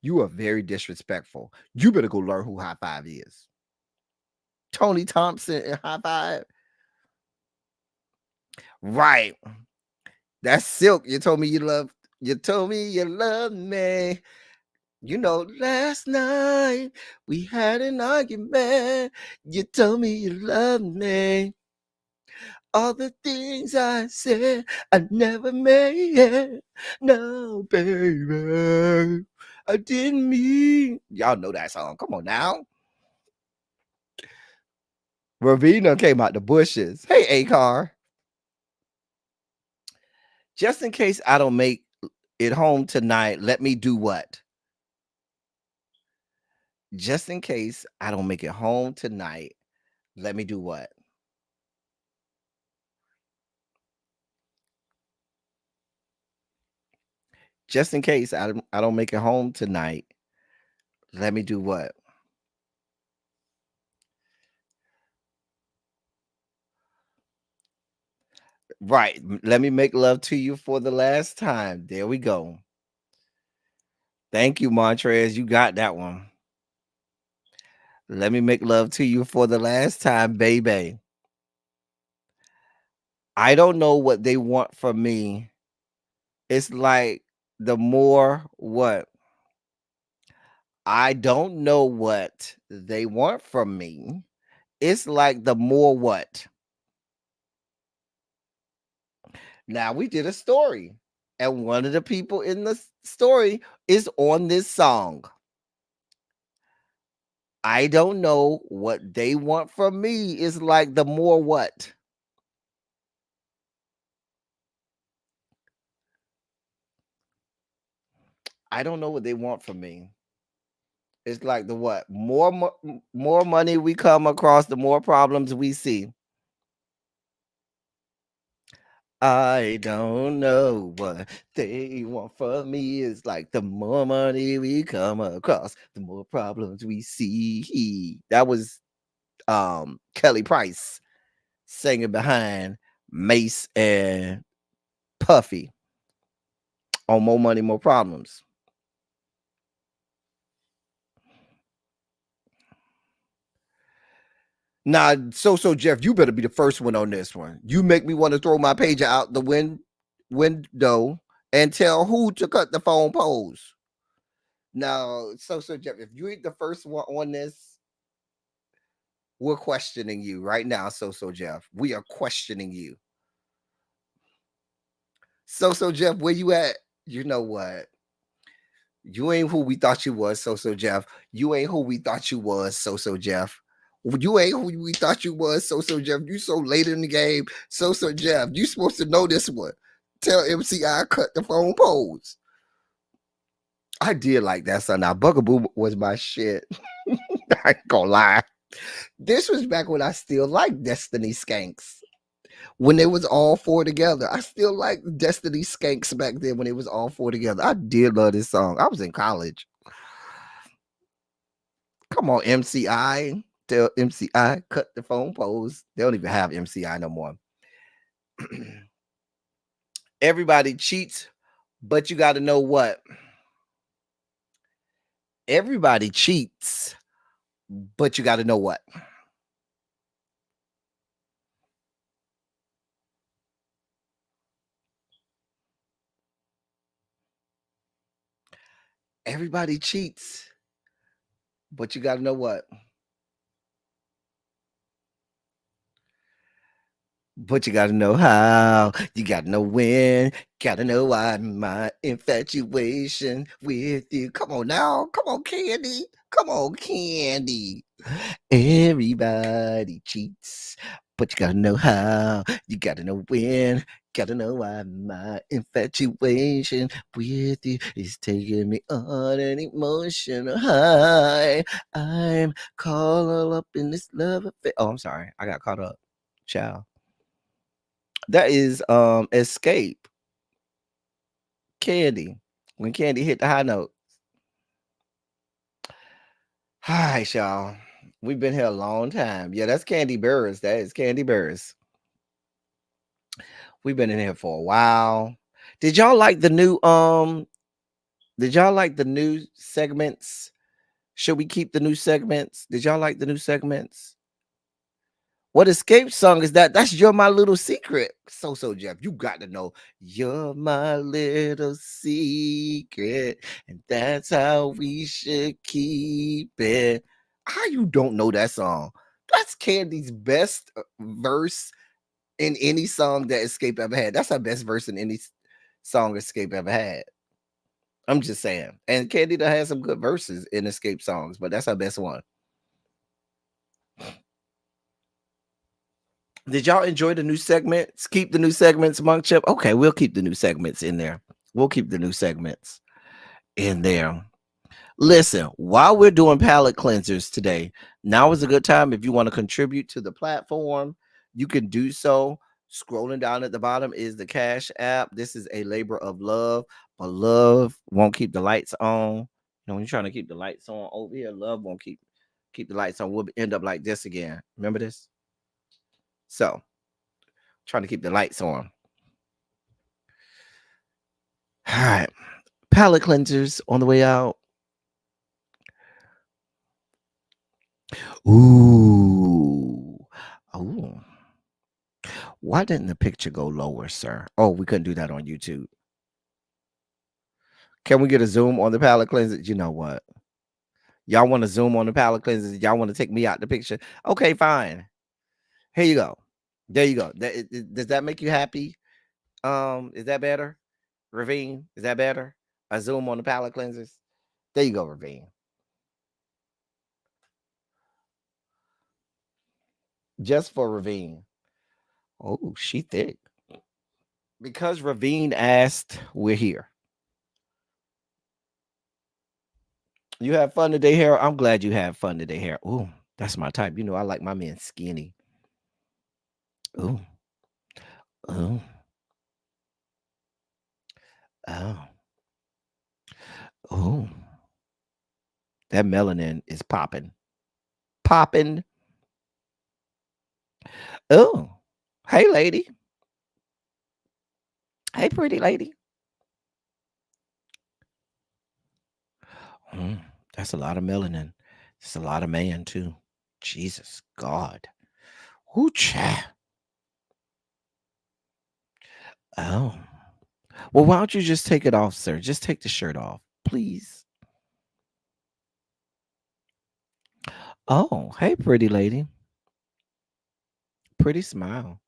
You are very disrespectful. You better go learn who high five is. Tony Thompson and high five. Right. That's Silk. You told me you love me. You know, last night we had an argument. You told me you love me. All the things I said I never made. No, baby, I didn't mean. Y'all know that song. Come on now. Ravina came out the bushes. Hey, Acar. Just in case I don't make it home tonight, let me do what? Just in case I don't make it home tonight, let me do what? Just in case I don't make it home tonight, let me do what? Right. Let me make love to you for the last time. There we go. Thank you, Montrez. You got that one. Let me make love to you for the last time, baby. I don't know what they want from me. It's like the more what? I don't know what they want from me. It's like the more what? Now we did a story, and one of the people in the story is on this song. I don't know what they want from me. Is like the more what? I don't know what they want from me. It's like the what? More money we come across, the more problems we see. I don't know what they want from me. It's like the more money we come across, the more problems we see. That was Kelly Price singing behind Mace and Puffy on More Money, More Problems. Nah, so Jeff, you better be the first one on this one. You make me want to throw my pager out the window and tell who to cut the phone poles. Now, so Jeff, if you ain't the first one on this, we're questioning you right now. So Jeff, we are questioning you. So Jeff, where you at? You know what? You ain't who we thought you was. So Jeff, you ain't who we thought you was. So Jeff. You ain't who we thought you was. So Jeff, you so late in the game. So Jeff, you supposed to know this one. Tell MCI cut the phone poles. I did like that song. Now Bugaboo was my shit. I ain't gonna lie. This was back when I still liked Destiny Skanks. When they was all four together. I still like Destiny Skanks back then when it was all four together. I did love this song. I was in college. Come on, MCI. Tell MCI cut the phone poles. They don't even have MCI no more. Everybody cheats, but you got to know what? Everybody cheats, but you got to know what? Everybody cheats, but you got to know what? But you got to know how. You got to know when. Got to know why my infatuation with you. Come on now. Come on, Candy. Come on, Candy. Everybody cheats, but you got to know how. You got to know when. Got to know why my infatuation with you is taking me on an emotional high. I'm caught up in this love affair. Oh, I'm sorry. I got caught up. Ciao. That is Escape. Candy. When Candy hit the high note. Hi, y'all. We've been here a long time. Yeah, that's Candy Burrs. That is Candy Burrs. We've been in here for a while. Did y'all like the new segments? Should we keep the new segments? Did y'all like the new segments? What Escape song is that? That's You're My Little Secret. So Jeff, you got to know You're My Little Secret, and that's how we should keep it. How you don't know that song? That's Candy's best verse in any song that Escape ever had. That's her best verse in any song Escape ever had. I'm just saying. And Candy done had some good verses in Escape songs, but that's her best one. Did y'all enjoy the new segments? Keep the new segments, Monk Chip. Okay, we'll keep the new segments in there. We'll keep the new segments in there. Listen, while we're doing palate cleansers today, now is a good time if you want to contribute to the platform. You can do so. Scrolling down at the bottom is the Cash App. This is a labor of love, but love won't keep the lights on. You know, when you're trying to keep the lights on over here, love won't keep the lights on. We'll end up like this again. Remember this? So, trying to keep the lights on. All right. Palette cleansers on the way out. Ooh. Oh. Why didn't the picture go lower, sir? Oh, we couldn't do that on YouTube. Can we get a zoom on the palette cleansers? You know what? Y'all want to zoom on the palette cleansers? Y'all want to take me out the picture? Okay, fine. Here you go. There you go. Does that make you happy? Is that better? Ravine, is that better? A zoom on the palette cleansers? There you go, Ravine. Just for Ravine. Oh, she thick. Because Ravine asked, we're here. You have fun today, Harold? I'm glad you have fun today, Harold. Oh, that's my type. You know, I like my men skinny. Oh. Oh. Oh. Oh. That melanin is popping. Popping. Oh. Hey, lady. Hey, pretty lady. That's a lot of melanin. It's a lot of man, too. Jesus God. Whoo, cha. Oh. Well, why don't you just take it off, sir? Just take the shirt off, please. Oh, hey, pretty lady. Pretty smile.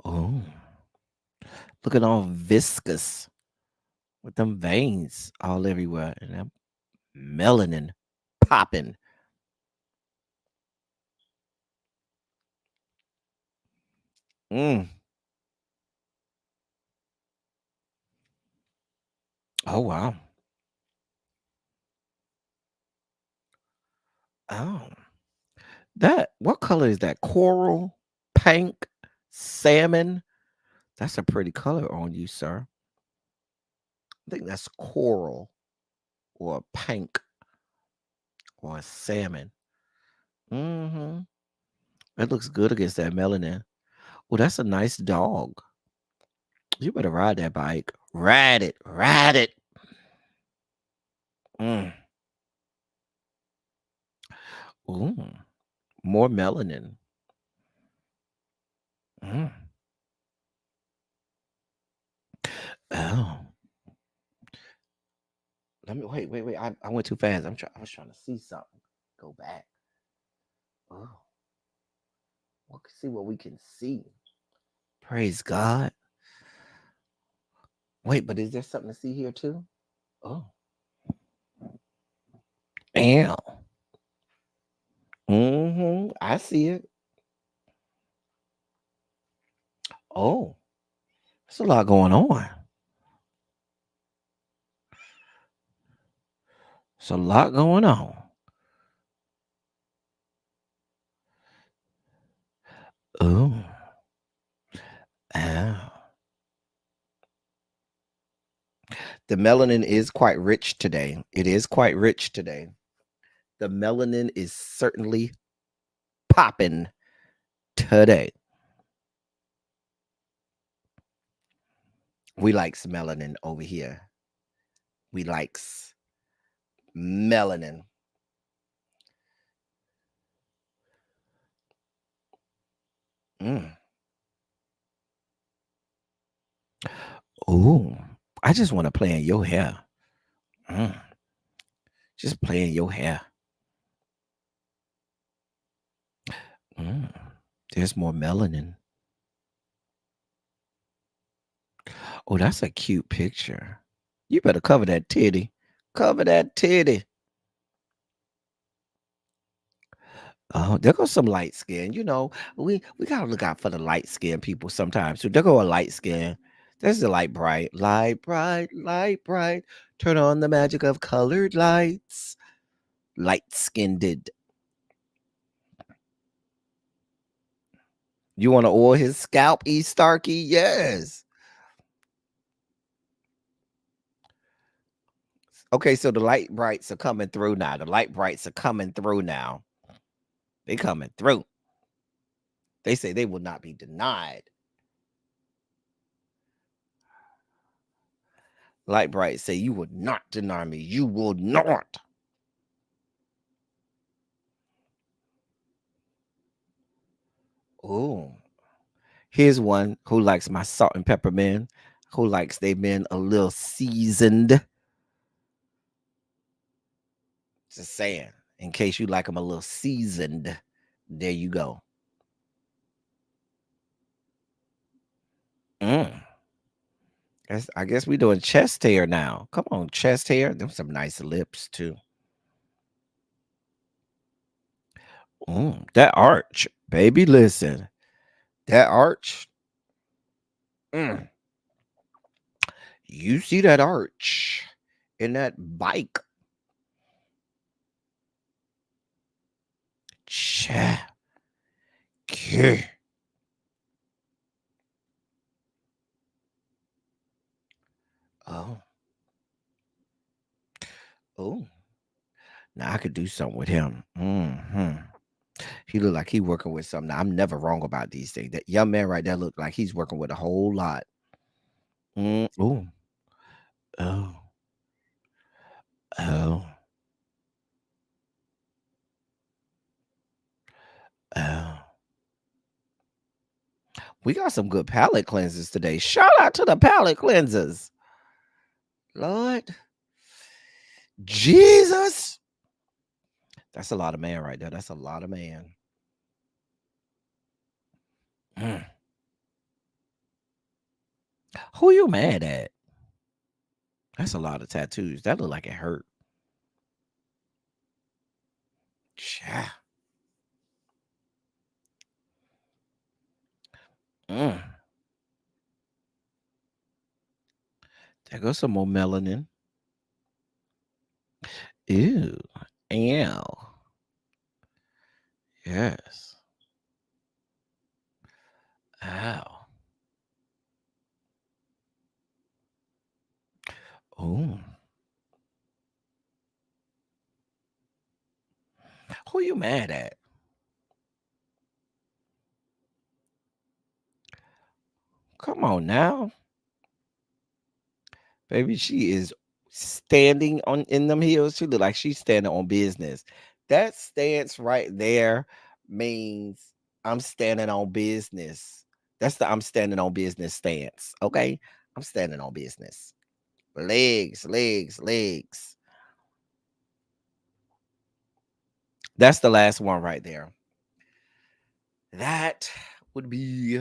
Oh. Looking all viscous with them veins all everywhere and that melanin popping. Oh, wow. Oh. What color is that? Coral, pink, salmon. That's a pretty color on you, sir. I think that's coral or pink or salmon. Mm-hmm. It looks good against that melanin. Oh, that's a nice dog. You better ride that bike. Ride it. Ride it. Ooh. More melanin. Oh. Let me wait. I went too fast. I was trying to see something. Go back. Oh. We'll see what we can see. Praise God. Wait, but is there something to see here too? Oh. Damn. I see it. Oh. There's a lot going on. There's a lot going on. Oh. Oh. The melanin is quite rich today. It is quite rich today. The melanin is certainly popping today. We likes melanin over here. We likes melanin. Oh, I just want to play in your hair. Just play in your hair. There's more melanin. Oh, that's a cute picture. You better cover that titty. Cover that titty. Oh, there goes some light skin. You know, we gotta look out for the light skin people sometimes. So there go a light skin. There's the light bright, light bright, light bright. Turn on the magic of colored lights. Light skinned. You want to oil his scalp, E. Starkey? Yes. Okay, so the light brights are coming through now. The light brights are coming through now. They coming through. They say they will not be denied. Light bright say you will not deny me. You will not. Oh, here's one who likes my salt and pepper men, who likes they men a little seasoned. Just saying, in case you like them a little seasoned. There you go. I guess we doing chest hair now. Come on, chest hair. Them some nice lips too. That arch, baby. Listen, that arch. You see that arch in that bike? Cha. Oh. Oh. Now I could do something with him. He look like he working with something. Now, I'm never wrong about these things. That young man right there look like he's working with a whole lot. Oh. Oh. Oh. Oh. We got some good palate cleansers today. Shout out to the palate cleansers. Lord Jesus. That's a lot of man right there. That's a lot of man. Who you mad at? That's a lot of tattoos. That look like it hurt. Cha. There goes some more melanin. Ew. Ew. Yes. Ow. Oh. Who you mad at? Come on now. Baby, she is standing on in them heels. She look like she's standing on business. That stance right there means I'm standing on business. That's the I'm standing on business stance. Okay. I'm standing on business. Legs, legs, legs. That's the last one right there. That would be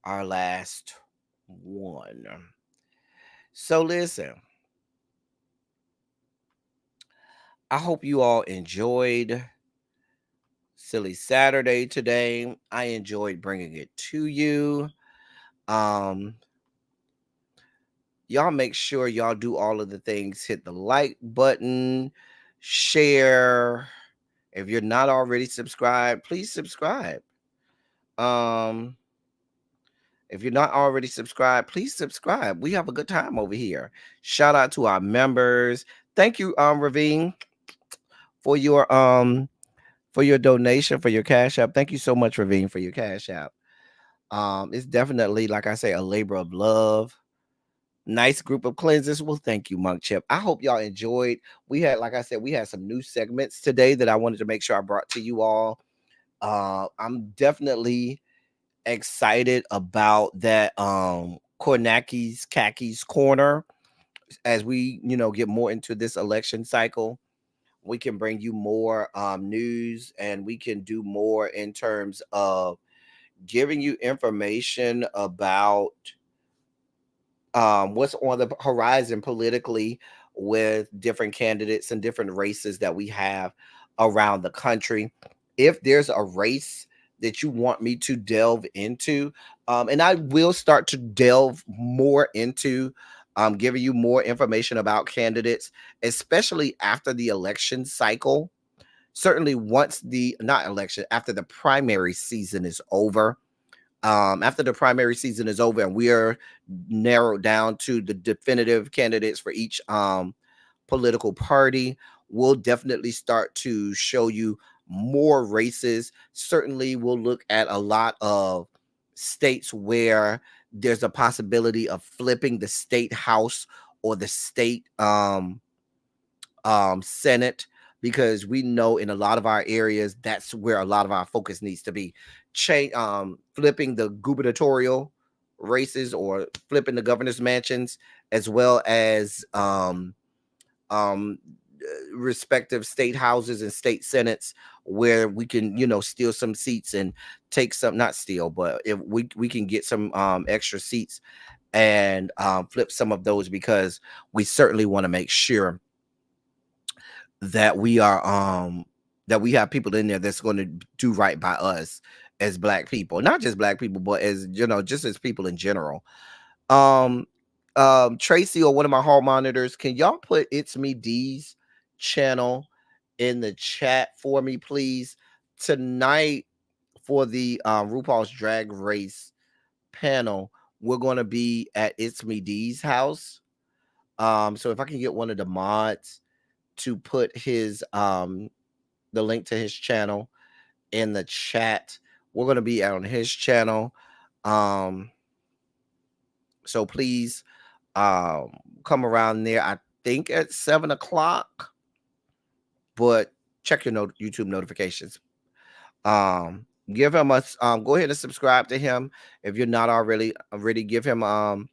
our last one. So listen, I hope you all enjoyed Silly Saturday today. I enjoyed bringing it to you. Y'all make sure y'all do all of the things. Hit the like button, share. If you're not already subscribed, please subscribe. If you're not already subscribed, please subscribe. We have a good time over here. Shout out to our members. Thank you, Ravine, for your donation, for your Cash App. Thank you so much, Ravine, for your Cash App. It's definitely, like I say, a labor of love. Nice group of cleansers. Well, thank you, Monk Chip. I hope y'all enjoyed. We had, like I said, we had some new segments today that I wanted to make sure I brought to you all. I'm definitely excited about that Kornaki's Khakis Corner. As we, get more into this election cycle, we can bring you more news, and we can do more in terms of giving you information about what's on the horizon politically with different candidates and different races that we have around the country. If there's a race that you want me to delve into, and I will start to delve more into giving you more information about candidates, especially after the election cycle. Certainly once after the primary season is over, after the primary season is over and we are narrowed down to the definitive candidates for each political party, we'll definitely start to show you more races. Certainly, we'll look at a lot of states where there's a possibility of flipping the state house or the state Senate, because we know in a lot of our areas that's where a lot of our focus needs to be. Flipping the gubernatorial races or flipping the governor's mansions, as well as respective state houses and state senates, where we can, you know, steal some seats and take some, not steal, but if we can get some extra seats and flip some of those, because we certainly want to make sure that we are that we have people in there that's going to do right by us as Black people, not just Black people, but as, you know, just as people in general. Tracy, or one of my hall monitors, can y'all put It's Me D's channel in the chat for me, please? Tonight for the RuPaul's Drag Race panel, we're going to be at It's Me D's house. So if I can get one of the mods to put his the link to his channel in the chat, we're going to be on his channel. So please come around there, I think at 7 o'clock, but check your YouTube notifications. Give him a go ahead and subscribe to him if you're not already. Give him go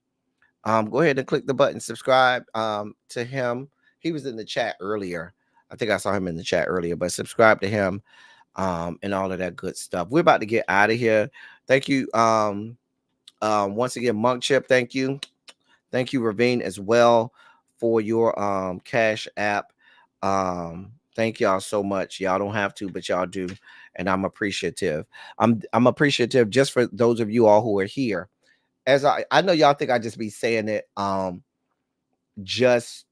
ahead and click the button, subscribe to him. He was in the chat earlier. I think I saw him in the chat earlier, but subscribe to him and all of that good stuff. We're about to get out of here. Thank you. Once again, Monk Chip, thank you. Thank you, Ravine, as well, for your Cash App. Thank y'all so much. Y'all don't have to, but y'all do, and I'm appreciative. I'm appreciative just for those of you all who are here. As I know y'all think I just be saying it just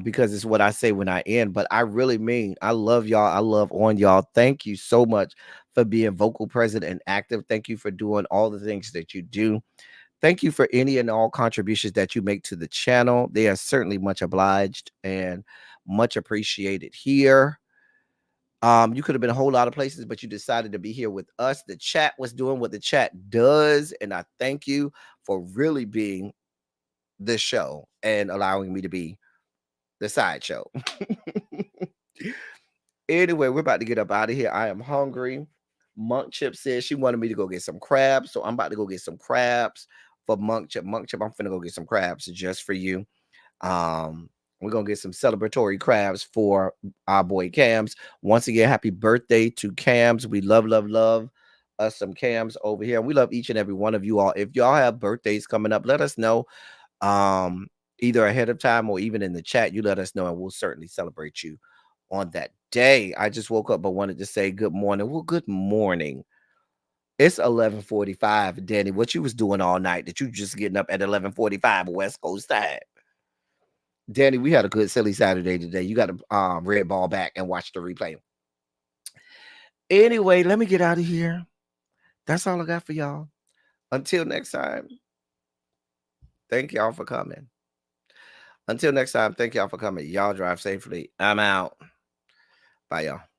because it's what I say when I end, but I really mean I love y'all. I love on y'all. Thank you so much for being vocal, present, and active. Thank you for doing all the things that you do. Thank you for any and all contributions that you make to the channel. They are certainly much obliged and much appreciated here. You could have been a whole lot of places, but you decided to be here with us. The chat was doing what the chat does, and I thank you for really being the show and allowing me to be the sideshow. Anyway, we're about to get up out of here. I am hungry. Monk Chip says she wanted me to go get some crabs, so I'm about to go get some crabs for Monk Chip. Monk Chip, I'm finna go get some crabs just for you. We're gonna get some celebratory crabs for our boy Cams. Once again, happy birthday to Cams. We love us some Cams over here. We love each and every one of you all. If y'all have birthdays coming up, let us know. Either ahead of time or even in the chat, you let us know, and we'll certainly celebrate you on that day. I just woke up but wanted to say good morning. Well, good morning. It's 11:45. Danny, what you was doing all night that you just getting up at 11:45 West Coast time? Danny, we had a good silly Saturday today. You got to red ball back and watch the replay. Anyway, let me get out of here. That's all I got for y'all. Until next time, thank y'all for coming. Until next time, thank y'all for coming. Y'all drive safely. I'm out. Bye, y'all.